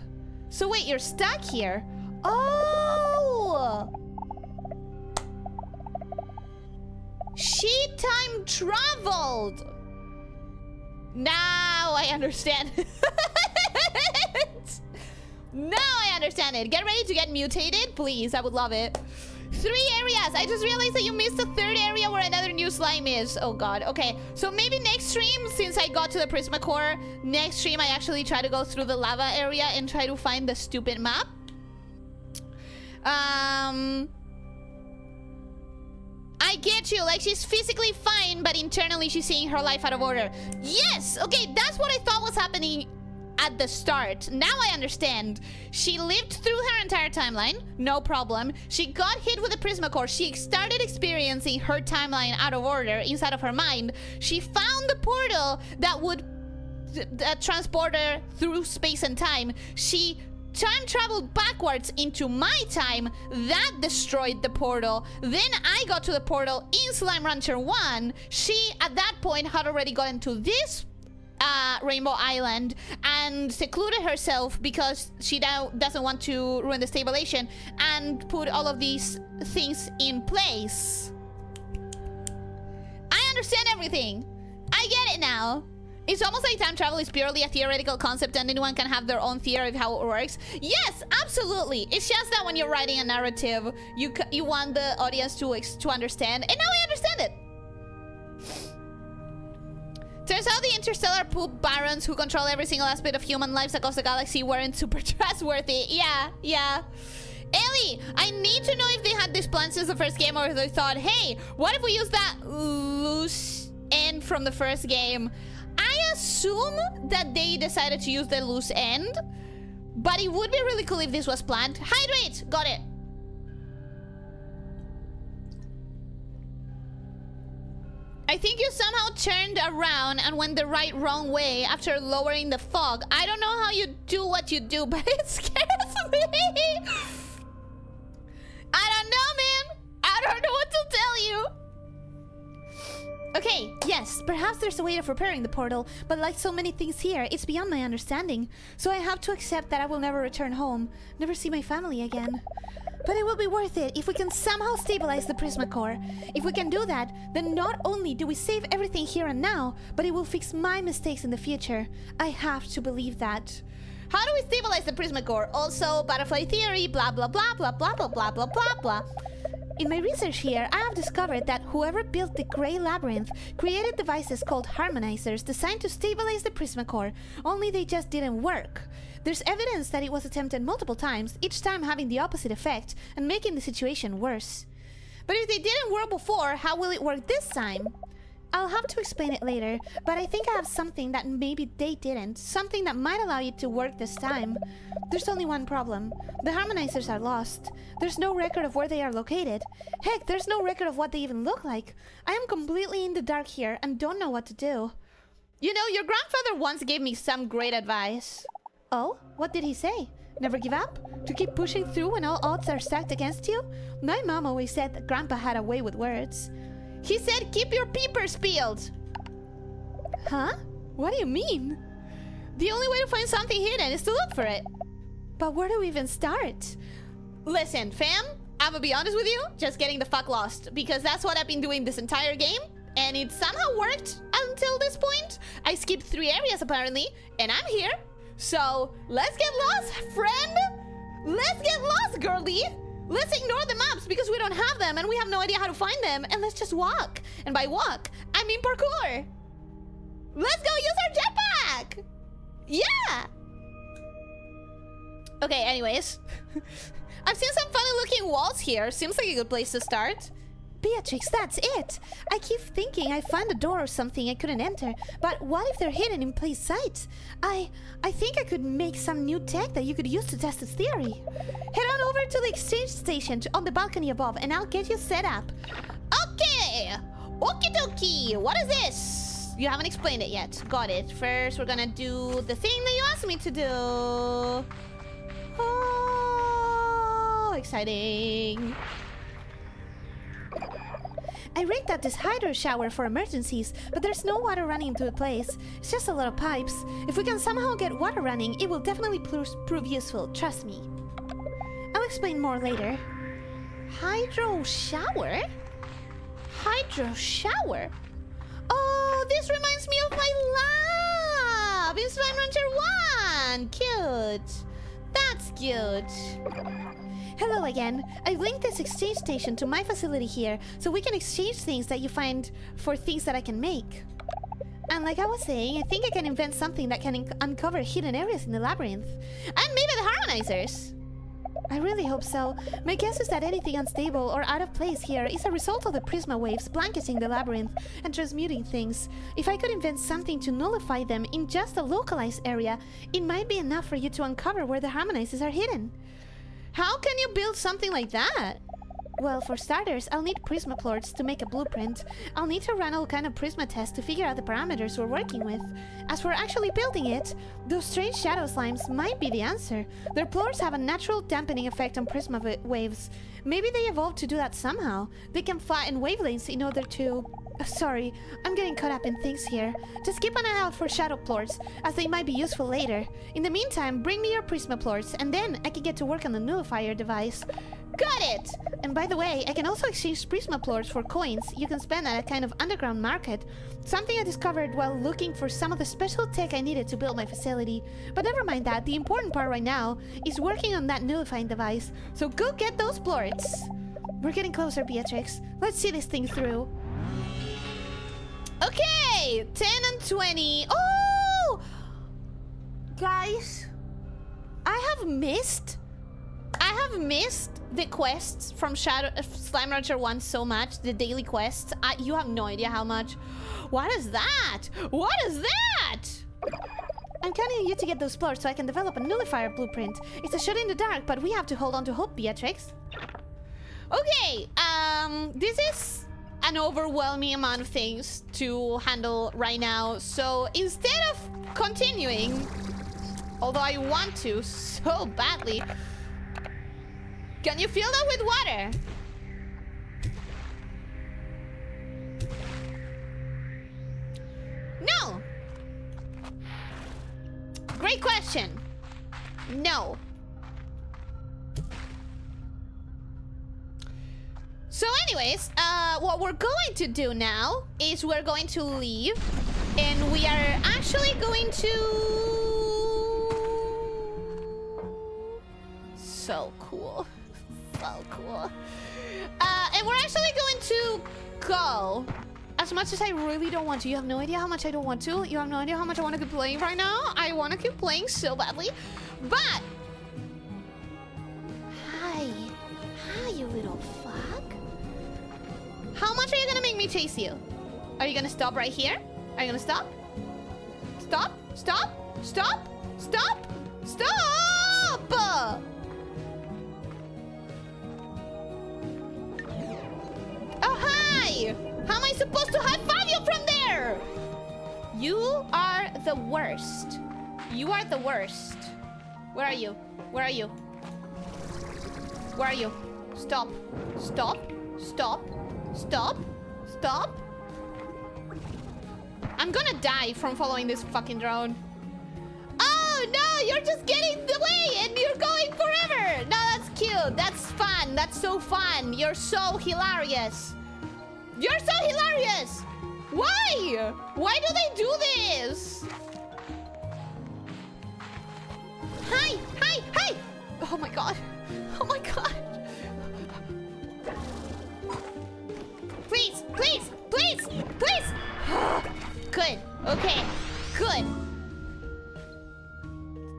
S1: So wait, you're stuck here? Oh! She time traveled! Now I understand it. Now I understand it. Get ready to get mutated, please. I would love it. 3 areas. I just realized that you missed the 3rd area where another new slime is. Oh god. Okay. So maybe next stream, since I got to the Prismacore, next stream I actually try to go through the lava area and try to find the stupid map. I get you. Like, she's physically fine, but internally she's seeing her life out of order. Yes! Okay, that's what I thought was happening at the start. Now I understand. She lived through her entire timeline, no problem. She got hit with the Prismacore. She started experiencing her timeline out of order inside of her mind. She found the portal that would transport her through space and time. She time traveled backwards into my time. That destroyed the portal. Then I got to the portal in Slime Rancher 1. She, at that point, had already gotten to this Rainbow Island and secluded herself because she now doesn't want to ruin the stabilization and put all of these things in place. I understand everything. I get it now. It's almost like time travel is purely a theoretical concept and anyone can have their own theory of how it works. Yes, absolutely. It's just that when you're writing a narrative, you want the audience to understand. And now I understand it. Turns out the interstellar poop barons who control every single aspect of human lives across the galaxy weren't super trustworthy. Yeah. Ellie, I need to know if they had this plan since the first game or if they thought, hey, what if we use that loose end from the first game? I assume that they decided to use the loose end, but it would be really cool if this was planned. Hydrate! Got it. I think you somehow turned around and went the wrong way after lowering the fog. I don't know how you do what you do, but it scares me. I don't know, man. I don't know what to tell you.
S2: Okay, yes, perhaps there's a way of repairing the portal, but like so many things here, it's beyond my understanding. So I have to accept that I will never return home, never see my family again. But it will be worth it if we can somehow stabilize the Prismacore. If we can do that, then not only do we save everything here and now, but it will fix my mistakes in the future. I have to believe that.
S1: How do we stabilize the Prismacore? Also, butterfly theory, blah blah blah blah blah blah blah blah blah blah.
S2: In my research here, I have discovered that whoever built the Grey Labyrinth created devices called harmonizers designed to stabilize the Prismacore, only they just didn't work. There's evidence that it was attempted multiple times, each time having the opposite effect and making the situation worse.
S1: But if they didn't work before, how will it work this time?
S2: I'll have to explain it later, but I think I have something that maybe they didn't, something that might allow it to work this time. There's only one problem. The harmonizers are lost. There's no record of where they are located. Heck, there's no record of what they even look like. I am completely in the dark here and don't know what to do.
S1: You know, your grandfather once gave me some great advice.
S2: Oh? What did he say? Never give up? To keep pushing through when all odds are stacked against you? My mom always said that Grandpa had a way with words.
S1: He said, keep your peepers peeled.
S2: Huh? What do you mean?
S1: The only way to find something hidden is to look for it.
S2: But where do we even start?
S1: Listen, fam, I'm gonna be honest with you, just getting the fuck lost. Because that's what I've been doing this entire game. And it somehow worked until this point. I skipped 3 areas apparently, and I'm here. So, let's get lost, friend. Let's get lost, girlie. Let's ignore the maps because we don't have them and we have no idea how to find them. And let's just walk. And by walk, I mean parkour. Let's go use our jetpack. Yeah. Okay, anyways. I've seen some funny looking walls here. Seems like a good place to start.
S2: Beatrix, that's it. I keep thinking I found a door or something I couldn't enter. But what if they're hidden in plain sight? I think I could make some new tech that you could use to test this theory. Head on over to the exchange station on the balcony above and I'll get you set up.
S1: Okay. Okie dokie. What is this? You haven't explained it yet. Got it. First, we're gonna do the thing that you asked me to do. Oh, exciting.
S2: I rigged up this hydro shower for emergencies, but there's no water running into the place. It's just a lot of pipes. If we can somehow get water running, it will definitely prove useful, trust me. I'll explain more later.
S1: Hydro shower? Hydro shower? Oh, this reminds me of my lab in Slime Rancher 1. Cute. That's cute.
S2: Hello again. I've linked this exchange station to my facility here, so we can exchange things that you find for things that I can make. And like I was saying, I think I can invent something that can uncover hidden areas in the labyrinth.
S1: And maybe the harmonizers.
S2: I really hope so. My guess is that anything unstable or out of place here is a result of the prisma waves blanketing the labyrinth and transmuting things. If I could invent something to nullify them in just a localized area, it might be enough for you to uncover where the harmonizers are hidden.
S1: How can you build something like that?
S2: Well, for starters, I'll need prisma plorts to make a blueprint. I'll need to run all kind of prisma tests to figure out the parameters we're working with. As for actually building it, those strange shadow slimes might be the answer. Their plorts have a natural dampening effect on prisma waves. Maybe they evolved to do that somehow. They can fly in wavelengths in order to... sorry, I'm getting caught up in things here. Just keep an eye out for shadow plorts, as they might be useful later. In the meantime, bring me your prisma plorts, and then I can get to work on the nullifier device.
S1: Got it!
S2: And by the way, I can also exchange prisma plorts for coins you can spend at a kind of underground market. Something I discovered while looking for some of the special tech I needed to build my facility. But never mind that, the important part right now is working on that nullifying device. So go get those plorts! We're getting closer, Beatrix. Let's see this thing through.
S1: Okay! 10 and 20. Oh! Guys, I have missed the quests from Slime Rancher 1 so much, the daily quests. You have no idea how much. What is that? What is that?
S2: I'm counting on you to get those plorts so I can develop a nullifier blueprint. It's a shot in the dark, but we have to hold on to hope, Beatrix.
S1: Okay, this is an overwhelming amount of things to handle right now. So instead of continuing, although I want to so badly, can you fill that with water? No. Great question. No. So anyways, what we're going to do now is we're going to leave and we are actually going to... So cool. So cool. And we're actually going to go. As much as I really don't want to. You have no idea how much I don't want to. You have no idea how much I want to keep playing right now. I want to keep playing so badly. But...
S2: Hi, you little fuck.
S1: How much are you gonna make me chase you? Are you gonna stop right here? Are you gonna stop? Stop? Stop? Stop? Stop? Stop! Oh, hi! How am I supposed to high-five you from there? You are the worst. You are the worst. Where are you? Where are you? Where are you? Stop. Stop. Stop. Stop. Stop. I'm gonna die from following this fucking drone. Oh, no, you're just getting in the way and you're going forever. No, that's cute. That's fun. That's so fun. You're so hilarious. You're so hilarious. Why? Why do they do this? Hi, hi, hi. Oh my god. Oh my god. Please, please, please, please. Good. Okay. Good.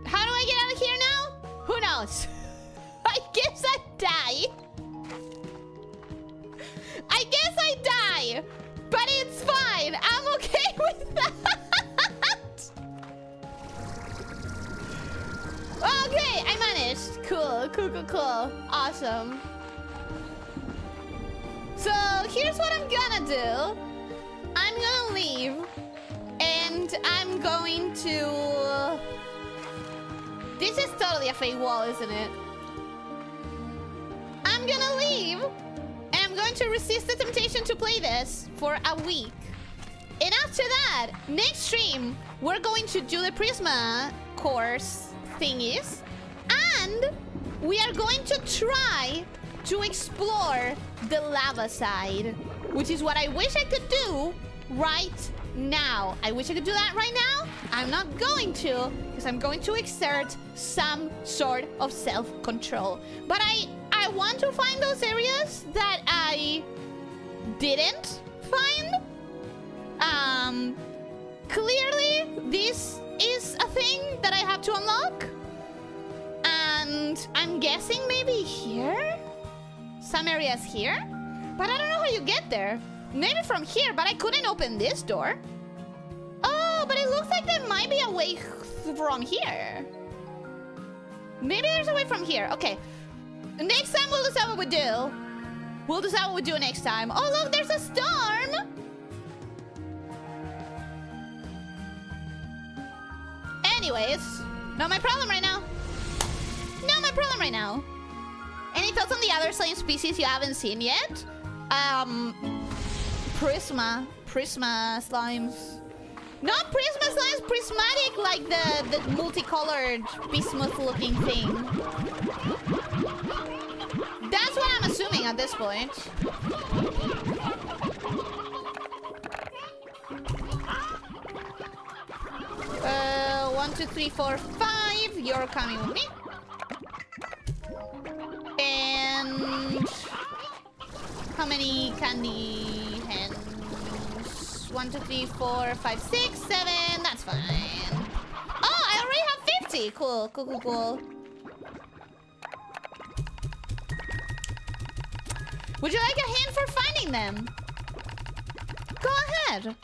S1: How do I get out of here now? Who knows? I guess I die. I guess I die. But it's fine. I'm okay with that. Okay, I managed. Cool, cool, cool, cool. Awesome. So here's what I'm gonna do. I'm gonna leave. And I'm going to... This is totally a fake wall, isn't it? I'm gonna leave. And I'm going to resist the temptation to play this for a week. And after that, next stream, we're going to do the Prisma course thingies. And we are going to try to explore the lava side, which is what I wish I could do right now. I wish I could do that right now. I'm not going to, because I'm going to exert some sort of self-control. But I want to find those areas that I didn't find. Clearly, this is a thing that I have to unlock. And I'm guessing maybe here? Some areas here? But I don't know how you get there. Maybe from here, but I couldn't open this door. Oh, but it looks like there might be a way from here. Maybe there's a way from here. Okay. Next time we'll decide what we do. We'll decide what we do next time. Oh, look, there's a storm. Anyways, not my problem right now. Not my problem right now. Any thoughts on the other slime species you haven't seen yet? Prisma slimes. Not Prisma slimes, prismatic, like the multicolored bismuth looking thing. That's what I'm assuming at this point. 1, 2, 3, 4, 5. You're coming with me. And how many candy hens? 1, 2, 3, 4, 5, 6, 7. That's fine. Oh, I already have 50. Cool, cool, cool, cool. Would you like a hint for finding them? Go ahead.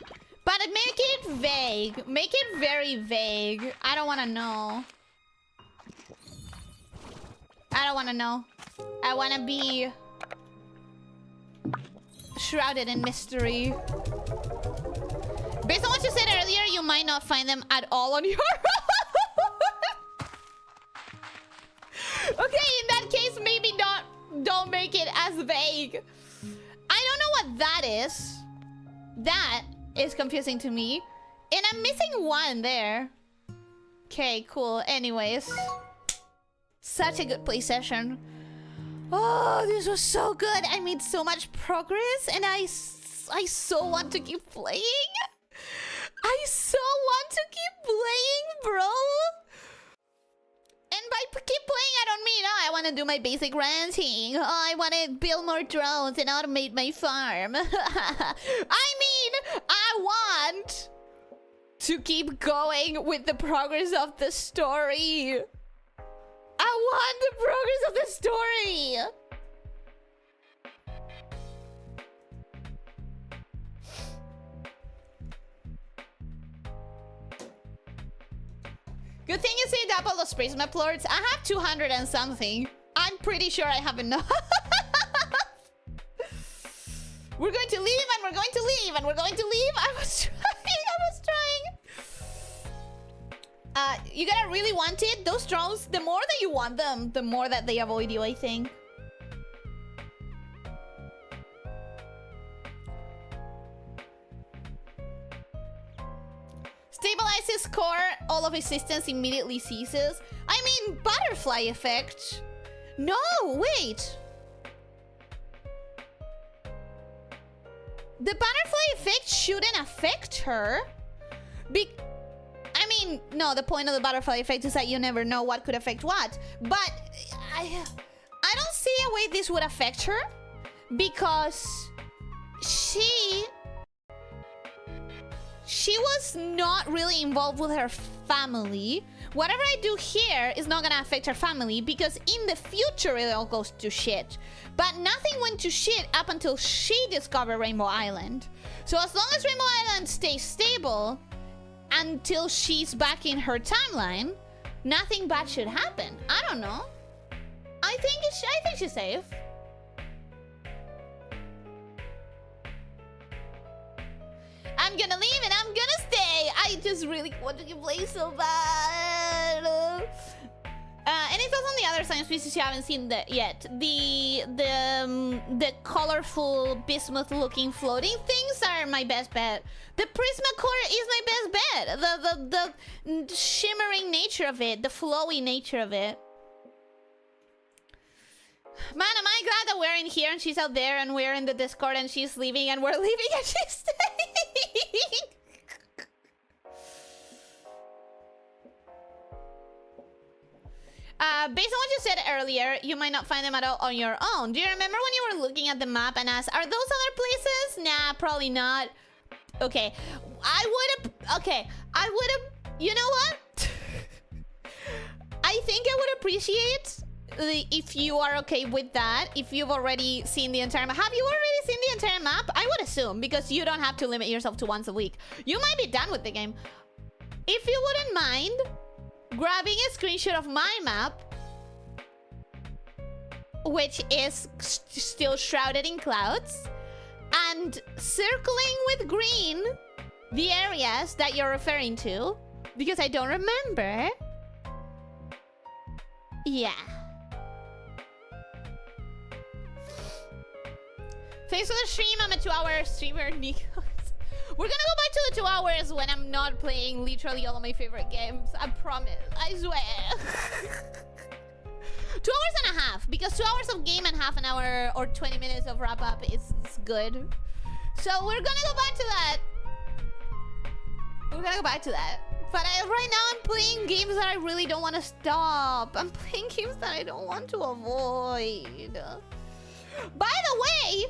S1: But make it vague. Make it very vague. I don't want to know. I don't want to know. I want to be shrouded in mystery. Based on what you said earlier, you might not find them at all on your own. Okay, in that case, maybe don't make it as vague. I don't know what that is. That is confusing to me. And I'm missing one there. Okay, cool. Anyways. Such a good play session. Oh, this was so good. I made so much progress and I so want to keep playing. I so want to keep playing, bro. And by keep playing, I don't mean, oh, I want to do my basic ranting. Oh, I want to build more drones and automate my farm. I mean, I want to keep going with the progress of the story. I want the progress of the story. Good thing you saved up all those Prisma plorts. I have 200 and something. I'm pretty sure I have enough. We're going to leave and we're going to leave and we're going to leave. I was trying. You gotta really want it. Those drones, the more that you want them, the more that they avoid you, I think. Stabilizes core, all of existence immediately ceases. I mean, butterfly effect. No, wait. The butterfly effect shouldn't affect her. I mean, no, the point of the butterfly effect is that you never know what could affect what. But I don't see a way this would affect her because she was not really involved with her family. Whatever I do here is not gonna affect her family because in the future it all goes to shit. But nothing went to shit up until she discovered Rainbow Island. So as long as Rainbow Island stays stable until she's back in her timeline, nothing bad should happen. I don't know. I think she's safe. I'm gonna leave and I'm gonna stay. I just really wanted to play so bad. Any thoughts on the other science species you haven't seen yet? The colorful bismuth-looking floating things are my best bet. The Prismacore is my best bet. The shimmering nature of it, the flowy nature of it. Man, am I glad that we're in here and she's out there and we're in the Discord and she's leaving and we're leaving and she's staying. Based on what you said earlier, you might not find them at all on your own. Do you remember when you were looking at the map and asked, are those other places? Nah, probably not. Okay, I would've, you know what? I think I would appreciate if you are okay with that, if you've already seen the entire map. Have you already seen the entire map? I would assume, because you don't have to limit yourself to once a week. You might be done with the game. If you wouldn't mind grabbing a screenshot of my map, which is still shrouded in clouds, and circling with green the areas that you're referring to, because I don't remember. Yeah. Thanks for the stream. I'm a 2-hour streamer. We're gonna go back to the 2 hours when I'm not playing literally all of my favorite games. I promise. I swear. 2 hours and a half. Because 2 hours of game and half an hour or 20 minutes of wrap up is good. So we're gonna go back to that. We're gonna go back to that. But right now I'm playing games that I really don't want to stop. I'm playing games that I don't want to avoid. By the way,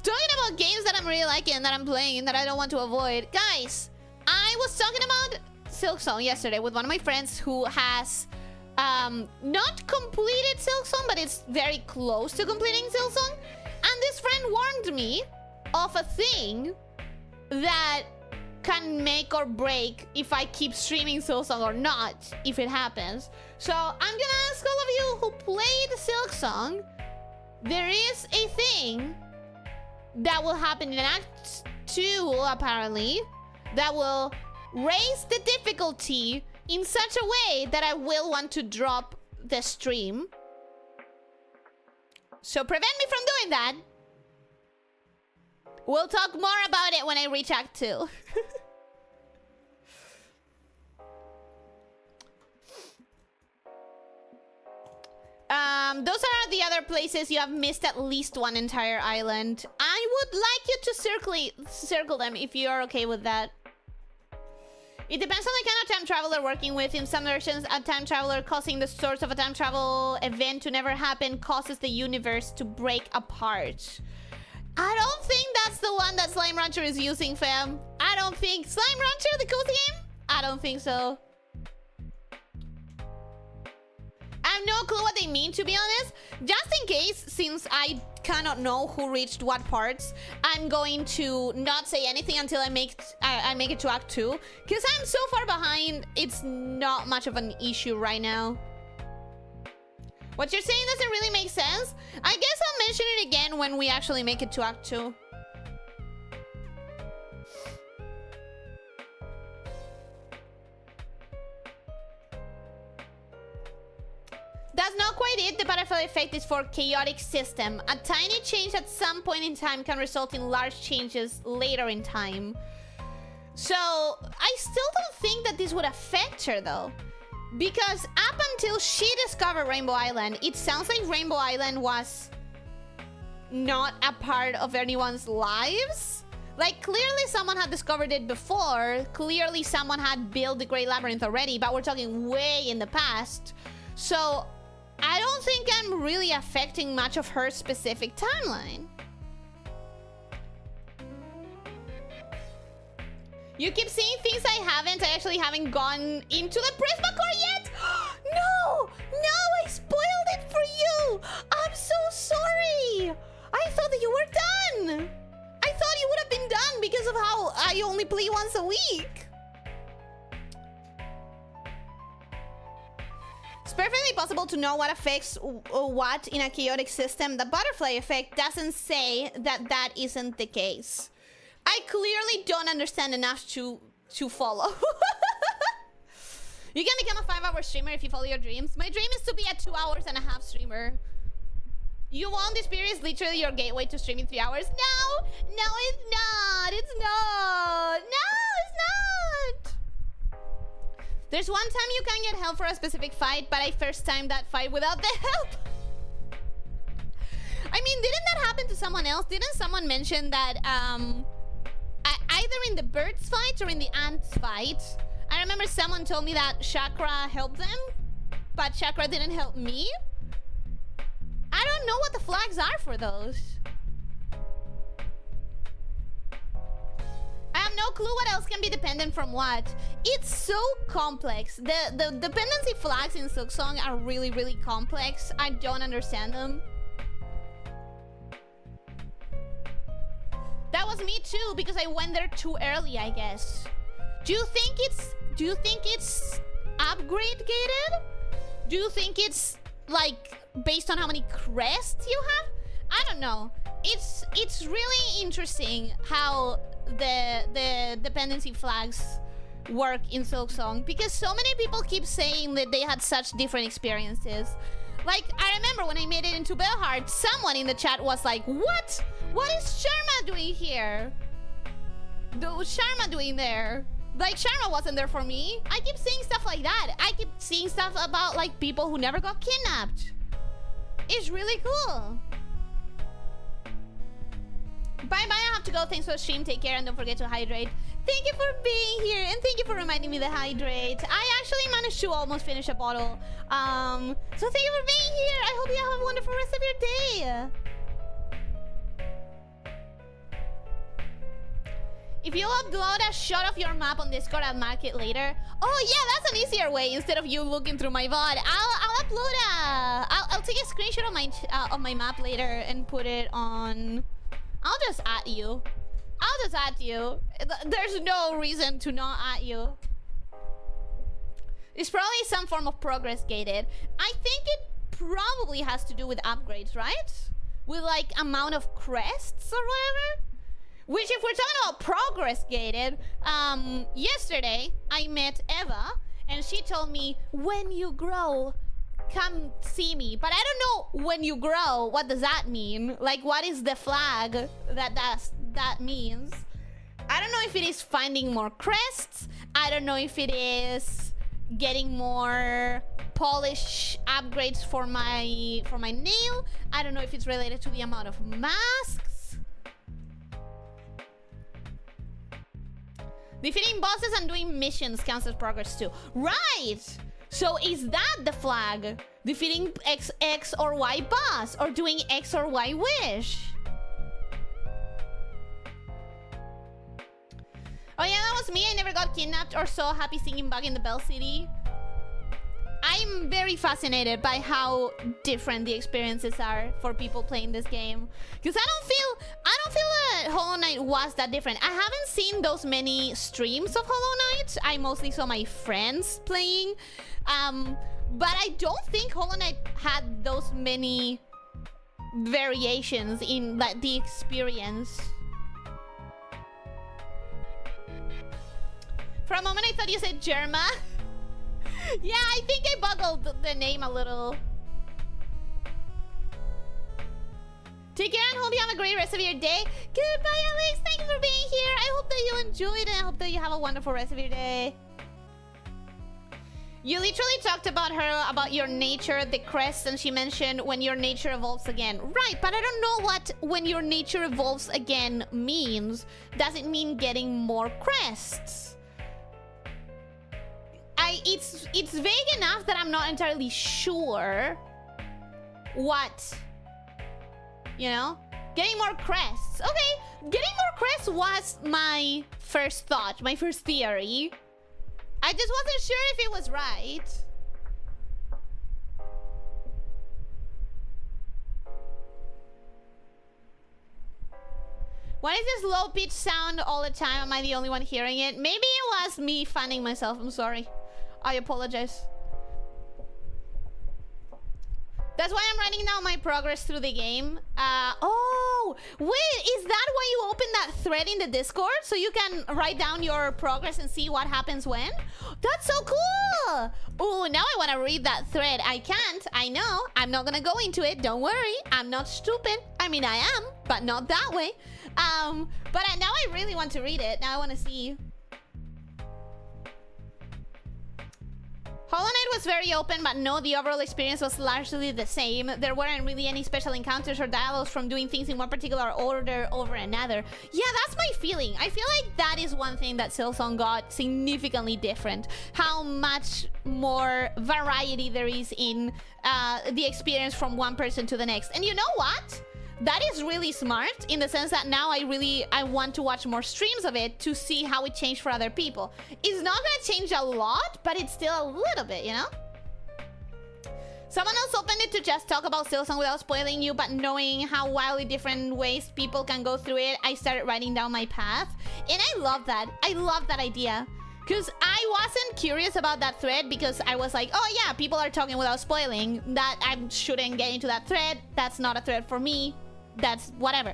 S1: talking about games that I'm really liking, that I'm playing, that I don't want to avoid. Guys, I was talking about Silksong yesterday with one of my friends who has not completed Silksong, but it's very close to completing Silksong. And this friend warned me of a thing that can make or break if I keep streaming Silksong or not, if it happens. So I'm gonna ask all of you who played Silksong, there is a thing that will happen in Act 2, apparently, that will raise the difficulty in such a way that I will want to drop the stream. So prevent me from doing that. We'll talk more about it when I reach Act 2. Those are the other places you have missed at least one entire island. I would like you to circle them if you are okay with that. It depends on the kind of time traveler working with. In some versions, a time traveler causing the source of a time travel event to never happen causes the universe to break apart. I don't think that's the one that Slime Rancher is using, fam. I don't think... Slime Rancher, the cozy game? I don't think so. I have no clue what they mean, to be honest. Just in case, since I cannot know who reached what parts, I'm going to not say anything until I make it to Act 2. Because I'm so far behind, it's not much of an issue right now. What you're saying doesn't really make sense. I guess I'll mention it again when we actually make it to Act 2. That's not quite it. The butterfly effect is for chaotic system. A tiny change at some point in time can result in large changes later in time. So, I still don't think that this would affect her though. Because up until she discovered Rainbow Island, it sounds like Rainbow Island was not a part of anyone's lives. Like, clearly someone had discovered it before. Clearly someone had built the Great Labyrinth already, but we're talking way in the past. So, I don't think I'm really affecting much of her specific timeline. You keep seeing things I haven't. I actually haven't gone into the Prismacore yet. No! No, I spoiled it for you! I'm so sorry! I thought that you were done! I thought you would have been done because of how I only play once a week. It's perfectly possible to know what affects what in a chaotic system. The butterfly effect doesn't say that that isn't the case. I clearly don't understand enough to follow. You can become a 5-hour streamer if you follow your dreams. My dream is to be a 2 hours and a half streamer. You want this period is literally your gateway to streaming 3 hours? No! No, it's not! It's not! No, it's not! There's one time you can get help for a specific fight, but I first timed that fight without the help. I mean, didn't that happen to someone else? Didn't someone mention that, either in the birds fight or in the ants fight, I remember someone told me that Chakra helped them, but Chakra didn't help me? I don't know what the flags are for those. I have no clue what else can be dependent from what. It's so complex. The dependency flags in Silksong are really, really complex. I don't understand them. That was me too, because I went there too early, I guess. Do you think it's upgrade gated? Do you think it's like based on how many crests you have? I don't know. It's really interesting how the dependency flags work in Silksong, because so many people keep saying that they had such different experiences. Like, I remember when I made it into Bellheart, someone in the chat was like, what? What is Sharma doing here? What's Sharma doing there? Like, Sharma wasn't there for me. I keep seeing stuff like that. I keep seeing stuff about, like, people who never got kidnapped. It's really cool. Bye-bye, I have to go. Thanks for the stream. Take care and don't forget to hydrate. Thank you for being here and thank you for reminding me to hydrate. I actually managed to almost finish a bottle. So thank you for being here. I hope you have a wonderful rest of your day. If you upload a shot of your map on Discord, I'll mark it later. Oh yeah, that's an easier way. Instead of you looking through my VOD, I'll upload I'll take a screenshot of my map later and put it on. I'll just add you. I'll just add you. There's no reason to not add you. It's probably some form of progress gated. I think it probably has to do with upgrades, right? With like amount of crests or whatever. Which, if we're talking about progress gated, yesterday I met Eva and she told me, when you grow, come see me. But I don't know when you grow, what does that mean? Like, what is the flag that means? I don't know if it is finding more crests. I don't know if it is getting more polish upgrades for my nail. I don't know if it's related to the amount of masks. Defeating bosses and doing missions counts as progress too. Right! So is that the flag? Defeating X or Y boss or doing X or Y wish? Oh yeah, that was me. I never got kidnapped or saw Happy Singing Bug in the Bell City. I'm very fascinated by how different the experiences are for people playing this game. Because I don't feel that Hollow Knight was that different. I haven't seen those many streams of Hollow Knight. I mostly saw my friends playing. But I don't think Hollow Knight had those many variations in like the experience. For a moment I thought you said Germa. Yeah, I think I buggled the name a little. Take care and hope you have a great rest of your day. Goodbye, Alex. Thanks for being here. I hope that you enjoyed it. I hope that you have a wonderful rest of your day. You literally talked about her, about your nature, the crest, and she mentioned when your nature evolves again. Right, but I don't know what when your nature evolves again means. Does it mean getting more crests? It's vague enough that I'm not entirely sure what, you know? Getting more crests. Okay, getting more crests was my first thought, my first theory. I just wasn't sure if it was right. Why is this low pitch sound all the time? Am I the only one hearing it? Maybe it was me fanning myself. I'm sorry. I apologize. That's why I'm writing down my progress through the game. Oh, wait, is that why you opened that thread in the Discord? So you can write down your progress and see what happens when? That's so cool. Oh, now I want to read that thread. I can't, I know. I'm not gonna go into it, don't worry. I'm not stupid. I mean, I am, but not that way. But now I really want to read it. Now I want to see. Hollow Knight was very open, but no, the overall experience was largely the same. There weren't really any special encounters or dialogues from doing things in one particular order over another. Yeah, that's my feeling. I feel like that is one thing that Silksong got significantly different. How much more variety there is in the experience from one person to the next. And you know what? That is really smart in the sense that now I want to watch more streams of it to see how it changed for other people. It's not gonna change a lot, but it's still a little bit, you know? Someone else opened it to just talk about Silksong without spoiling you, but knowing how wildly different ways people can go through it, I started writing down my path. And I love that. I love that idea. Because I wasn't curious about that thread because I was like, oh yeah, people are talking without spoiling. That I shouldn't get into that thread. That's not a thread for me. That's whatever.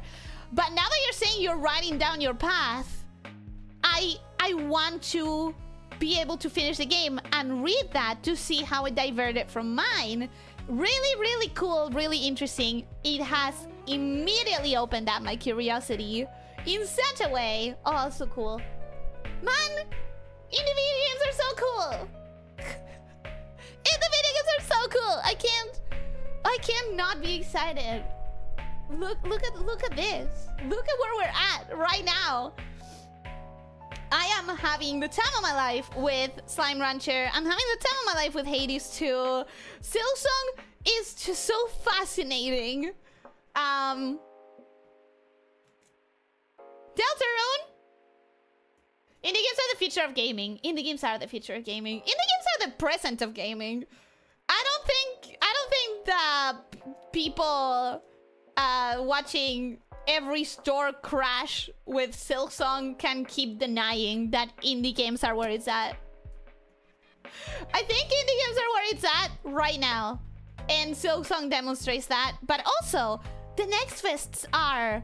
S1: But now that you're saying you're writing down your path, I want to be able to finish the game and read that to see how it diverted from mine. Really, really cool, really interesting. It has immediately opened up my curiosity in such a way. Oh, so cool. Man, indie video games are so cool. Indie video games are so cool. I can't not be excited. Look at this. Look at where we're at right now. I am having the time of my life with Slime Rancher. I'm having the time of my life with Hades too. Silksong is just so fascinating. Deltarune? Indie games are the future of gaming. Indie games are the future of gaming. Indie games are the present of gaming. I don't think the people watching every store crash with Silksong can keep denying that indie games are where it's at. I think indie games are where it's at right now. And Silksong demonstrates that. But also, the Next Fests are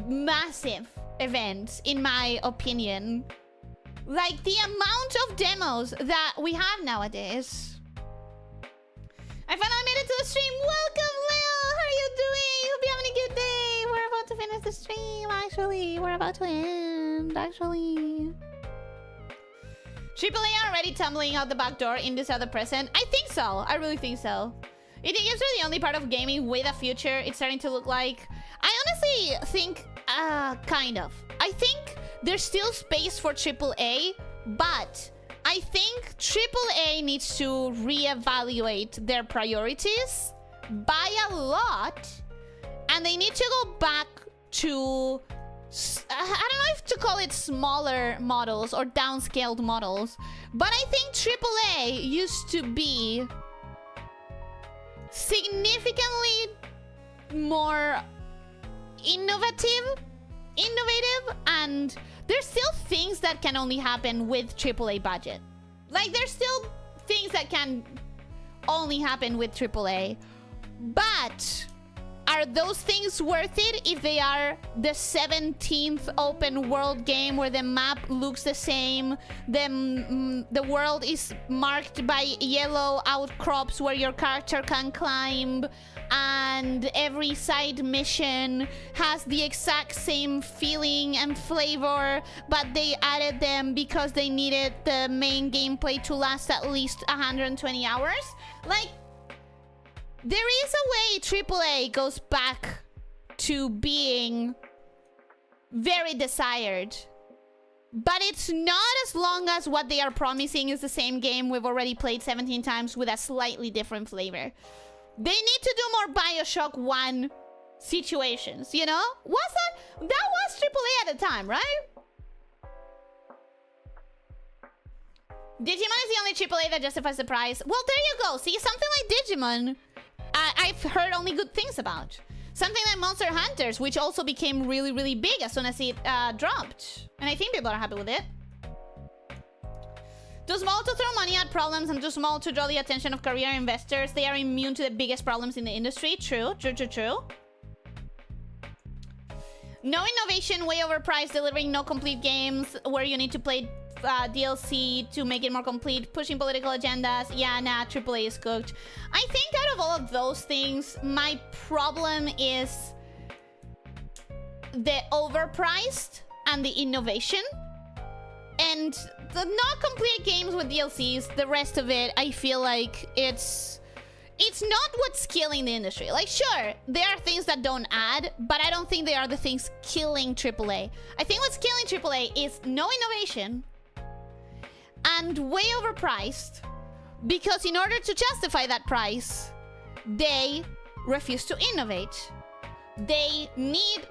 S1: massive events, in my opinion. Like, the amount of demos that we have nowadays. I finally made it to the stream. Welcome, Leo. How are you doing? Hope you're having a good day. We're about to finish the stream, actually. We're about to end, actually. AAA already tumbling out the back door in this other present. I think so. I really think so. Indie games are the only part of gaming with a future. It's starting to look like... I honestly think... kind of. I think there's still space for AAA, but... I think AAA needs to reevaluate their priorities by a lot, and they need to go back to, I don't know if to call it smaller models or downscaled models, but I think AAA used to be significantly more innovative, and there's still things that can only happen with AAA budget. Like, there's still things that can only happen with AAA. But are those things worth it if they are the 17th open world game where the map looks the same, the world is marked by yellow outcrops where your character can climb, and every side mission has the exact same feeling and flavor, but they added them because they needed the main gameplay to last at least 120 hours? Like, there is a way AAA goes back to being very desired. But it's not as long as what they are promising is the same game we've already played 17 times with a slightly different flavor. They need to do more Bioshock 1 situations, you know? That was AAA at the time, right? Digimon is the only AAA that justifies the price. Well, there you go. See, something like Digimon, I've heard only good things about. Something like Monster Hunters, which also became really, really big as soon as it dropped. And I think people are happy with it. Too small to throw money at problems and too small to draw the attention of career investors. They are immune to the biggest problems in the industry. True, true, true, true. No innovation, way overpriced, delivering no complete games where you need to play DLC to make it more complete, pushing political agendas. Yeah, nah, AAA is cooked. I think out of all of those things, my problem is the overpriced and the innovation. And the not complete games with DLCs, the rest of it, I feel like it's not what's killing the industry. Like, sure, there are things that don't add, but I don't think they are the things killing AAA. I think what's killing AAA is no innovation and way overpriced, because in order to justify that price, they refuse to innovate. They need...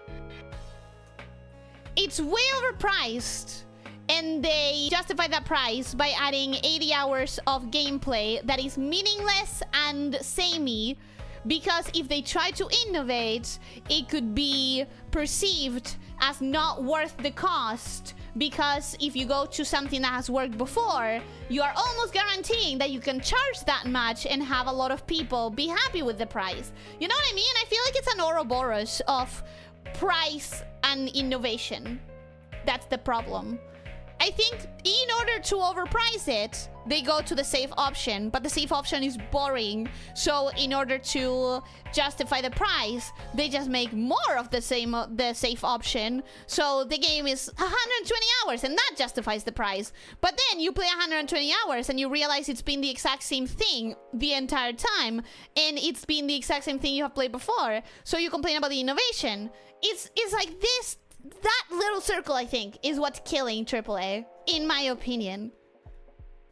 S1: It's way overpriced, and they justify that price by adding 80 hours of gameplay that is meaningless and samey, because if they try to innovate, it could be perceived as not worth the cost, because if you go to something that has worked before, you are almost guaranteeing that you can charge that much and have a lot of people be happy with the price. You know what I mean? I feel like it's an Ouroboros of price and innovation. That's the problem. I think in order to overprice it, they go to the safe option, but the safe option is boring. So in order to justify the price, they just make more of the safe option. So the game is 120 hours and that justifies the price. But then you play 120 hours and you realize it's been the exact same thing the entire time, and it's been the exact same thing you have played before. So you complain about the innovation. It's like this. That little circle, I think, is what's killing AAA, in my opinion.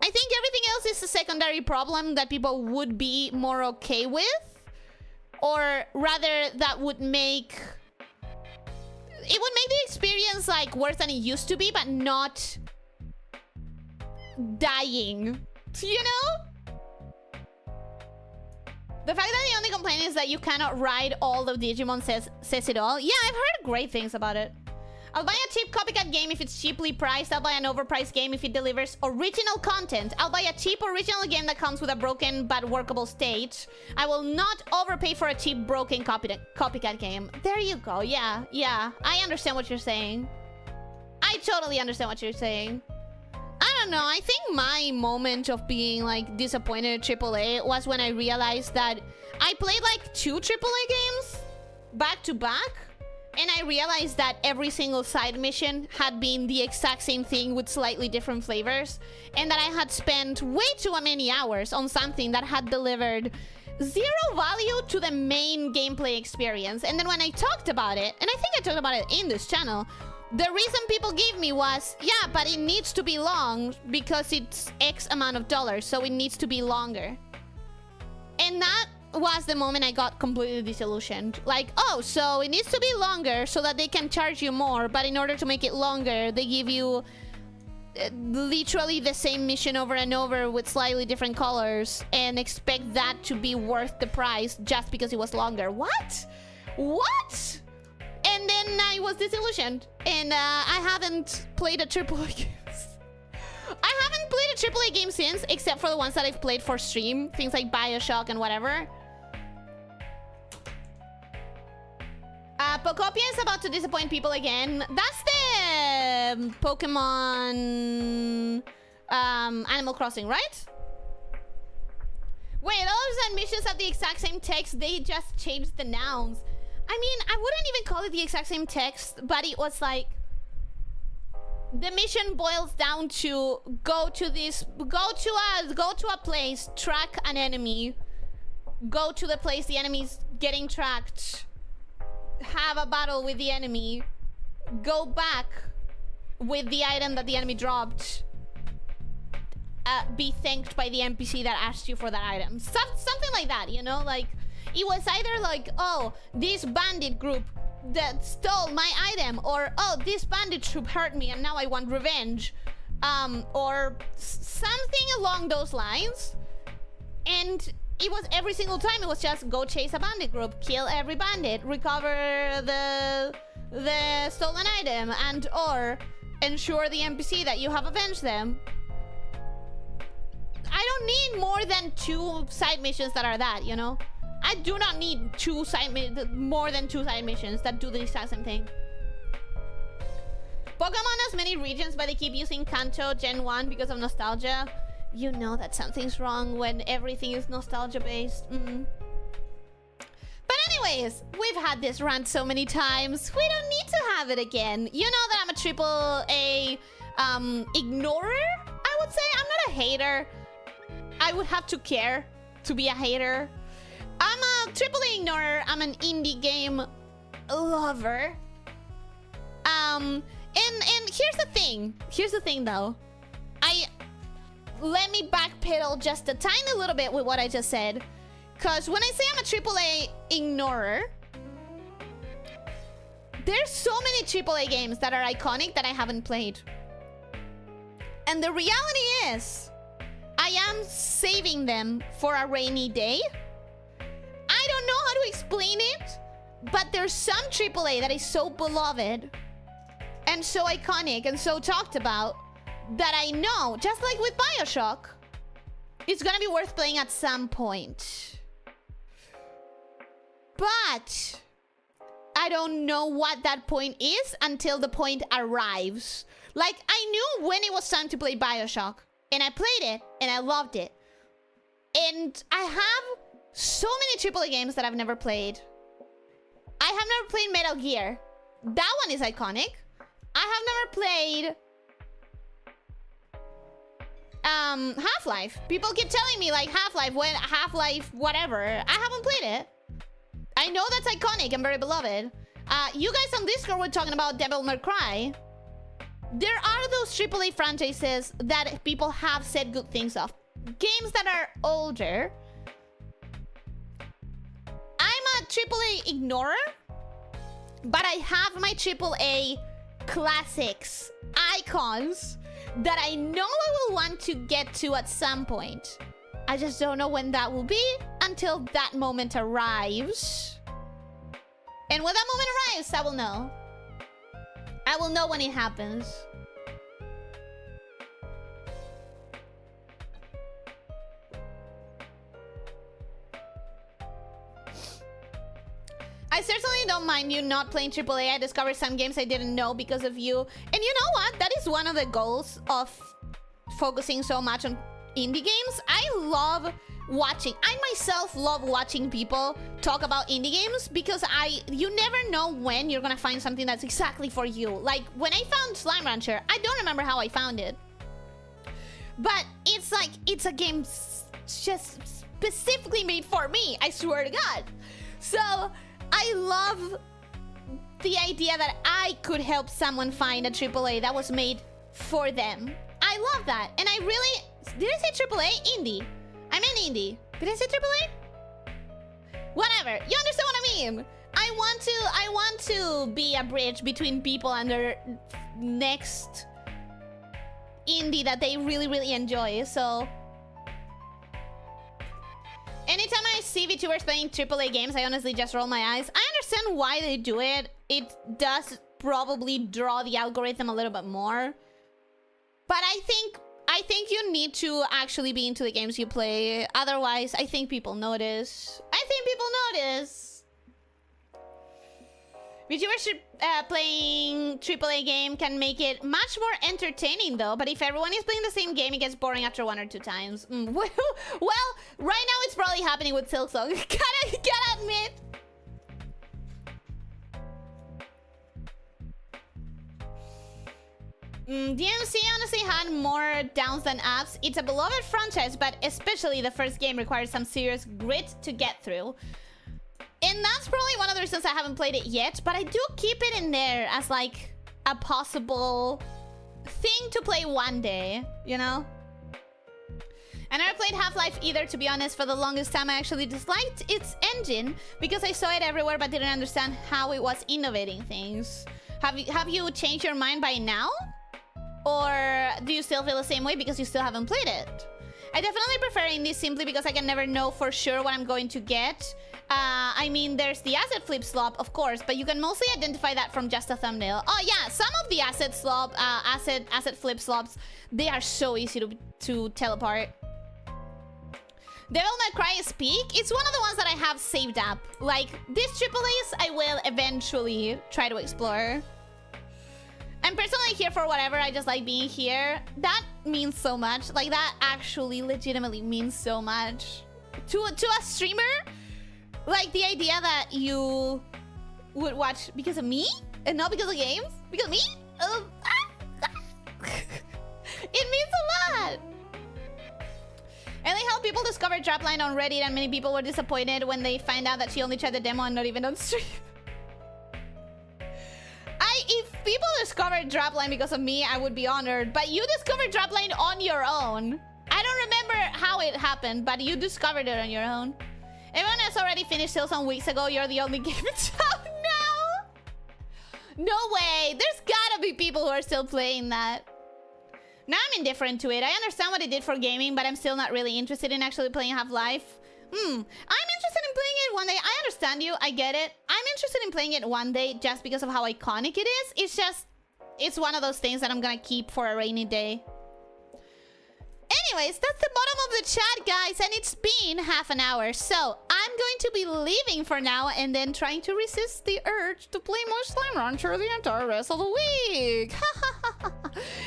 S1: I think everything else is a secondary problem that people would be more okay with. Or rather, that would make... It would make the experience, like, worse than it used to be, but not dying. You know? The fact that the only complaint is that you cannot ride all of Digimon says it all. Yeah, I've heard great things about it. I'll buy a cheap copycat game if it's cheaply priced. I'll buy an overpriced game if it delivers original content. I'll buy a cheap original game that comes with a broken but workable state. I will not overpay for a cheap broken copycat game. There you go. Yeah, yeah. I understand what you're saying. I totally understand what you're saying. I don't know, I think my moment of being like disappointed at AAA was when I realized that I played like 2 AAA games back to back, and I realized that every single side mission had been the exact same thing with slightly different flavors, and that I had spent way too many hours on something that had delivered zero value to the main gameplay experience. And then when I talked about it, and I think I talked about it in this channel, the reason people gave me was, yeah, but it needs to be long because it's X amount of dollars, so it needs to be longer. And that was the moment I got completely disillusioned. Like, oh, so it needs to be longer so that they can charge you more, but in order to make it longer, they give you literally the same mission over and over with slightly different colors and expect that to be worth the price just because it was longer. What? What? And then I was disillusioned, and I haven't played a AAA game. I haven't played a AAA game since, except for the ones that I've played for stream, things like Bioshock and whatever. Pokopia is about to disappoint people again. That's the Pokemon Animal Crossing, right? Wait, all of the missions have the exact same text. They just changed the nouns. I mean, I wouldn't even call it the exact same text, but it was like... The mission boils down to go to a place, track an enemy, go to the place the enemy's getting tracked, have a battle with the enemy, go back with the item that the enemy dropped, be thanked by the NPC that asked you for that item. Something like that, you know? Like, it was either like, oh, this bandit group that stole my item, or oh, this bandit troop hurt me and now I want revenge, or something along those lines. And it was every single time, it was just go chase a bandit group, kill every bandit, recover the stolen item, and or ensure the NPC that you have avenged them. I don't need more than 2 side missions that are that, you know? I do not need more than 2 side missions that do the exact same thing. Pokemon has many regions, but they keep using Kanto Gen 1 because of nostalgia. You know that something's wrong when everything is nostalgia based. But anyways, we've had this rant so many times. We don't need to have it again. You know that I'm a AAA ignorer, I would say. I'm not a hater. I would have to care to be a hater. I'm a AAA ignorer. I'm an indie game lover. And here's the thing. Here's the thing, though. Let me backpedal just a tiny little bit with what I just said. Because when I say I'm a AAA ignorer, there's so many AAA games that are iconic that I haven't played. And the reality is, I am saving them for a rainy day. I don't know how to explain it, but there's some AAA that is so beloved and so iconic and so talked about that I know, just like with BioShock, it's gonna be worth playing at some point. But I don't know what that point is until the point arrives. Like, I knew when it was time to play BioShock, and I played it, and I loved it. And I have so many AAA games that I've never played. I have never played Metal Gear. That one is iconic. I have never played Half-Life. People keep telling me like Half-Life, whatever. I haven't played it. I know that's iconic and very beloved. You guys on Discord were talking about Devil May Cry. There are those AAA franchises that people have said good things of. Games that are older. I'm a AAA ignorer, but I have my AAA classics, icons, that I know I will want to get to at some point. I just don't know when that will be until that moment arrives. And when that moment arrives, I will know. I will know when it happens. I certainly don't mind you not playing AAA. I discovered some games I didn't know because of you. And you know what? That is one of the goals of focusing so much on indie games. I love watching. I myself love watching people talk about indie games because you never know when you're gonna find something that's exactly for you. Like when I found Slime Rancher, I don't remember how I found it. But it's like, it's a game just specifically made for me. I swear to God. So I love the idea that I could help someone find a AAA that was made for them. I love that. And I really... Did I say AAA? Indie. I meant indie. Did I say AAA? Whatever. You understand what I mean? I want to be a bridge between people and their next indie that they really, really enjoy. So... Anytime I see VTubers playing AAA games, I honestly just roll my eyes. I understand why they do it. It does probably draw the algorithm a little bit more. But I think you need to actually be into the games you play. Otherwise, I think people notice. VTubers playing AAA game can make it much more entertaining though, but if everyone is playing the same game, it gets boring after 1 or 2 times. Well, right now it's probably happening with Silksong. Gotta admit. DMC honestly had more downs than ups. It's a beloved franchise, but especially the first game requires some serious grit to get through. And that's probably one of the reasons I haven't played it yet, but I do keep it in there as like a possible thing to play one day, you know? I never played Half-Life either, to be honest. For the longest time, I actually disliked its engine because I saw it everywhere but didn't understand how it was innovating things. Have you changed your mind by now? Or do you still feel the same way because you still haven't played it? I definitely prefer indies simply because I can never know for sure what I'm going to get. I mean, there's the asset flip slop, of course, but you can mostly identify that from just a thumbnail. Oh yeah, some of the asset flip slops, they are so easy to tell apart. Devil May Cry Speak, it's one of the ones that I have saved up. Like, these AAAs I will eventually try to explore. I'm personally here for whatever, I just like being here. That means so much. Like, that actually legitimately means so much. To a streamer, like the idea that you would watch because of me and not because of games. Because of me? It means a lot. I like how people discovered Drapline on Reddit and many people were disappointed when they find out that she only tried the demo and not even on stream. If people discovered Drapline because of me, I would be honored. But you discovered Drapline on your own. I don't remember how it happened, but you discovered it on your own. Everyone has already finished Silksong weeks ago. You're the only game in town now. No way. There's gotta be people who are still playing that. Now I'm indifferent to it. I understand what it did for gaming, but I'm still not really interested in actually playing Half-Life. I'm interested in playing it one day. I understand you. I get it. I'm interested in playing it one day just because of how iconic it is. It's just... it's one of those things that I'm gonna keep for a rainy day. Anyways, that's the bottom of the chat, guys. And it's been half an hour. So, I'm going to be leaving for now and then trying to resist the urge to play more Slime Rancher the entire rest of the week.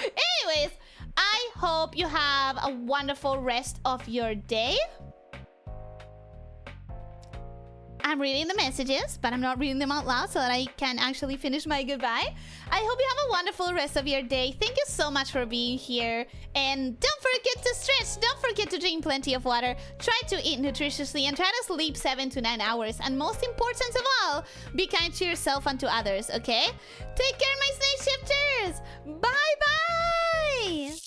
S1: Anyways, I hope you have a wonderful rest of your day. I'm reading the messages, but I'm not reading them out loud so that I can actually finish my goodbye. I hope you have a wonderful rest of your day. Thank you so much for being here. And don't forget to stretch. Don't forget to drink plenty of water. Try to eat nutritiously and try to sleep 7 to 9 hours. And most important of all, be kind to yourself and to others, okay? Take care, my snake shifters. Bye-bye.